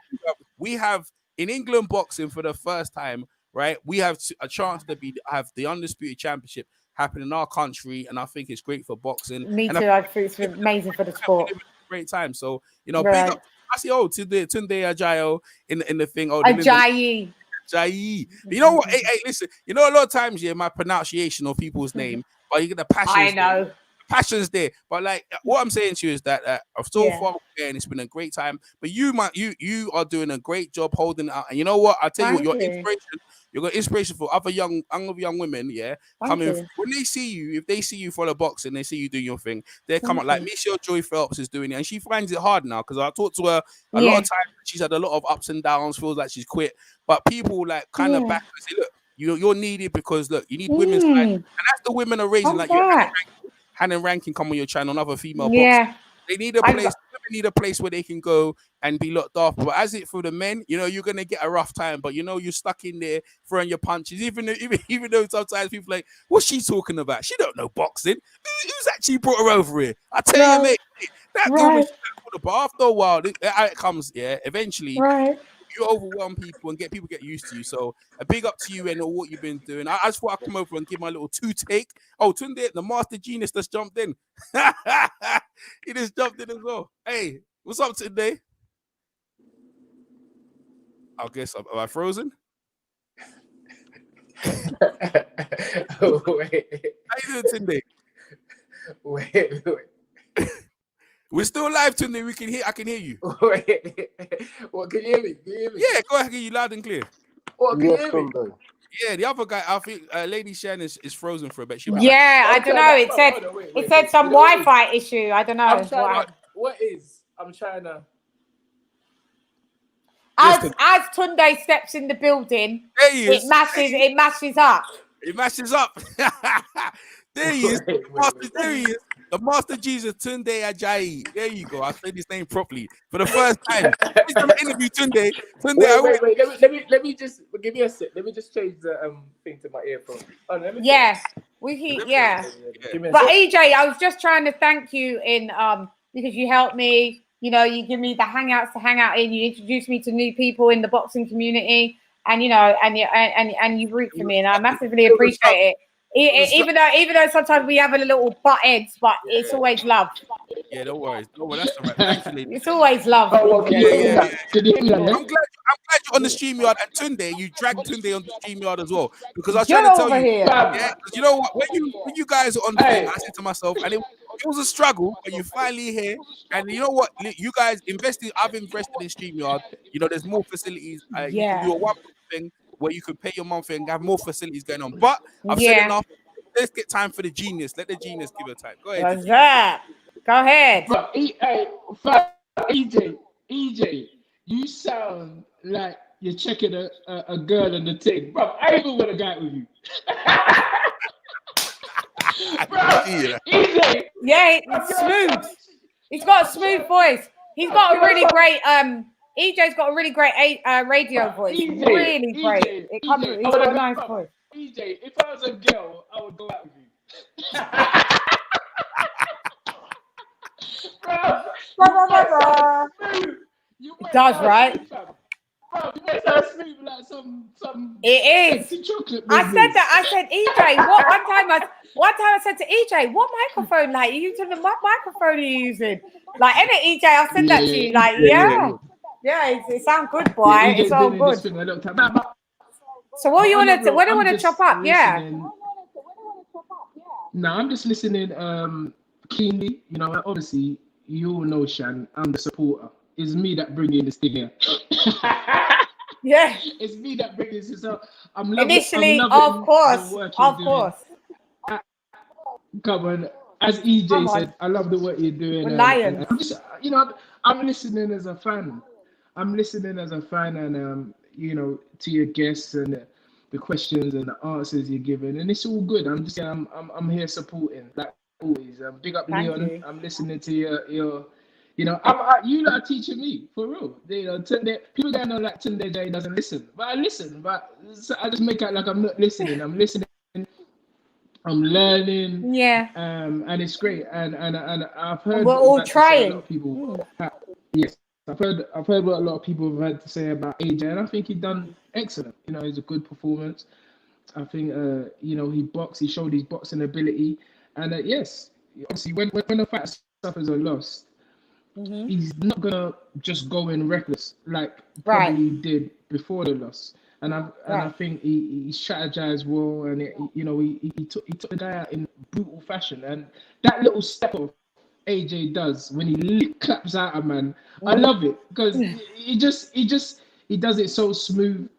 we have in England boxing for the first time, right? We have a chance to have the undisputed championship happen in our country, and I think it's great for boxing. Me too. I think it's amazing for the sport. great time. So big up. I see. Oh, Tunde Ajayo in the thing. Oh, Ajayi. Ajayi. You know what? Hey, listen. A lot of times, my pronunciation of people's name, but you get the passion. I know. Passion's there, but like what I'm saying to you is that so far, and it's been a great time. But you are doing a great job holding it out. And you know what? I'll tell you what, your inspiration. You've got inspiration for other young women, coming when they see you. If they see you for the box and they see you doing your thing, they come up like Michelle Joy Phelps is doing it, and she finds it hard now because I talked to her a lot of times. She's had a lot of ups and downs, feels like she's quit, but people like kind of back and say, look, you're needed because look, you need women's side, and that's the women are raising like you. Hannah Rankin come on your channel, another female boxer. They need a place. Women need a place where they can go and be looked after. But as it for the men, you're gonna get a rough time. But you're stuck in there throwing your punches. Even though sometimes people are like, what's she talking about? She don't know boxing. Who's actually brought her over here? I tell you, mate, that woman. But after a while, it comes. Eventually. You overwhelm people and get used to you. So a big up to you and what you've been doing. I just thought I'd come over and give my little take. Oh, Tunde, the master genius just jumped in. He just jumped in as well. Hey, what's up today? I guess am I frozen? Wait. How you doing, Tunde? Wait. We're still live, Tunde. I can hear you. Wait. What, can you hear me? Yeah, go ahead. I can hear you loud and clear. What, can you hear me? Yeah, the other guy, I think LadyChann is frozen for a bit. I don't know. It said some Wi-Fi issue. I don't know. I'm trying to. As Tunde steps in the building, it mashes up. It mashes up. There he is. There he is. The Master Jesus Tunde Ajayi. There you go. I said his name properly for the first time. Please come interview Tunde. Wait. Let me just give me a sec. Let me just change the thing to my earphone. Oh, But EJ, I was just trying to thank you because you helped me. You give me the hangouts to hang out in. You introduced me to new people in the boxing community, and and you root for me, and I massively appreciate it. Even though sometimes we have a little butt heads, but it's always love. Yeah, don't worry. That's all right. Thank you, lady. It's always love. I'm glad you're on the StreamYard. And Tunde, you dragged Tunde on the StreamYard as well. Because I was trying to tell you. Yeah, because you know what? When you guys are on the thing, I said to myself, and it was a struggle, but you finally here. And you know what? You guys invested. I've invested in StreamYard. There's more facilities. You can do a one thing where you could pay your monthly and have more facilities going on. But I've said enough. Let's get time for the genius. Let the genius give her time. Go ahead. What's that? Go ahead. But EJ, you sound like you're checking a girl in the thing. Bro, I ain't even want to go with you. Bro, EJ. Yeah, it's smooth. He's got a smooth voice. He's got a really great EJ's got a really great radio voice. Really great. He's got a nice voice. EJ, if I was a girl, I would go out with you. It does, right? Bro, you make her smooth like some. It is. Chocolate I said that. I said, EJ, one time I said to EJ, what microphone? Like, you using what microphone are you using? Like, EJ, I said that to you. Like, it sounds good, boy. It's all good. So what do you want to? What do you want to chop up? No, I'm just listening keenly. Obviously, you all know, Chann, I'm the supporter. It's me that bring in this thing here. Yeah. It's me that brings this. So I'm loving, of course. Come on. As EJ said, I love the work you're doing. And I'm just, I'm listening as a fan. And to your guests and the questions and the answers you're giving, and it's all good. I'm here supporting, like always. Big up Leon. I'm listening to your. You are teaching me for real. Tunde, people don't know like Tunde J doesn't listen, but I listen. But I just make out like I'm not listening. I'm listening. I'm learning. Yeah. And it's great. And I've heard. We're all trying. A lot of people. Yes. I've heard what a lot of people have had to say about AJ, and I think he's done excellent. It's a good performance. I think he showed his boxing ability, and yes, obviously when the fight suffers a loss, he's not gonna just go in reckless like probably did before the loss. And I think he strategized well, and he took the guy out in brutal fashion. And that little step off AJ does when he claps out a man, I love it because he does it so smooth.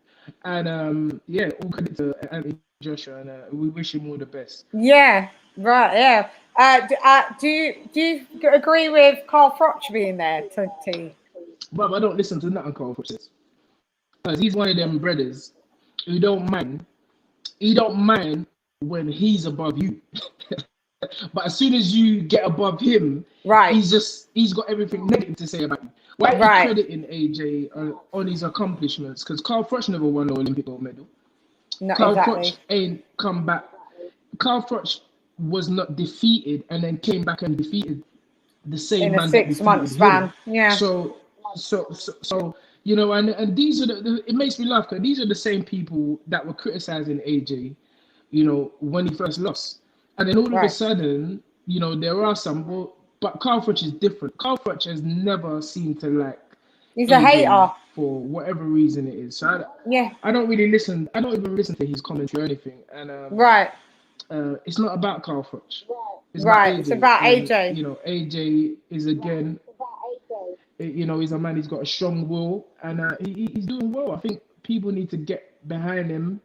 And all credit to Anthony Joshua, and we wish him all the best. Yeah, right. Yeah. Do you agree with Carl Froch being there, T? But I don't listen to nothing Carl Froch says, because he's one of them brothers who don't mind. He don't mind when he's above you. But as soon as you get above him, he's got everything negative to say about you. Why are you crediting AJ on his accomplishments? Because Carl Froch never won an Olympic gold medal. Carl Froch ain't come back. Carl Froch was not defeated and then came back and defeated the same man that defeated him. Yeah. So and these are it makes me laugh because these are the same people that were criticizing AJ, when he first lost. And then all of a sudden, there are some, but Carl Froch is different. Carl Froch has never seemed to he's AJ a hater for whatever reason it is. So I don't really listen. I don't even listen to his commentary or anything. And it's not about Carl Froch. It's about AJ. It's about AJ. AJ is again. He's a man. He's got a strong will, and he's doing well. I think people need to get behind him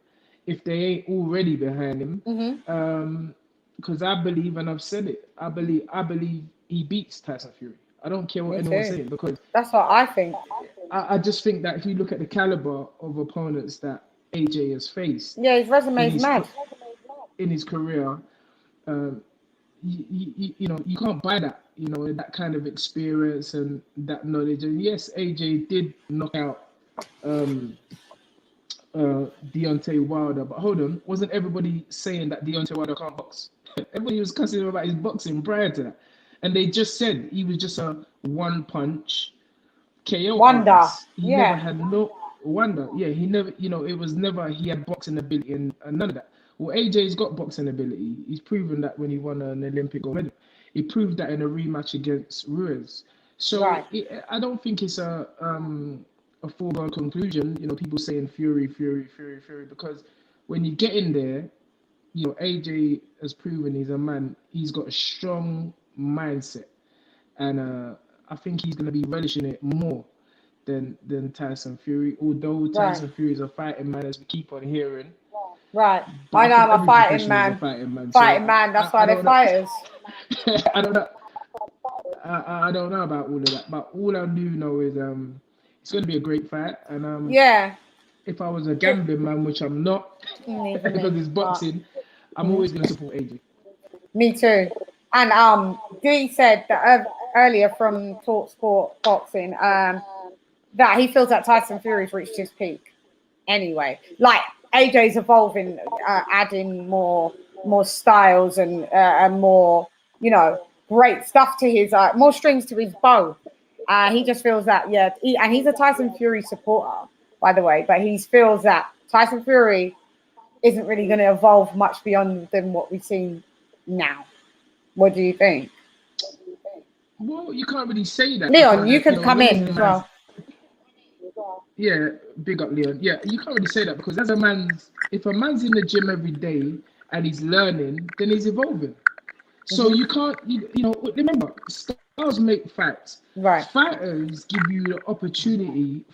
if they ain't already behind him. Because I believe, and I've said it, I believe he beats Tyson Fury. I don't care what anyone's saying, because that's what I think. I just think that if you look at the caliber of opponents that AJ has faced, his resume is mad in his career. You can't buy that. That kind of experience and that knowledge. And yes, AJ did knock out Deontay Wilder, but hold on, wasn't everybody saying that Deontay Wilder can't box? Everybody was cussing him about his boxing prior to that, and they just said he was just a one-punch KO wonder. He never had no wonder. Yeah, he never. It was never he had boxing ability and none of that. Well, AJ's got boxing ability. He's proven that when he won an Olympic gold medal. He proved that in a rematch against Ruiz. So I don't think it's a foregone conclusion. People saying Fury, because when you get in there, AJ has proven he's a man. He's got a strong mindset, and I think he's going to be relishing it more than Tyson Fury. Although Tyson Fury is a fighting man, as we keep on hearing. Right. I know I'm a fighting man. Fighting man. That's why they're fighters. I don't know. I don't know about all of that, but all I do know is it's going to be a great fight. And if I was a gambling man, which I'm not, because it's boxing, I'm always going to support AJ. Me too. And Dee said that earlier from Talk Sport Boxing that he feels that Tyson Fury's reached his peak. Anyway, AJ's evolving, adding more styles and more, great stuff to his, more strings to his bow. He just feels that, and he's a Tyson Fury supporter, by the way, but he feels that Tyson Fury isn't really going to evolve much beyond than what we've seen now. What do you think? Well, you can't really say that. Leon, you can come in as well. Yeah, big up Leon. Yeah, you can't really say that because if a man's in the gym every day and he's learning, then he's evolving. So you can't, remember, styles make fights. Right. Fighters give you the opportunity,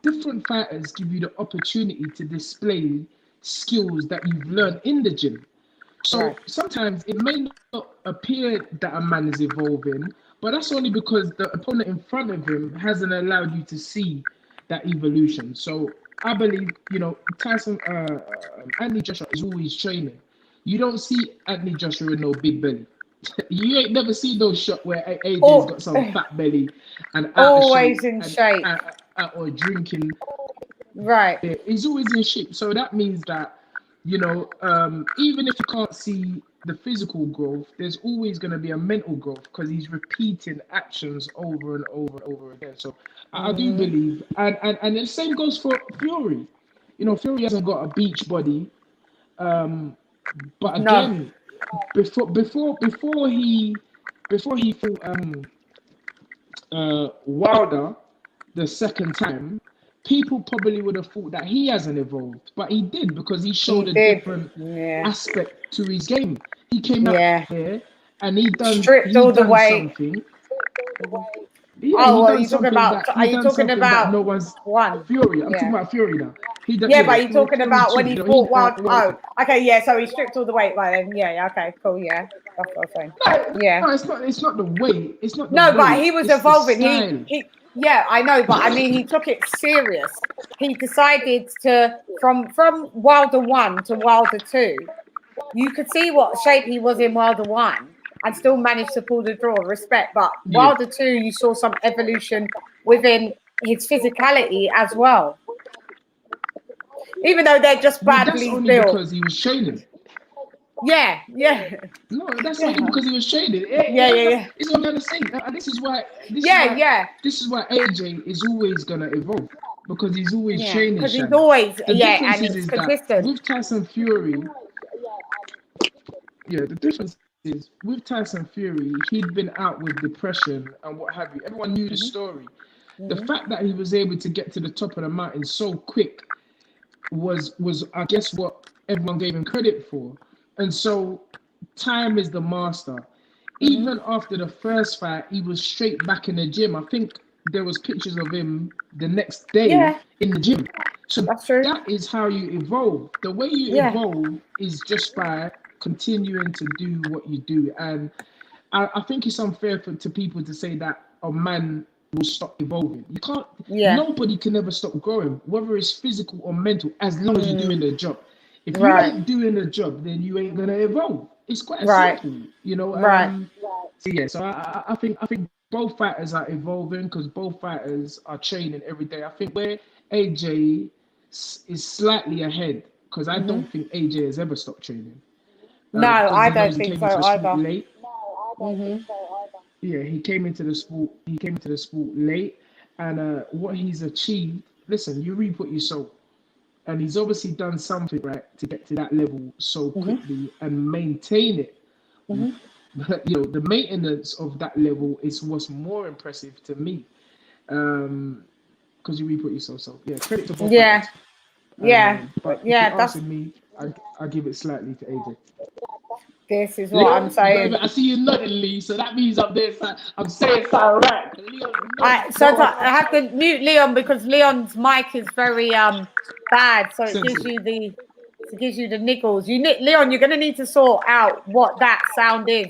different fighters give you the opportunity to display skills that you've learned in the gym. So sometimes it may not appear that a man is evolving, but that's only because the opponent in front of him hasn't allowed you to see that evolution. So I believe, Tyson, Anthony Joshua is always training. You don't see Anthony Joshua with no big belly. You ain't never seen those shot where AJ's got some fat belly and always in shape or drinking. Right. Yeah, he's always in shape. So that means that, even if you can't see the physical growth, there's always going to be a mental growth because he's repeating actions over and over and over again. So I do believe, and the same goes for Fury. Fury hasn't got a beach body, but again, before he fought Wilder the second time, people probably would have thought that he hasn't evolved, but he did, because he showed a different aspect to his game. He came out there and he done something. Yeah, oh, are you talking about no one's one? Fury. I'm talking about Fury now. But you're talking about when he fought Wild. Oh, okay, yeah. So he stripped all the weight by then. Yeah, okay, cool. Yeah, that's what I'm saying. No, it's not the weight. It's not the no, weight. But he was evolving. He yeah, I know, but I mean, he took it serious. He decided to from Wilder 1 to Wilder 2. You could see what shape he was in Wilder 1 and still managed to pull the draw. Respect, but Wilder 2, you saw some evolution within his physicality as well. Even though they're just badly that's only built. Because he was training. Yeah. No, that's only because he was training. Yeah. It's not gonna say. This is why. This is why AJ is always gonna evolve, because he's always training. Because he's always and it's consistent. With Tyson Fury. Yeah, the difference is with Tyson Fury, he'd been out with depression and what have you. Everyone knew the story. The fact that he was able to get to the top of the mountain so quick was I guess what everyone gave him credit for. And so time is the master. Even after the first fight, he was straight back in the gym. I think there was pictures of him the next day in the gym. So that is how you evolve. The way you evolve is just by continuing to do what you do. And I think it's unfair to people to say that a man will stop evolving. You can't. Nobody can ever stop growing, whether it's physical or mental, as long as you're doing the job. If you ain't doing the job, then you ain't gonna evolve. It's quite simple, you know. So I think both fighters are evolving because both fighters are training every day. I think where AJ is slightly ahead, because I don't think AJ has ever stopped training. No, I don't think so either. Late. Yeah, he came into the sport. Late, and what he's achieved. Listen, you reap what you sow, and he's obviously done something right to get to that level so quickly and maintain it. But you know, the maintenance of that level is what's more impressive to me, because you reap what you sow. So yeah, credit to both. But if you're asking me, I give it slightly to AJ. This is what I'm saying. I see you nodding, Lee, so that means I'm saying something right. So I have to mute Leon because Leon's mic is very bad, so it gives you the niggles. Leon, you're gonna need to sort out what that sound is,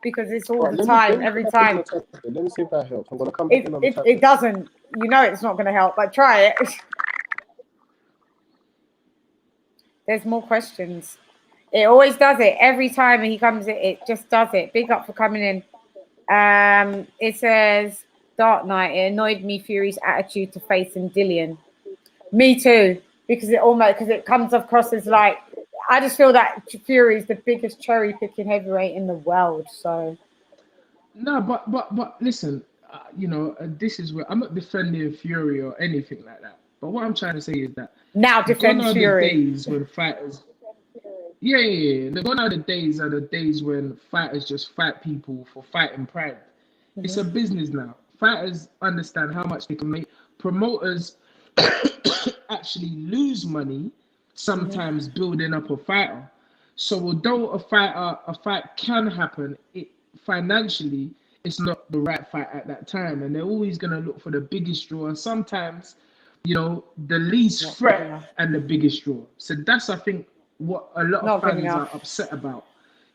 because it's all the time, every time. Let me see if that helps. I'm gonna come back in on the chat. It doesn't. You know it's not gonna help, but try it. There's more questions. It always does it. Every time he comes in, it just does it. Big up for coming in. It says, Dark Knight, it annoyed me, Fury's attitude to facing Dillian. Me too, because it comes across as like, I just feel that Fury is the biggest cherry-picking heavyweight in the world, so. No, but listen, you know, this is where I'm not defending Fury or anything like that. But what I'm trying to say is that now defend Fury. The days when fighters, gone are the days when fighters just fight people for fighting pride. It's a business now. Fighters understand how much they can make. Promoters actually lose money sometimes building up a fighter. So although a fight can happen, financially it's not the right fight at that time, and they're always gonna look for the biggest draw. And sometimes, you know, the least threat and the biggest draw. So that's, I think, what a lot of fans are upset about.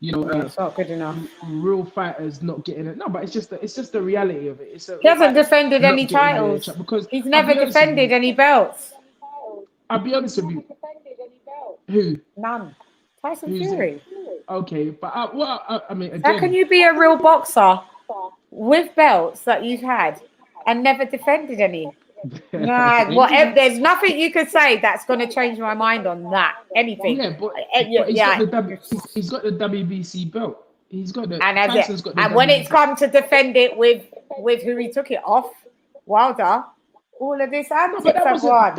You know, it's not good enough. Real fighters not getting it. No, but it's just the reality of it. He hasn't defended any titles because he's never defended any belts. I'll be honest with you. Who? None. Tyson Fury. Okay, but I mean, again, how can you be a real boxer with belts that you've had and never defended any? Nah, whatever. There's nothing you could say that's going to change my mind on that. Anything. Yeah, but he's got the WBC belt. He's got the. And when it's come to defend it with who he took it off, Wilder, all of this antics have won.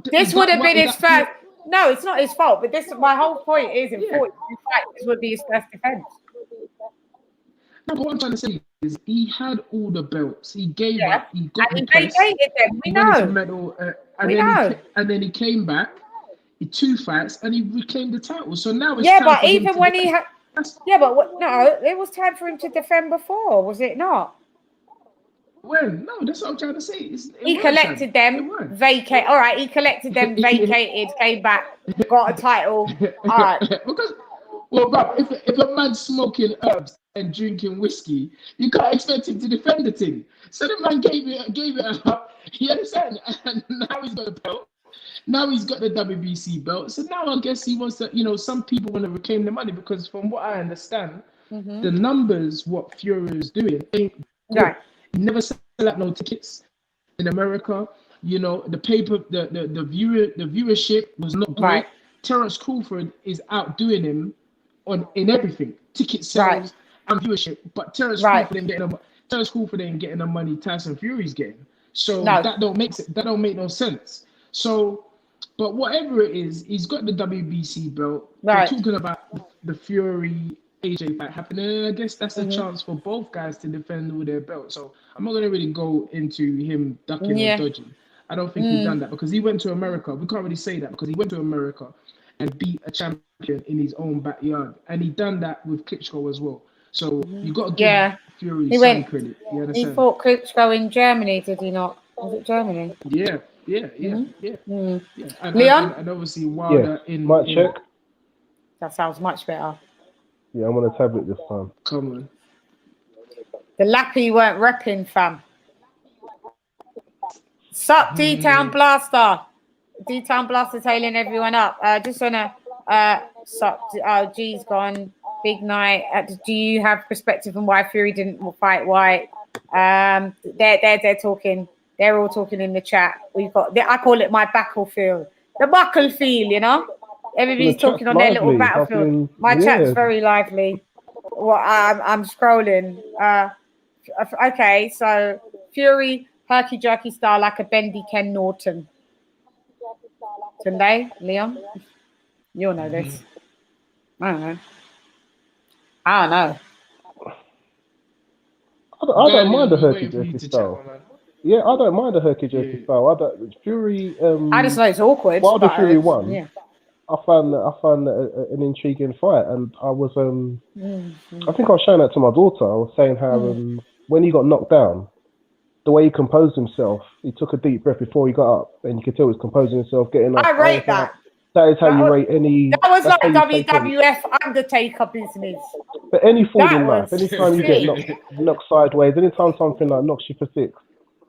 This would have been his first. No, it's not his fault. But my whole point is, in 42 fights, this would be his first defense. No, but what I'm trying to say is he had all the belts. He gave up. He got and he depressed. vacated them. We He went into know. medal, We know. and then he came back. He 2 fights and he reclaimed the title. So now it's Yeah, time but for him even to when defend. he had, yeah, but no, it was time for him to defend before, was it not? When? No, that's what I'm trying to say. He collected them, vacate. All right, he collected them, vacated, came back, got a title. All right. Because, well, Bob, if a man's smoking herbs and drinking whiskey, you can't expect him to defend the thing. So the man gave it up. You understand? And now he's got a belt. Now he's got the WBC belt. So now I guess he wants to, some people want to reclaim the money because from what I understand, the numbers what Fury is doing ain't good. Right. He never sell out no tickets in America. The paper, the viewership was not great. Right. Terence Crawford is outdoing him in everything, ticket sales and viewership. But Terence Crawford ain't getting the money Tyson Fury's getting. So that don't make no sense. So, but whatever it is, he's got the WBC belt. Right. We're talking about the Fury AJ fight happening, and I guess that's a chance for both guys to defend all their belts. So I'm not gonna really go into him ducking or dodging. I don't think he's done that because he went to America. We can't really say that because he went to America and beat a champion in his own backyard, and he done that with Klitschko as well. So you got to give Fury some credit. You understand? He fought Klitschko in Germany, did he not? Was it Germany? Yeah. Leon? And obviously Wilder in. Mic check. That sounds much better. Yeah, I'm on a tablet this time. Come on. The Lappy weren't repping, fam. Sup, D-Town Blaster. D-Town Blaster tailing everyone up. Just wanna sup. G's gone. Big night. Do you have perspective on why Fury didn't fight White? They're talking. They're all talking in the chat. We've got. I call it my battlefield. The battlefield, Everybody's talking on their little battlefield. My chat's very lively. Well, I'm scrolling. Okay, so Fury herky jerky style like a bendy Ken Norton. Tunde, Leon, you'll know this. I don't know. I don't mind the herky jerky style. Yeah, I don't mind the herky jerky style. Fury. I just know it's awkward. Wilder Fury won. Yeah. I found an intriguing fight, and I was I think I was showing that to my daughter. I was saying how when he got knocked down, the way he composed himself, he took a deep breath before he got up, and you could tell he was composing himself, getting up. I rate that. That is how you rate any. That was like WWF Undertaker business. But any fall in life, anytime you get knocked sideways, anytime something like knocks you for 6,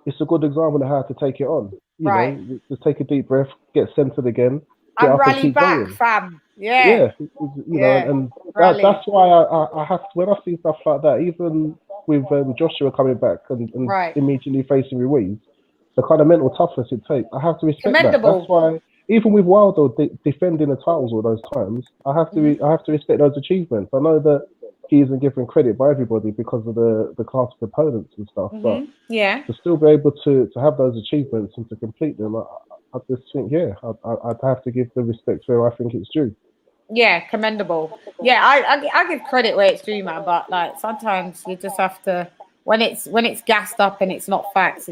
it's a good example of how to take it on. You know, just take a deep breath, get centered again. And rally back, going. Fam. Yeah. And that's why I have to, when I see stuff like that, even with Joshua coming back and immediately facing Ruiz, the kind of mental toughness it takes, I have to respect that. That's why, even with Wilder defending the titles all those times, I have to respect those achievements. I know that he isn't given credit by everybody because of the class of opponents and stuff, but to still be able to have those achievements and to complete them, I just think, I'd have to give the respect where I think it's due. Yeah, commendable. Yeah, I give credit where it's due, man. But like sometimes you just have to when it's gassed up and it's not facts.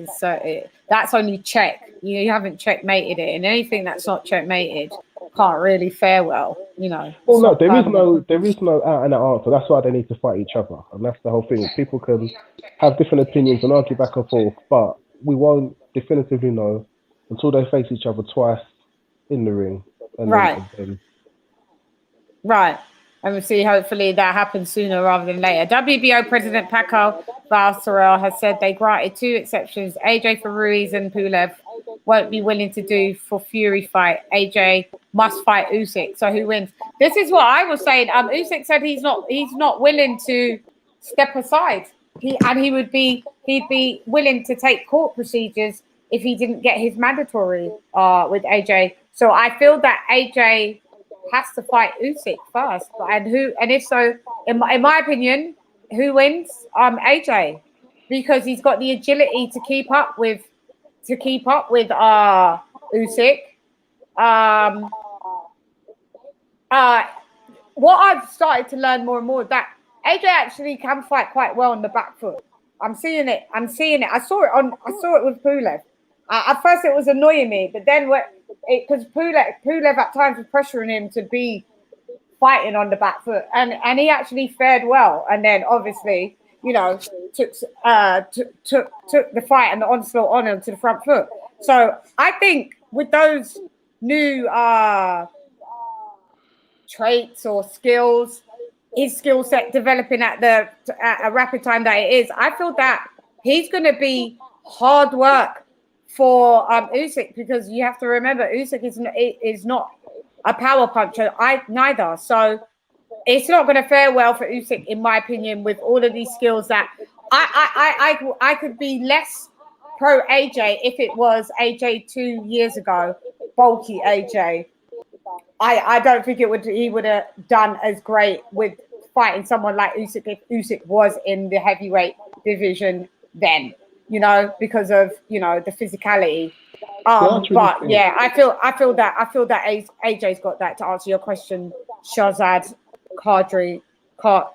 That's only check. You haven't checkmated it, and anything that's not checkmated can't really fare well. Well, no, there is no out and out answer. That's why they need to fight each other, and that's the whole thing. People can have different opinions and argue back and forth, but we won't definitively know until they face each other twice in the ring. Right. And we'll see, hopefully that happens sooner rather than later. WBO President Paco Valserel has said they granted 2 exceptions. AJ for Ruiz and Pulev won't be willing to do for Fury fight. AJ must fight Usyk. So who wins? This is what I was saying. Usyk said he's not willing to step aside. He'd be willing to take court procedures if he didn't get his mandatory with AJ. So I feel that AJ has to fight Usyk first. And if so, in my opinion, who wins? AJ, because he's got the agility to keep up with Usyk. What I've started to learn more and more that AJ actually can fight quite well on the back foot. I'm seeing it. I saw it with Pulev. At first, it was annoying me, but then because Pulev at times was pressuring him to be fighting on the back foot, and he actually fared well. And then obviously, took the fight and the onslaught on him to the front foot. So I think with those new traits or skills, his skill set developing at a rapid time that it is, I feel that he's going to be hard work for Usyk, because you have to remember Usyk is not a power puncher neither. So it's not going to fare well for Usyk, in my opinion, with all of these skills. That I could be less pro AJ if it was AJ 2 years ago, bulky AJ. I don't think he would have done as great with fighting someone like Usyk if Usyk was in the heavyweight division then, because of the physicality. But yeah, I feel that AJ's got that. To answer your question, Shahzad Qadri. I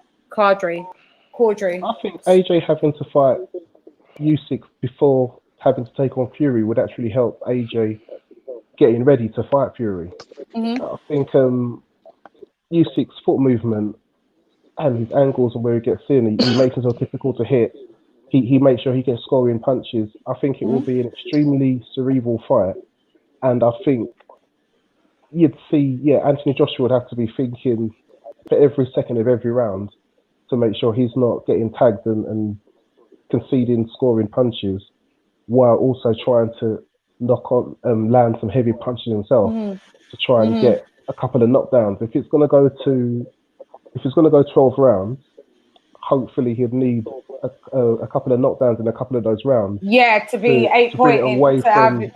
think AJ having to fight Usyk before having to take on Fury would actually help AJ getting ready to fight Fury. I think Usyk's foot movement and his angles and where he gets in, he makes it so difficult to hit. He makes sure he gets scoring punches. I think it will be an extremely cerebral fight, and I think you'd see, Anthony Joshua would have to be thinking for every second of every round to make sure he's not getting tagged and conceding scoring punches, while also trying to knock on land some heavy punches himself to try and get a couple of knockdowns. If it's going to go 12 rounds, hopefully he'd need a couple of knockdowns in a couple of those rounds. Yeah, to be 8 point away from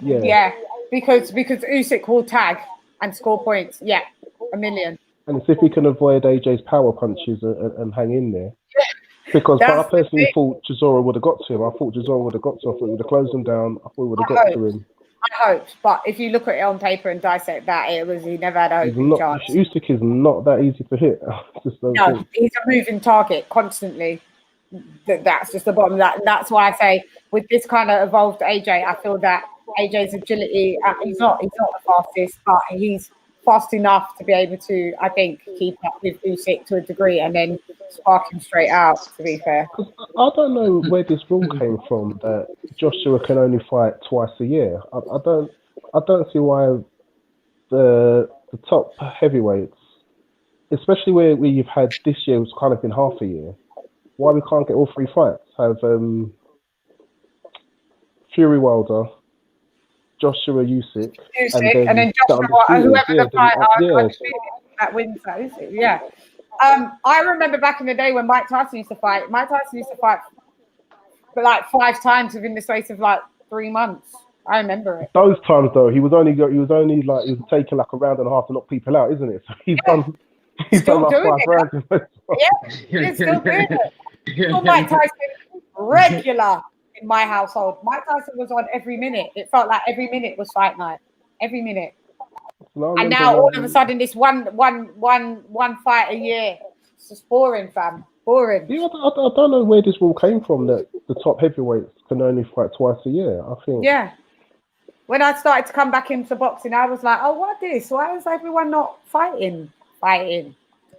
because Usyk will tag and score points. Yeah, a million. And it's if he can avoid AJ's power punches and hang in there. Because I personally thought Chisora would have got to him. I thought Chisora would have got to him. I thought he would have closed him down. I thought he would have got to him. I hoped, but if you look at it on paper and dissect that, he never had a chance. Usyk is not that easy to hit. No, he's a moving target constantly. That's just the bottom of that. That's why I say with this kind of evolved AJ, I feel that AJ's agility, he's not the fastest, but he's fast enough to be able to, I think, keep up with Usyk to a degree and then spark him straight out, to be fair. I don't know where this rule came from that Joshua can only fight twice a year. I don't see why the top heavyweights, especially where you've had this year, was kind of been half a year, why we can't get all 3 fights. Have Fury Wilder, Joshua Usyk, and then Joshua, whoever the fighter that wins that, is it? Yeah. I remember back in the day when Mike Tyson used to fight. Mike Tyson used to fight for like 5 times within the space of like 3 months. I remember it. Those times though, he was taking like a round and a half to knock people out, isn't it? So he's done like 5 rounds. He's still doing it. Mike Tyson regular in my household. Mike Tyson was on every minute. It felt like every minute was fight night. Every minute. And now all of a sudden this one fight a year. It's just boring, fam. Boring. Yeah, I don't know where this rule came from that the top heavyweights can only fight twice a year. I think. Yeah. When I started to come back into boxing, I was like, oh, what this? Why is everyone not fighting? I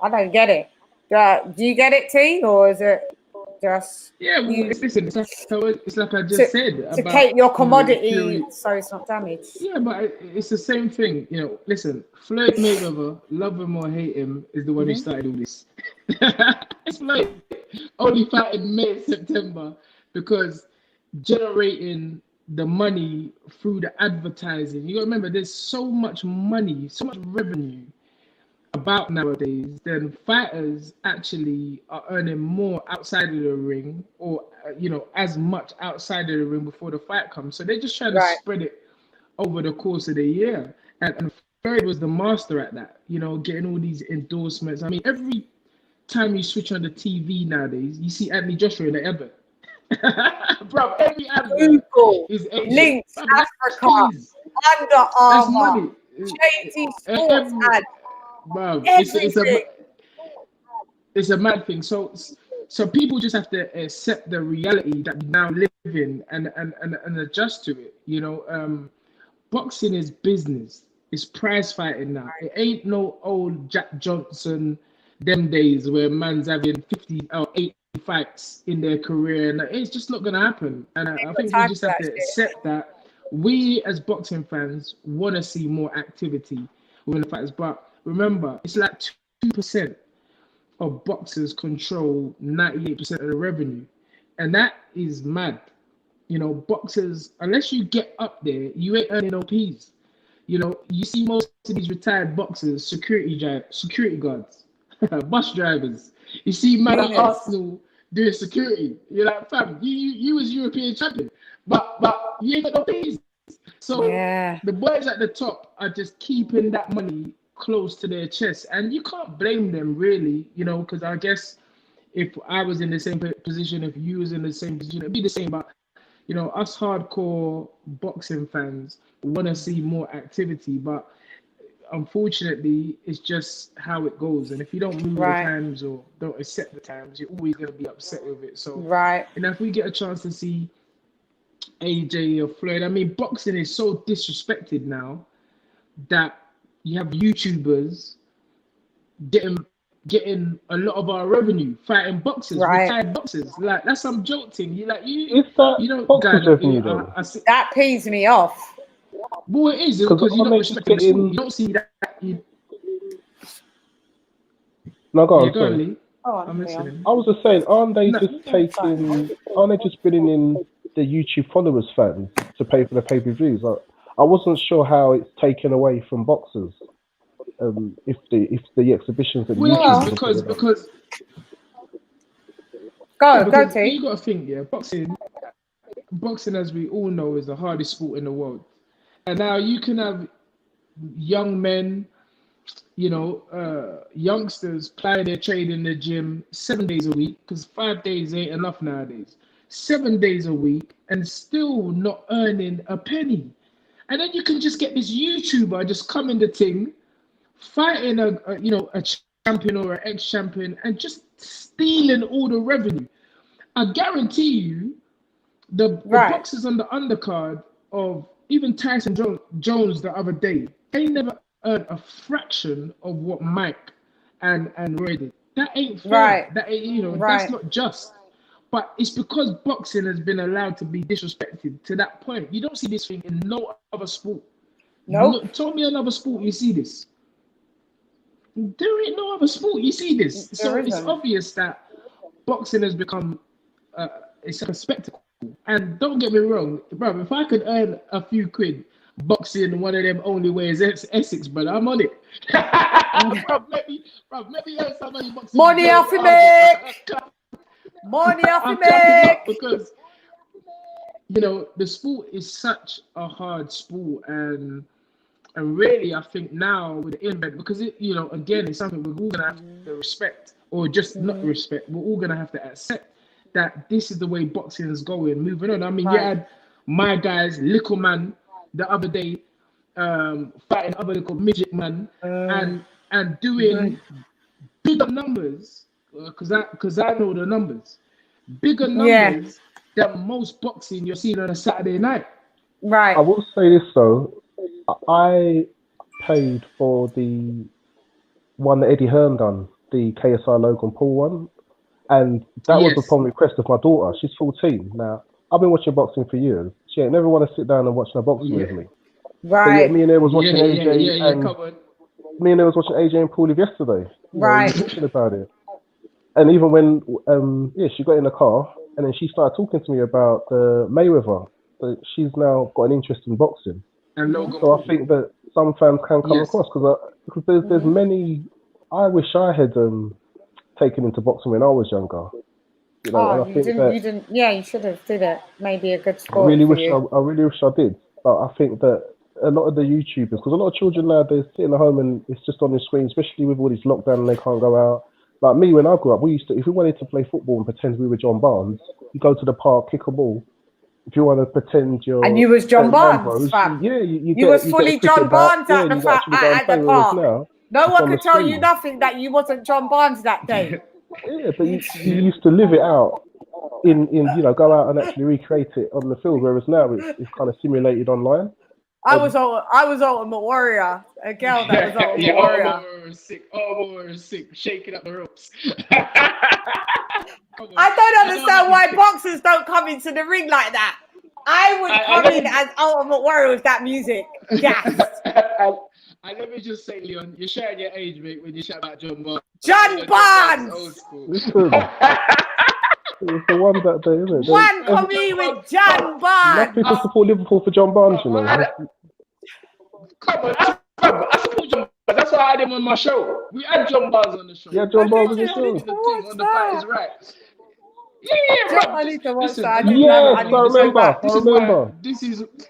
don't get it. Do you get it, T? Or is it just... Yeah, well, listen, it's like I just said. To keep your commodity so it's not damaged. Yeah, but it's the same thing. Listen, Floyd Mayweather, love him or hate him, is the one who started all this. It's Floyd. Only fighting May, September, because generating the money through the advertising. You got to remember, there's so much money, so much revenue about nowadays, then fighters actually are earning more outside of the ring, or as much outside of the ring before the fight comes. So they're just trying to spread it over the course of the year. And Floyd was the master at that, getting all these endorsements. I mean, every time you switch on the TV nowadays, you see Anthony Joshua in the advert. Bro, every advert is Links, Africa, Under Armour, JT Sports ad. Bro, it's it's a mad thing. So people just have to accept the reality that we now live in and adjust to it. You know, boxing is business. It's prize fighting now. It ain't no old Jack Johnson them days where man's having 50 or 80 fights in their career, and it's just not gonna happen. And I think we just have to accept that. We as boxing fans want to see more activity within the fighters, but remember, it's like 2% of boxers control 98% of the revenue, and that is mad. You know, boxers, unless you get up there, you ain't earning no peas. You know, you see most of these retired boxers, security guards, bus drivers. You see man at Arsenal doing security. You're like, fam, you was European champion, but you ain't got no peas. So the boys at the top are just keeping that money close to their chest, and you can't blame them really, you know, because I guess if I was in the same position, if you was in the same position, it'd be the same. But you know, us hardcore boxing fans want to see more activity, but unfortunately, it's just how it goes. And if you don't move the times or don't accept the times, you're always going to be upset with it. So, and if we get a chance to see AJ or Floyd, I mean, boxing is so disrespected now that you have YouTubers getting a lot of our revenue fighting boxers, retired boxers. Like, that's some joke thing. You like you don't that pees me off. Well, it is because you don't respect the sport. You don't see that. No, go on. Go on, Lee. I'm listening. I was just saying, aren't they just bringing in the YouTube followers fans to pay for the pay-per-views? I wasn't sure how it's taken away from boxers. If the exhibitions that because go T. You got to think, boxing, as we all know, is the hardest sport in the world. And now you can have young men, you know, youngsters playing their trade in the gym 7 days a week, because 5 days ain't enough nowadays. 7 days a week and still not earning a penny. And then you can just get this YouTuber just come in the thing, fighting a champion or an ex-champion and just stealing all the revenue. I guarantee you, the boxers on the undercard of even Tyson Jones the other day, they never earned a fraction of what Mike and Roy did. That ain't fair. That ain't, that's not just. But it's because boxing has been allowed to be disrespected to that point. You don't see this thing in no other sport. No. Tell me another sport you see this. There ain't no other sport you see this. So it's obvious that boxing has become it's like a spectacle. And don't get me wrong, bro, if I could earn a few quid boxing one of them only ways Essex, but I'm on it. maybe earn some money boxing. Money off you make! Money off you make! Because, you know, the sport is such a hard sport, and really, I think now with the internet, because it, you know, again, it's something we're all gonna have to respect, or just not respect. We're all gonna have to accept that this is the way boxing is going, moving on. I mean, you had my guys, Little Man, the other day, fighting other little midget man, and doing bigger numbers, because I know the numbers, bigger numbers than most boxing you're seeing on a Saturday night. I will say this though, I paid for the one that Eddie Hearn done, the KSI Logan Paul one. And that was upon request of my daughter. She's 14 now. I've been watching boxing for years. She ain't never want to sit down and watch no boxing with me. Right. So me and her was watching AJ me and her was watching AJ and Pulev yesterday. Right. Talking about it. And even when she got in the car and then she started talking to me about Mayweather. So she's now got an interest in boxing. And Logan so I think that some fans can come across because there's many. I wish I had taken into boxing when I was younger. You know, you didn't. Yeah, you should have did it. Maybe a good sport. I really wish I did. But I think that a lot of the YouTubers, because a lot of children now, they're sitting at home and it's just on the screen, especially with all this lockdown and they can't go out. Like me, when I grew up, we used to, if we wanted to play football and pretend we were John Barnes, you go to the park, kick a ball. If you want to pretend you're... And you was John Barnes, fam. Yeah, you was fully John Barnes at the park. No one could tell you nothing that you wasn't John Barnes that day. Yeah, but you used to live it out in go out and actually recreate it on the field, whereas now it's kind of simulated online. I was Ultimate Warrior, a girl that was Ultimate Warrior. All was sick, shaking up the ropes. I don't understand why boxers don't come into the ring like that. I would come in as Ultimate Warrior with that music. Yes. And let me just say, Leon, you're sharing your age, mate, when you shout out John Barnes. John Barnes! Old school. Listen, it's the one that they, isn't it? One coming with John Barnes. Enough people support Liverpool for John Barnes, you know. Come on, I support John Barnes. That's why I had him on my show. We had John Barnes on the show. Yeah, John Barnes on the show. On the Fight Is Right. Yeah, I need to watch that. Yes, I remember.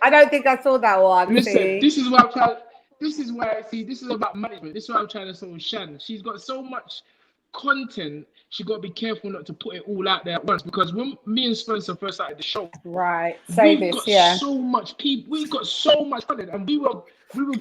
I don't think I saw that one. Listen, this is what I'm trying. This is why this is about management. This is what I'm trying to say with Chann. She's got so much content. She got to be careful not to put it all out there at once, because when me and Spencer first started the show, right? We've got so much content, and we were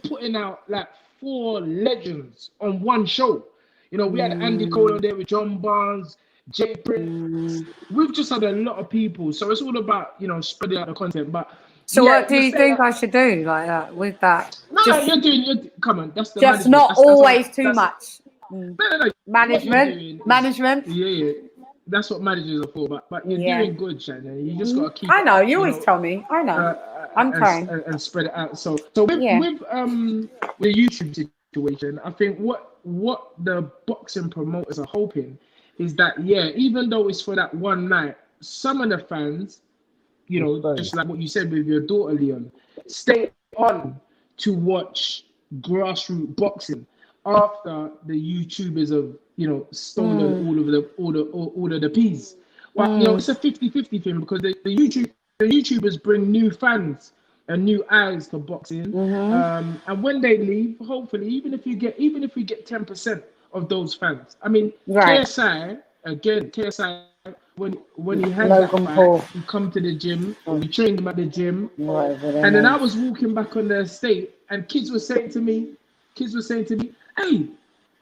putting out like 4 legends on one show. You know, we had Andy Cole on there with John Barnes, Jay Prince. We've just had a lot of people, so it's all about spreading out the content. But so, what do you think I should do like that with that? No, you're come on. That's the just management. Not always too much. No. Management. Yeah. That's what managers are for. But you're doing good, Chann. You just gotta keep. I know. You always tell me. I know. I'm trying and spread it out. So with the YouTube situation, I think what the boxing promoters are hoping is that even though it's for that one night, some of the fans, just like what you said with your daughter Leon, stay on to watch grassroots boxing after the YouTubers have stolen all of the peas. But it's a 50-50 thing, because the YouTubers bring new fans and new eyes to boxing. And when they leave, hopefully, even if we get 10% of those fans. I mean, KSI when he had Logan that fight, he come to the gym, we trained him at the gym, and then I was walking back on the estate, and kids were saying to me, "Hey,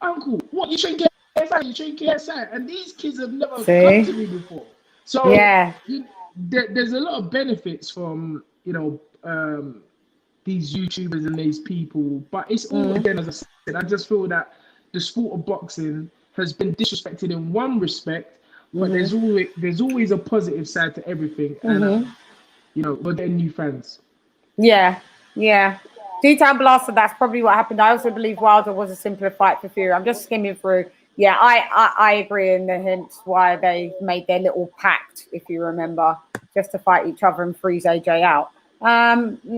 uncle, what, you train KSI? You train KSI?" And these kids have never come to me before. So there's a lot of benefits from these YouTubers and these people, but it's all again, as I said, I just feel that the sport of boxing has been disrespected in one respect. But there's always a positive side to everything, and we're getting new fans. Yeah. D-Town Blaster, that's probably what happened. I also believe Wilder was a simpler fight for Fury. I'm just skimming through. Yeah, I agree in the hints why they made their little pact, if you remember, just to fight each other and freeze AJ out.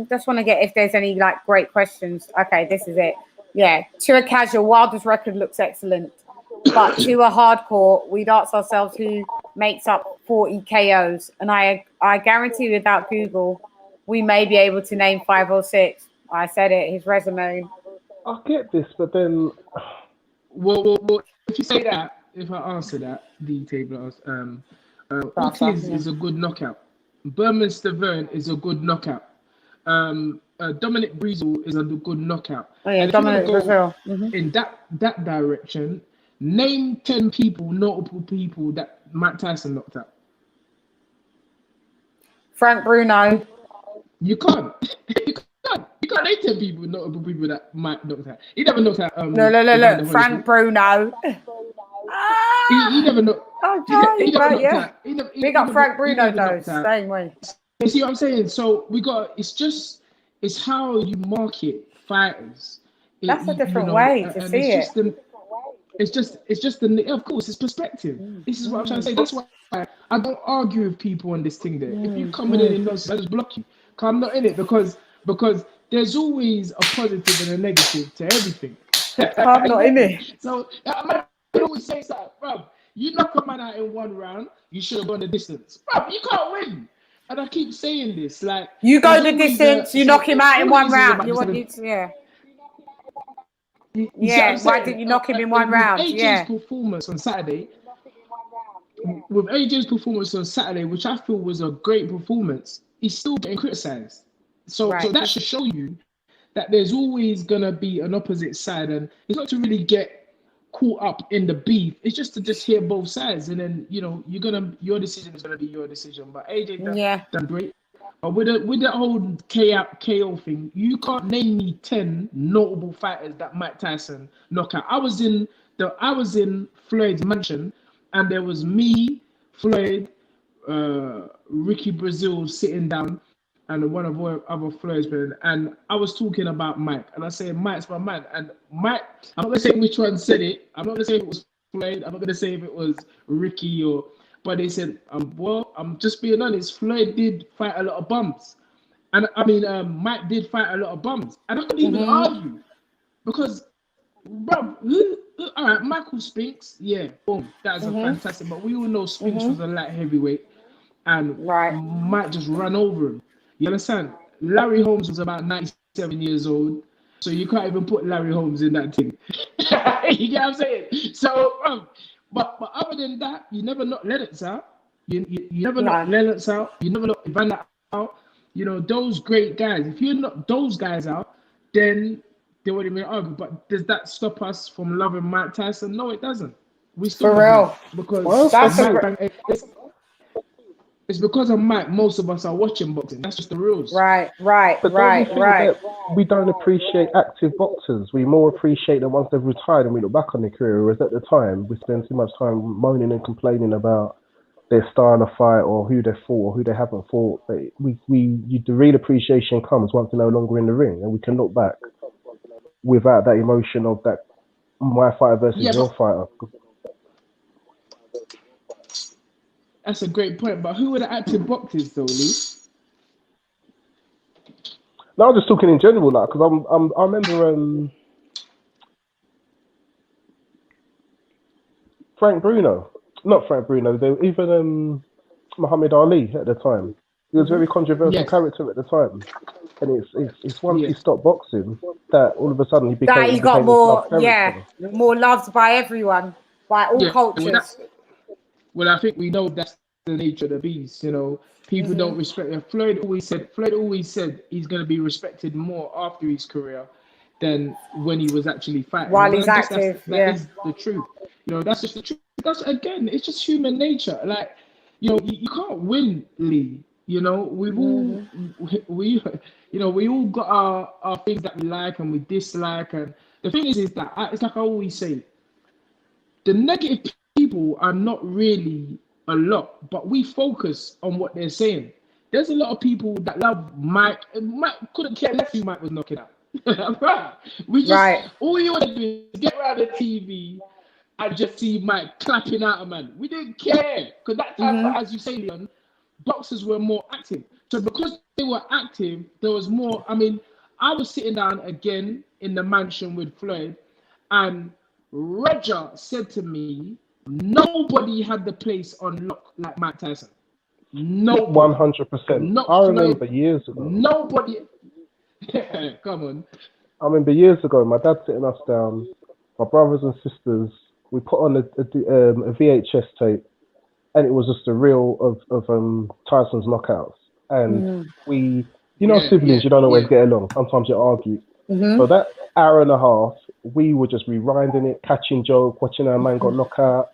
Just want to get if there's any great questions. Okay, this is it. Yeah, to a casual, Wilder's record looks excellent. But to a hardcore, we'd ask ourselves who makes up 40 KOs. And I guarantee without Google, we may be able to name 5 or 6. I said it, his resume. I get this, but then... Well, if you say that, if I answer that, the table, Ortiz is a good knockout. Berman Stavern is a good knockout. Dominic Breezel is a good knockout. Oh yeah, Dominic Breezel. In that direction, name 10 notable people that Mike Tyson knocked out. Frank Bruno. You can't. You can't name 10 notable people that Mike knocked out. He never knocked out. No. Frank Bruno. He never knocked. He Big up Frank Bruno though. Same way. You see what I'm saying? So it's how you market fighters. That's a different way to see it. It's just of course, it's perspective. This is what I'm trying to say. That's why I don't argue with people on this thing there. If you come in nonsense, I just block you. Cause I'm not in it because there's always a positive and a negative to everything. I'm not in it. So I always say that, bro. You knock a man out in one round, you should have gone the distance. Bro, you can't win. And I keep saying this, you go the distance, you knock him out in one round. You want why didn't you knock him in one round? AJ's performance on Saturday, which I feel was a great performance, he's still getting criticised. So that should show you that there's always gonna be an opposite side, and it's not to really get caught up in the beef. It's just to just hear both sides, and then your decision is gonna be your decision. But AJ done great. But with the whole KO thing, you can't name me 10 notable fighters that Mike Tyson knocked out. I was in Floyd's mansion, and there was me, Floyd, Ricky Brazil sitting down, and one of our other Floyd's men, and I was talking about Mike, and I said Mike's my man, and Mike, I'm not gonna say which one said it. I'm not gonna say if it was Floyd. I'm not gonna say if it was Ricky but they said, well, I'm just being honest. Floyd did fight a lot of bums, and I mean, Mike did fight a lot of bums, and I couldn't even argue because, bro, all right, Michael Spinks, yeah, boom, that was a fantastic. But we all know Spinks was a light heavyweight, and Mike just ran over him. You understand? Larry Holmes was about 97 years old, so you can't even put Larry Holmes in that thing. You get what I'm saying? So, but other than that, you never knock Lennox out. You never knock Lennox out. You never knock Evander out. You know, those great guys. If you knock those guys out, then they wouldn't even argue. But does that stop us from loving Mike Tyson? No, it doesn't. We still for real because it's because of Mike. Most of us are watching boxing. That's just the rules. Right. We don't appreciate active boxers. We more appreciate the ones they've retired and we look back on their career. Whereas at the time, we spend too much time moaning and complaining about their style of fight or who they fought or who they haven't fought. But the real appreciation comes once they're no longer in the ring, and we can look back without that emotion of that my fighter versus your fighter. That's a great point. But who are the active boxers, though, Lee? No, I'm just talking in general, like, because I remember not Frank Bruno. They were even Muhammad Ali at the time. He was a very controversial character at the time, and it's once he stopped boxing that all of a sudden he got more loved by everyone, by all cultures. Well, I think we know that's the nature of the beast. You know, people don't respect him. Floyd always said he's going to be respected more after his career than when he was actually fighting. While he's active, that is the truth. You know, that's just the truth. That's again, it's just human nature. Like, you know, you can't win, Lee. You know, we all got our things that we like and we dislike, and the thing is that it's like I always say, the negative people are not really a lot, but we focus on what they're saying. There's a lot of people that love Mike, and Mike couldn't care less who Mike was knocking out. All you want to do is get around the TV and just see Mike clapping out a man. We didn't care because that time, as you say, Leon, boxers were more active. So because they were active, there was more. I mean, I was sitting down again in the mansion with Floyd, and Roger said to me, nobody had the place on lock like Mike Tyson. No, 100%. I remember years ago. Nobody. Come on. I remember years ago, my dad sitting us down, my brothers and sisters. We put on a VHS tape, and it was just a reel of Tyson's knockouts. And we, siblings, you don't always get along. Sometimes you argue. So that hour and a half, we were just rewinding it, catching joke, watching our man got knocked out.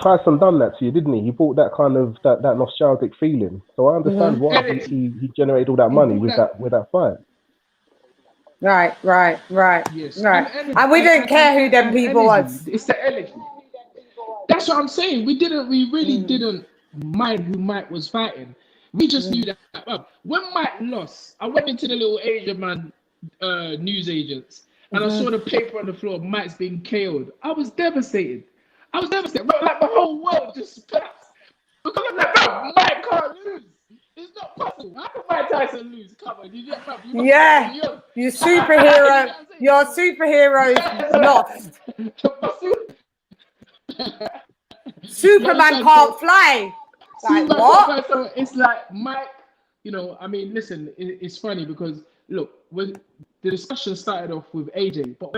Tyson done that to you, didn't he? He brought that kind of that nostalgic feeling. So I understand why he generated all that money with that fight. Right. Yes. And we didn't care who them people was. It's the energy. That's what I'm saying. We really didn't mind who Mike was fighting. We just knew that. When Mike lost, I went into the little Asian man news agents, and I saw the paper on the floor. Mike's being KO'd. I was devastated. Bro, like the whole world just collapsed because I'm like, bro, Mike can't lose. It's not possible. How can Mike Tyson lose? Come on, your superhero. Your superhero lost. Superman can't fly. Like what? So it's like Mike. You know, I mean, listen, it's funny because look, when the discussion started off with AJ, but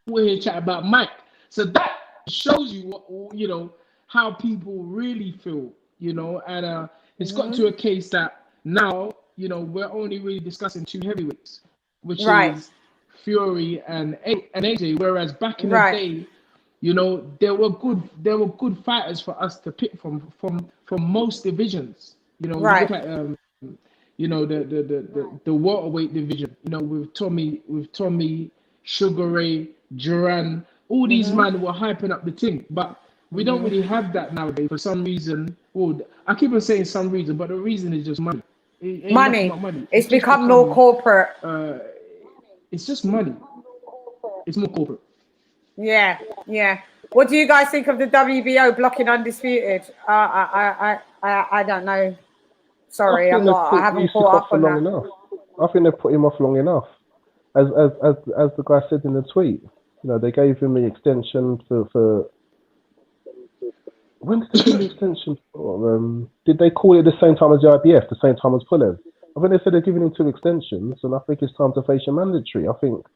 we're here chatting about Mike. So that shows you what how people really feel. And it's gotten to a case that now we're only really discussing two heavyweights, which is Fury and AJ. Whereas back in the day, you know, there were good fighters for us to pick from most divisions. You know, you look at you know, the welterweight division. You know, with Tommy, Sugar Ray, Duran, all these men were hyping up the team, but we don't really have that nowadays for some reason. Well, I keep on saying some reason, but the reason is just money. It ain't money. about money. It's become more corporate. It's just money. It's more corporate. Yeah, yeah. What do you guys think of the WBO blocking Undisputed? I don't know. Sorry, I haven't caught up on that. Enough. I think they've put him off long enough. As the guy said in the tweet, you know, they gave him the extension for when did they give the extension for? Did they call it the same time as the IBF, the same time as Pulev? I think they said they're giving him 2 extensions, and I think it's time to face your mandatory. I think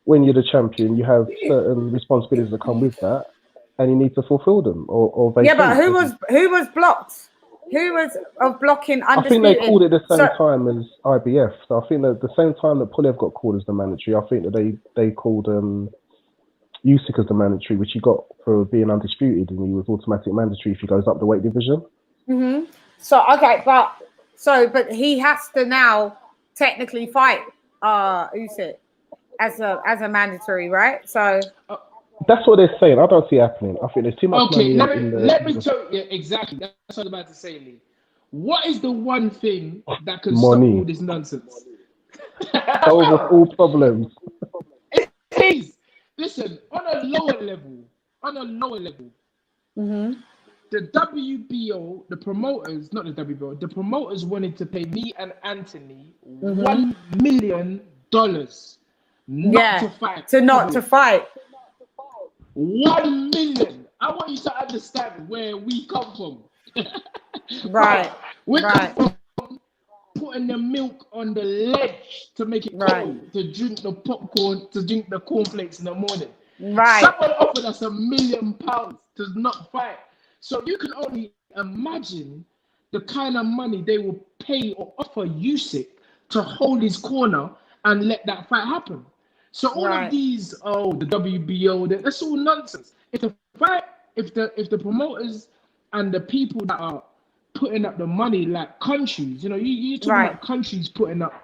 when you're the champion, you have certain responsibilities that come with that, and you need to fulfill them or vacate. Yeah, but who was blocked? Who was blocking Undisputed? I think they called it the same time as IBF. So I think that the same time that Pulev got called as the mandatory, I think that they called Usyk as the mandatory, which he got for being undisputed, and he was automatic mandatory if he goes up the weight division. So okay, but he has to now technically fight Usyk as a mandatory, right? So that's what they're saying. I don't see it happening. I think there's too much money let me tell you exactly. That's what I was about to say, Lee. What is the one thing that can stop all this nonsense? Solve all problems. It is. Listen, on a lower level, the WBO, the promoters, not the WBO, the promoters wanted to pay me and Anthony $1 million not to fight. Not to fight. 1 million. I want you to understand where we come from. Right. We come from putting the milk on the ledge to make it cold, to drink the popcorn, to drink the cornflakes in the morning. Right. Someone offered us £1 million to not fight. So you can only imagine the kind of money they will pay or offer Usyk to hold his corner and let that fight happen. So all of these, the WBO, that's all nonsense. If the promoters and the people that are putting up the money, like countries, you know, you talk about countries putting up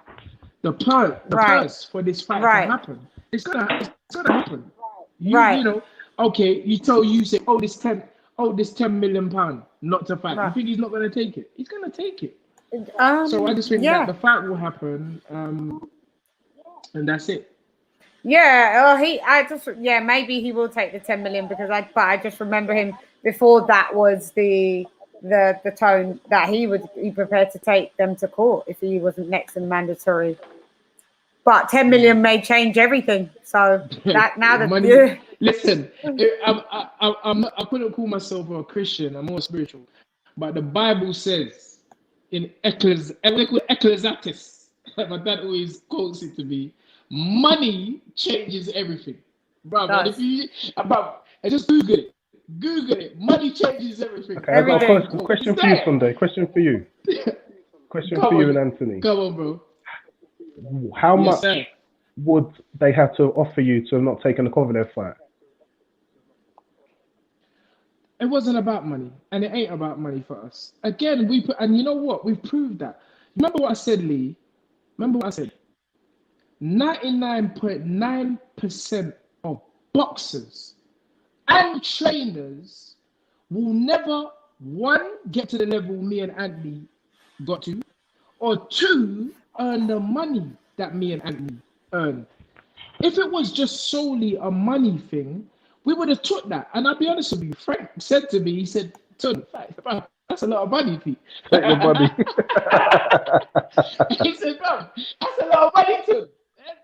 the purse for this fight to happen. It's gonna happen. You know, okay, you tell Usyk, this £10 million not to fight. You think he's not gonna take it? He's gonna take it. So I just think that the fight will happen, and that's it. Yeah, maybe he will take the 10 million because I just remember him before that was the tone that he would be prepared to take them to court if he wasn't next in mandatory. But 10 million may change everything. So that now that money. Listen, I couldn't call myself a Christian. I'm more spiritual, but the Bible says in Ecclesiastes, my dad always quotes it to me. Money changes everything, bro. If you just Google it. Money changes everything. Okay, I've got a question for you, Sunday. Question for you and Anthony. Come on, bro. How much would they have to offer you to have not taken the Kovalev fight? It wasn't about money, and it ain't about money for us. Again, and you know what? We've proved that. Remember what I said, Lee? 99.9% of boxers and trainers will never, one, get to the level me and Anthony got to, or two, earn the money that me and Anthony earn. If it was just solely a money thing, we would have took that. And I'll be honest with you, Frank said to me, he said, Tony, that's a lot of money, Pete. Take the money. He said, bro, that's a lot of money, too.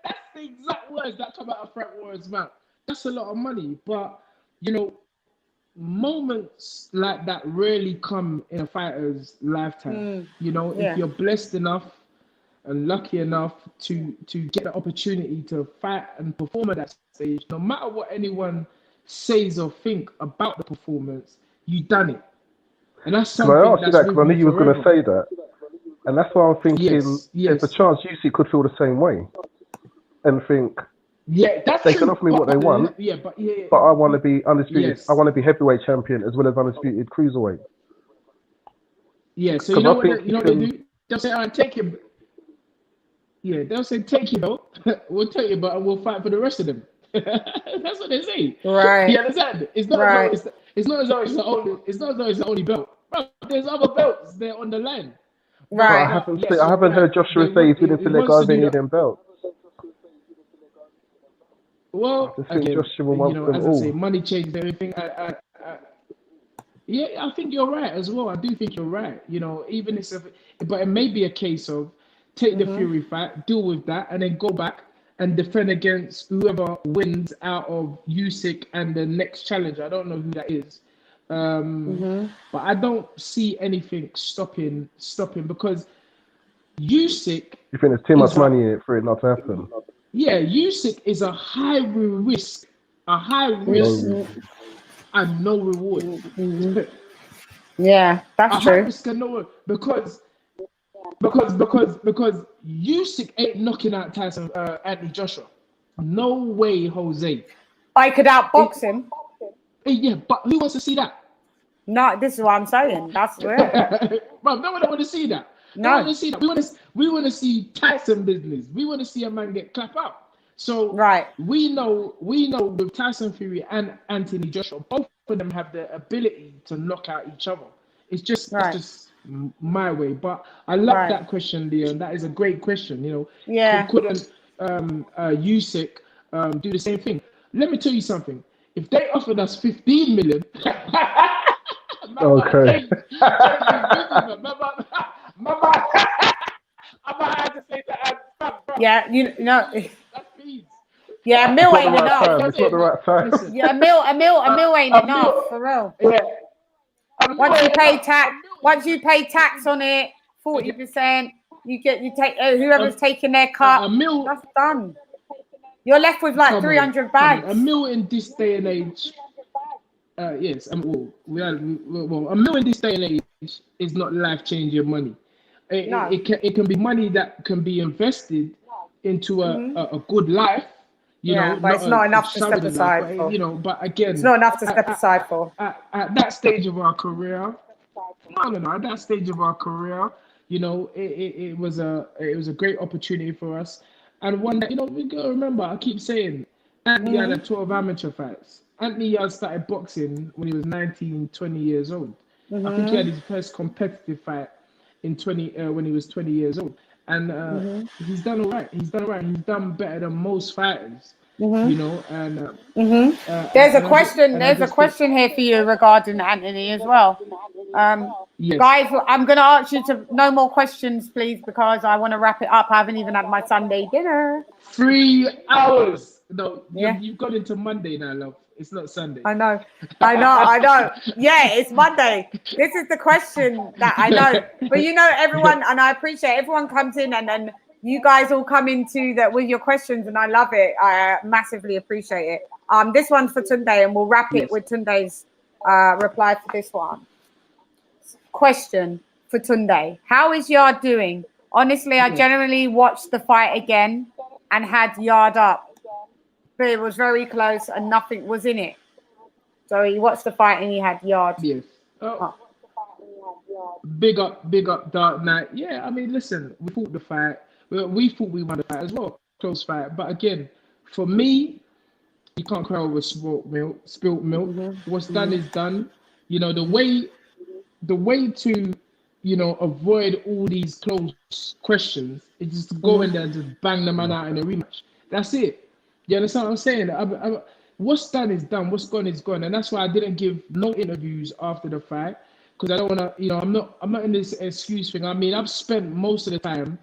That's the exact words that come out of Frank Warren's mouth. That's a lot of money. But, you know, moments like that rarely come in a fighter's lifetime. You know, if you're blessed enough and lucky enough to get the opportunity to fight and perform at that stage, no matter what anyone says or think about the performance, you've done it. And that's something I asked you that because I knew you were going to say that. And that's why I'm thinking there's a chance Usyk could feel the same way and think, Yeah, that's They true. can offer me what they want. Yeah, but But I want to be undisputed. Yes. I want to be heavyweight champion as well as undisputed cruiserweight. Yeah, so Because I think you know what they do? They'll say, take it. Yeah, they'll say, take your belt. We'll take your belt and we'll fight for the rest of them. That's what they say. Right. You understand? It's not right. it's not as though it's the only belt. Bro, there's other belts there on the line. Right. I haven't heard Joshua say he's willing to let go of any of them belts. Well, again, Joshua wants them as all. I say, money changes everything. Yeah, I think you're right as well. I do think you're right. You know, even if, but it may be a case of take the Fury fight, deal with that, and then go back and defend against whoever wins out of Usyk and the next challenger. I don't know who that is, but I don't see anything stopping because Usyk. You think there's too much money in it for it not to happen? Yeah, Usyk is a high risk, and no reward. Yeah, that's true. High risk and no reward because Usyk ain't knocking out Tyson, Anthony Joshua. No way, Jose. I could outbox him. Yeah, but who wants to see that? No, this is what I'm saying. That's real. Bro, no one want to see that. No. Want to see that. We want to see Tyson business. We want to see a man get clapped up. So we know with Tyson Fury and Anthony Joshua, both of them have the ability to knock out each other. It's just my way. But I love that question, Leon. That is a great question. You know, couldn't Usyk do the same thing? Let me tell you something. If they offered us 15 million, okay. Yeah, you know. Yeah, a mil ain't enough. It's not the right time. Yeah, a mil ain't enough for real. Yeah. Once you pay tax on it, 40%, you take whoever's taking their cut. That's done. You're left with like 300 bags. A mil in this day and age. Yes, a mil in this day and age is not life-changing money. It can be money that can be invested into a good life. You know, but it's not enough to step aside for. You know, but again, it's not enough to step aside for. At that stage of our career, at that stage of our career, you know, it was a great opportunity for us, and one that, you know, we gotta remember. I keep saying, Anthony had 12 amateur fights. Anthony started boxing when he was 19, 20 years old. I think he had his first competitive fight when he was 20 years old. And he's done all right. He's done better than most fighters, you know. And there's a question here for you regarding Anthony as well. Yes. Guys, I'm going to ask you to no more questions, please, because I want to wrap it up. I haven't even had my Sunday dinner. 3 hours. No, you've got into Monday now, love. It's not Sunday. I know. Yeah, it's Monday. This is the question that I know. But you know, everyone, and I appreciate everyone comes in and then you guys all come into that with your questions, and I love it. I massively appreciate it. This one's for Tunde, and we'll wrap it with Tunde's reply for this one. Question for Tunde. How is Yard doing? Honestly, I generally watched the fight again and had Yard up. But it was very close and nothing was in it. So he watched the fight and he had Yard. Yes. Big up, Dark Knight. Yeah, I mean, listen, we fought the fight. We thought we won the fight as well. Close fight. But again, for me, you can't cry over spilt milk. What's done is done. You know, the way to, you know, avoid all these close questions is just to go in there and just bang the man out in a rematch. That's it. You understand what I'm saying? What's done is done. What's gone is gone, and that's why I didn't give no interviews after the fight, because I don't want to. You know, I'm not in this excuse thing. I mean, I've spent most of the time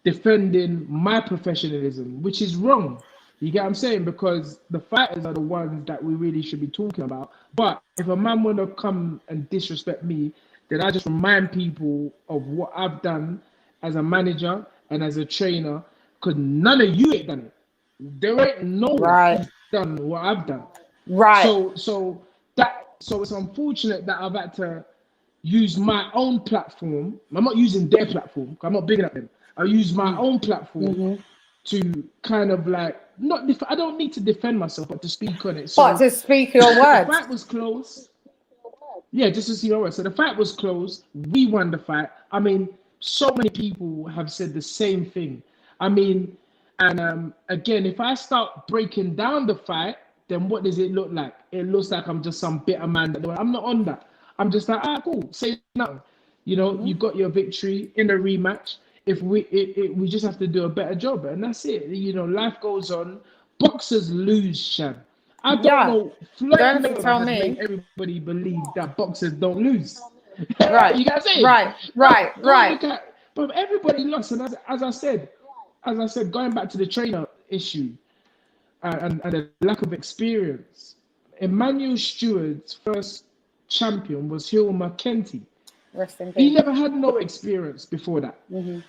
defending my professionalism, which is wrong. You get what I'm saying? Because the fighters are the ones that we really should be talking about. But if a man want to come and disrespect me, then I just remind people of what I've done as a manager and as a trainer, because none of you ain't done it. There ain't no one done what I've done. Right. So it's unfortunate that I've had to use my own platform. I'm not using their platform. I'm not bigging up them. I use my own platform to kind of like I don't need to defend myself, but to speak on it. So but to speak your the words. fight was close. Yeah, just to see your words. So the fight was close. We won the fight. I mean, so many people have said the same thing. I mean, and again, if I start breaking down the fight, then what does it look like? It looks like I'm just some bitter man. I'm not on that. I'm just like, cool, say nothing. You know, you got your victory in a rematch. If we just have to do a better job, and that's it. You know, life goes on. Boxers lose, Chann. I don't know. Floyd Mayweather has made everybody believe that boxers don't lose. Right. You guys say right. But everybody lost, and as I said, going back to the trainer issue and the lack of experience, Emmanuel Stewart's first champion was Hill McKenty. He never had no experience before that. Mm-hmm.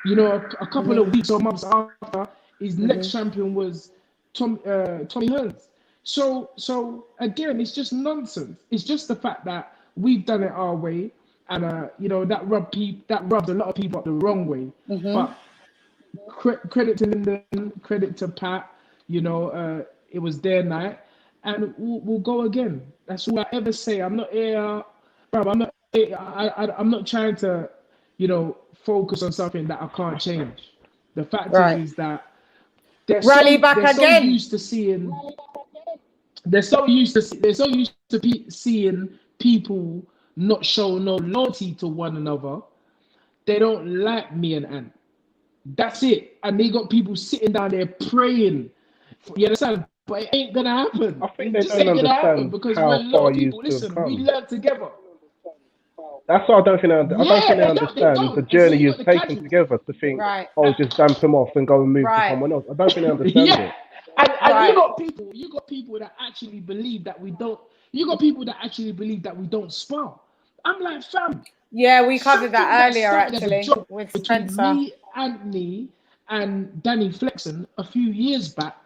You know, a couple of weeks or months after, his next champion was Tommy Hearns. So again, it's just nonsense. It's just the fact that we've done it our way, and you know, that rubs a lot of people up the wrong way. But credit to Lyndon, credit to Pat. You know, it was their night, and we'll go again. That's all I ever say. I'm not here, bro. I'm not trying to, you know, focus on something that I can't change. The fact is that they're so used to seeing seeing people not show no loyalty to one another. They don't like me and Ann. That's it. And they got people sitting down there praying. You understand? But it ain't gonna happen. I think they don't understand because how we're a lot far of you people. Listen, we learn together. That's what I don't think they understand the journey you've taken together to think, just dump them off and go and move to someone else. I don't think they understand it. And you got people that actually believe that we don't. You got people that actually believe that we don't spar. I'm like, fam. Yeah, we covered that earlier actually with Spencer. Me, Anthony, and Danny Flexen a few years back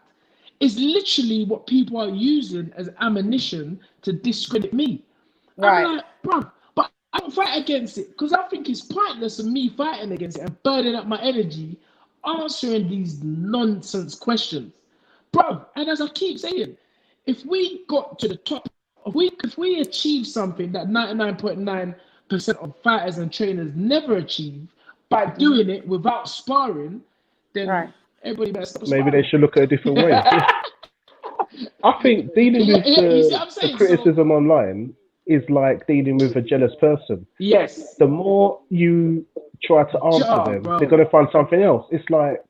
is literally what people are using as ammunition to discredit me. Right. I'm like, bro, but I don't fight against it because I think it's pointless of me fighting against it and burning up my energy answering these nonsense questions. Bro, and as I keep saying, if we got to the top, if we achieve something that 99.9% of fighters and trainers never achieve by doing it without sparring, then everybody better stop sparring. Maybe they should look at a different way. I think dealing with the criticism online is like dealing with a jealous person. Yes. The more you try to answer them, they're going to find something else. It's like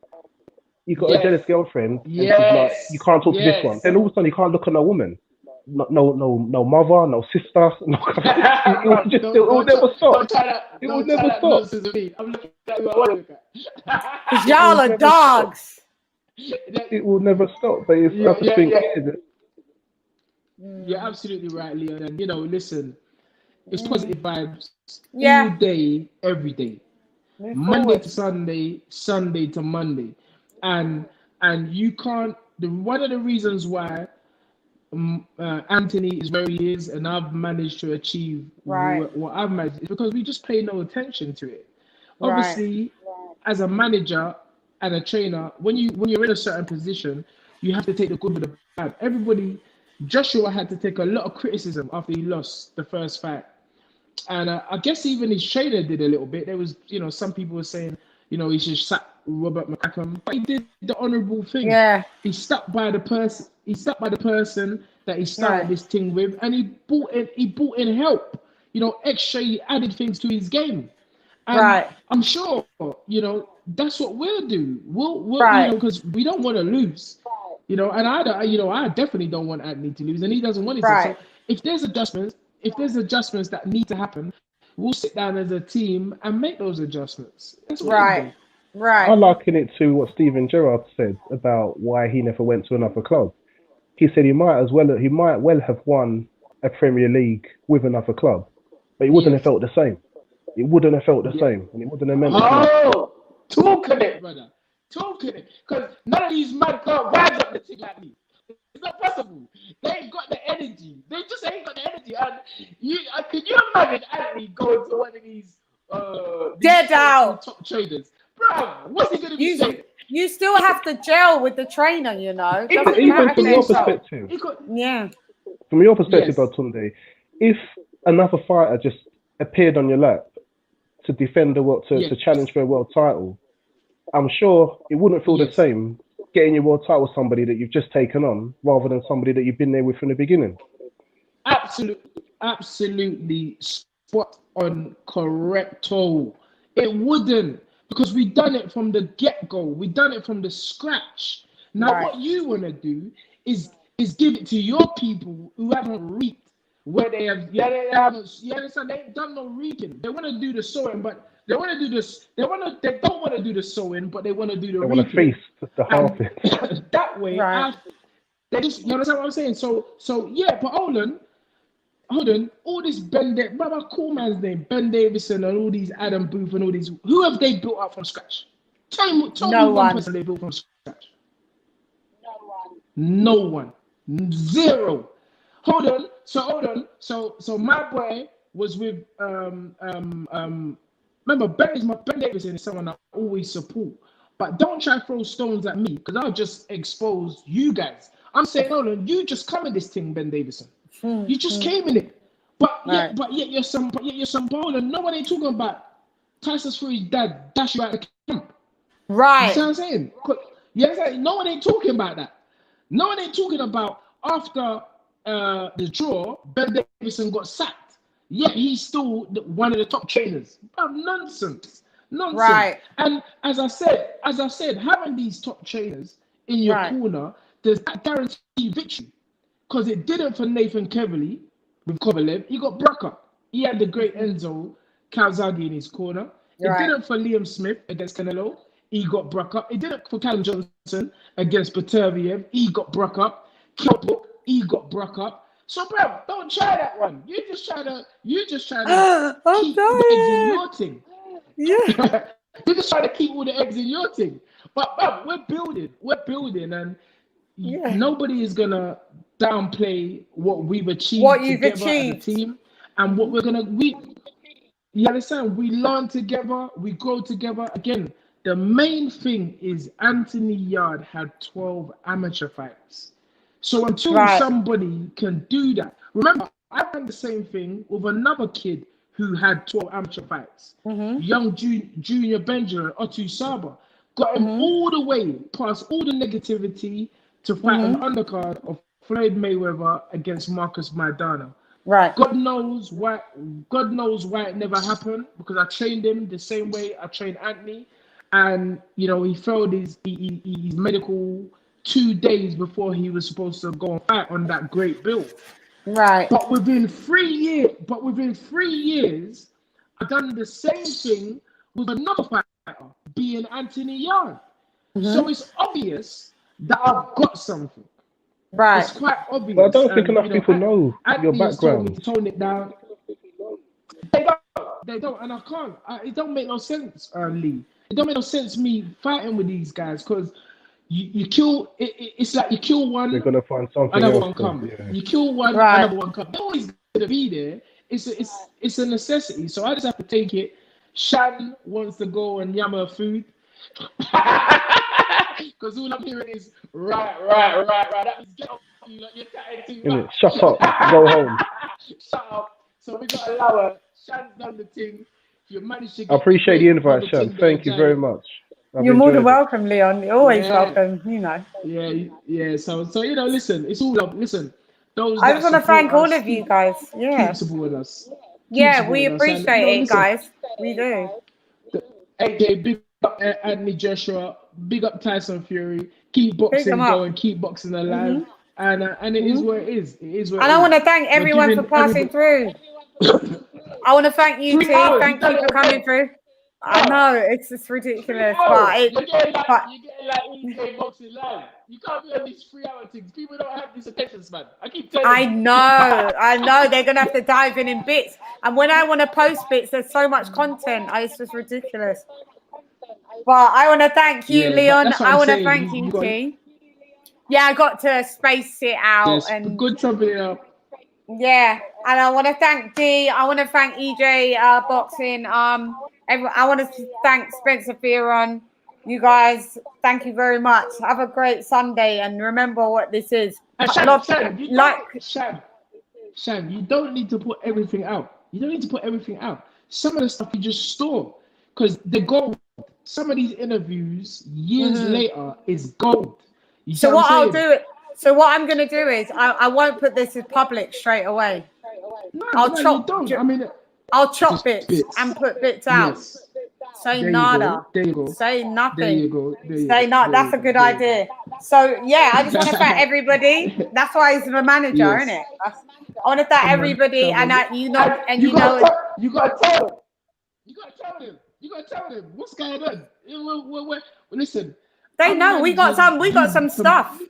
you got a jealous girlfriend, and she's like, you can't talk to this one. Then all of a sudden you can't look at no woman. No mother, no sister. It will never stop. It will never stop. I'm looking at you. Because y'all are dogs. It will never stop. But it's, I just think you're absolutely right, Leon. And you know, listen, it's positive vibes all day, every day. Monday to Sunday, Sunday to Monday. And you can't. One of the reasons why Anthony is where he is, and I've managed to achieve what I've managed, is because we just pay no attention to it. Obviously, as a manager and a trainer, when you're in a certain position, you have to take the good with the bad. Joshua had to take a lot of criticism after he lost the first fight, and I guess even his trainer did a little bit. There was, you know, some people were saying, you know, he should sack Robert McCracken, but he did the honourable thing. Yeah, he stuck by the person. He stuck by the person that he started this thing with, and he brought in help. You know, extra. He added things to his game. And I'm sure, you know, that's what we'll do. We'll you know, because we don't want to lose. You know, and I definitely don't want Anthony to lose, and he doesn't want it to. So if there's adjustments that need to happen, we'll sit down as a team and make those adjustments. That's what right. I liken it to what Steven Gerrard said about why he never went to another club. He said he might well have won a Premier League with another club, but he wouldn't have felt the same. It wouldn't have felt the same, and it wouldn't have meant the same. Talking it, brother. Talking it. Because none of these men can't rise up the thing like me. It's not possible. They ain't got the energy. They just ain't got the energy. And can you imagine Anthony going to one of these dead out top traders? Bro, what's he going to be saying? you still have to gel with the trainer, you know. Even from your perspective. Yeah. From your perspective, Tunde, if another fighter just appeared on your lap to defend to challenge for a world title, I'm sure it wouldn't feel the same getting your world title with somebody that you've just taken on rather than somebody that you've been there with from the beginning. Absolutely spot on, correcto. It wouldn't, because we done it from the get-go. We done it from the scratch. Now what you want to do is give it to your people who haven't reaped where they have. They haven't. You understand? They've done no reaping. They want to do the sowing, but they want to do this. They don't want to do the sowing, but they want to do the reaping. They want to face the harvest. That way, they just. You understand what I'm saying? So yeah, but hold on. All this Brother cool man's name, Ben Davison, and all these Adam Booth and all these. Who have they built up from scratch? Tell me one person they built from scratch. No one. Zero. Hold on. So my boy was with remember Ben Davison is someone I always support. But don't try to throw stones at me, because I'll just expose you guys. I'm saying, hold on, you just come in this thing, Ben Davison. You just came in it. But yet you're some bowler. No one ain't talking about Tyson Fury's dad dash you out of the camp. Right. You see what I'm saying? No one ain't talking about that. No one ain't talking about after the draw, Ben Davison got sacked. Yet he's still one of the top trainers. Nonsense. Right. And as I said, having these top trainers in your corner does that guarantee victory. Because it didn't for Nathan Keverly with Kovalev. He got Brucker. He had the great Enzo Calzaghe in his corner. It didn't for Liam Smith against Canelo. He got Brucker. It didn't for Callum Johnson against Peterviev. He got Brucker. Kilbrook, he got Brucker. So, bro, don't try that one. You just try to keep the eggs in your thing. Yeah. You just try to keep all the eggs in your thing. But we're building, and nobody is gonna downplay what we've achieved together as a team, and what we're gonna you understand? We learn together, we grow together. Again, the main thing is Anthony Yard had 12 amateur fights. So until somebody can do that, remember, I've done the same thing with another kid who had 12 amateur fights. Young Junior Benjamin, Otu Saba, got him all the way past all the negativity to fight on the undercard of Floyd Mayweather against Marcus Maidana. Right. God knows why it never happened, because I trained him the same way I trained Anthony, and he failed his medical 2 days before he was supposed to go and fight on that great bill. Right. But within 3 years, I've done the same thing with another fighter, being Anthony Yard. So it's obvious that I've got something. Right. It's quite obvious. But I don't think enough people know your background. Told me to tone it down. They don't, and I can't. It don't make no sense, Lee. It don't make no sense me fighting with these guys, because you kill. It's like you kill one. They're gonna find something another else. One come. Yeah. You kill one, another one come. They're always gonna be there. It's a necessity. So I just have to take it. Chann wants to go and yammer food. Because all I'm hearing is right. That means get off you, like you're chatting too much. Shut up, go home. Shut up. So we got to allow her. Shann's done the thing. You managed to. I appreciate the invite, Chann. Thank you very much. You're more than welcome, Leon. You're always welcome. Yeah. So listen, it's all up. Listen, I just want to thank all of you guys. Yeah. Keep supporting us. We appreciate it, guys. We do. AJ, big up Anthony Joshua, big up Tyson Fury. Keep boxing going, keep boxing alive, and it is what it is. It is what. And I want to thank everyone for passing through. I want to thank you, T. Thank you for coming through. I know it's just ridiculous, but you're getting like UK boxing live. You can't be on these 3 hour things. People don't have this attention span. I keep telling you. I know. They're gonna have to dive in bits. And when I want to post bits, there's so much content. It's just ridiculous. But I want to thank you, Leon. I want to thank you, T. Yeah, I got to space it out and good trumpet up. Yeah, and I want to thank D. I want to thank EJ Boxing. I want to thank Spencer Fearon. You guys, thank you very much. Have a great Sunday, and remember what this is. Chann, you don't need to put everything out. You don't need to put everything out. Some of the stuff you just store, because the gold. Some of these interviews years later is gold. So what I'll do, so what I'm going to do is I won't put this in public straight away. I'll chop bits and put bits out. Say nada. There you go. Say nothing. There you go. Say not. That's a good idea. So yeah, I just want to thank everybody. That's why he's the manager, isn't it? I want to thank everybody, and you gotta tell them. You gotta tell them what's going on. Listen. They know we got some stuff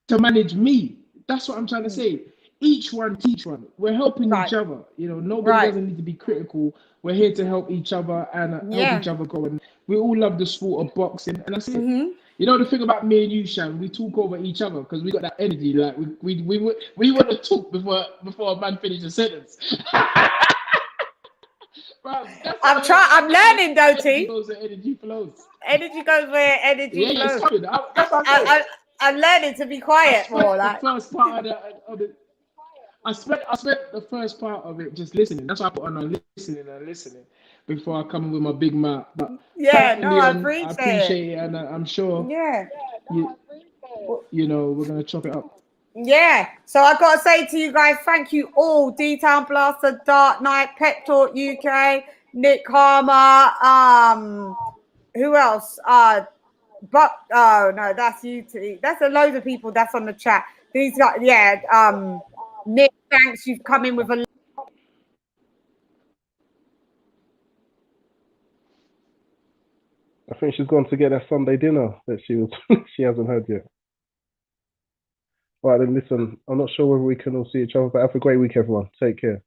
to manage me. That's what I'm trying to say. Each one teach one. We're helping each other. You know, nobody doesn't need to be critical. We're here to help each other and help each other go. And we all love the sport of boxing. And that's it. You know the thing about me and you, Chann, we talk over each other because we got that energy. Like we want to talk before a man finishes a sentence. Bro, I'm learning, though, T. Energy flows. Energy goes where energy flows. It's coming. I'm learning to be quiet more. Like the first part of it. I spent the first part of it just listening. That's why I put on listening before I come in with my big mouth. But I appreciate it, and I'm sure. Yeah. You know, we're gonna chop it up. Yeah. So I gotta say to you guys, thank you all. D-Town Blaster, Dark Knight, Pep Talk UK, Nick Harmer. Who else? Oh no, that's you two. That's a load of people that's on the chat. These guys, Nick, thanks. You've come in with a. I think she's gone to get her Sunday dinner that she hasn't had yet. All right, then listen, I'm not sure whether we can all see each other, but have a great week, everyone. Take care.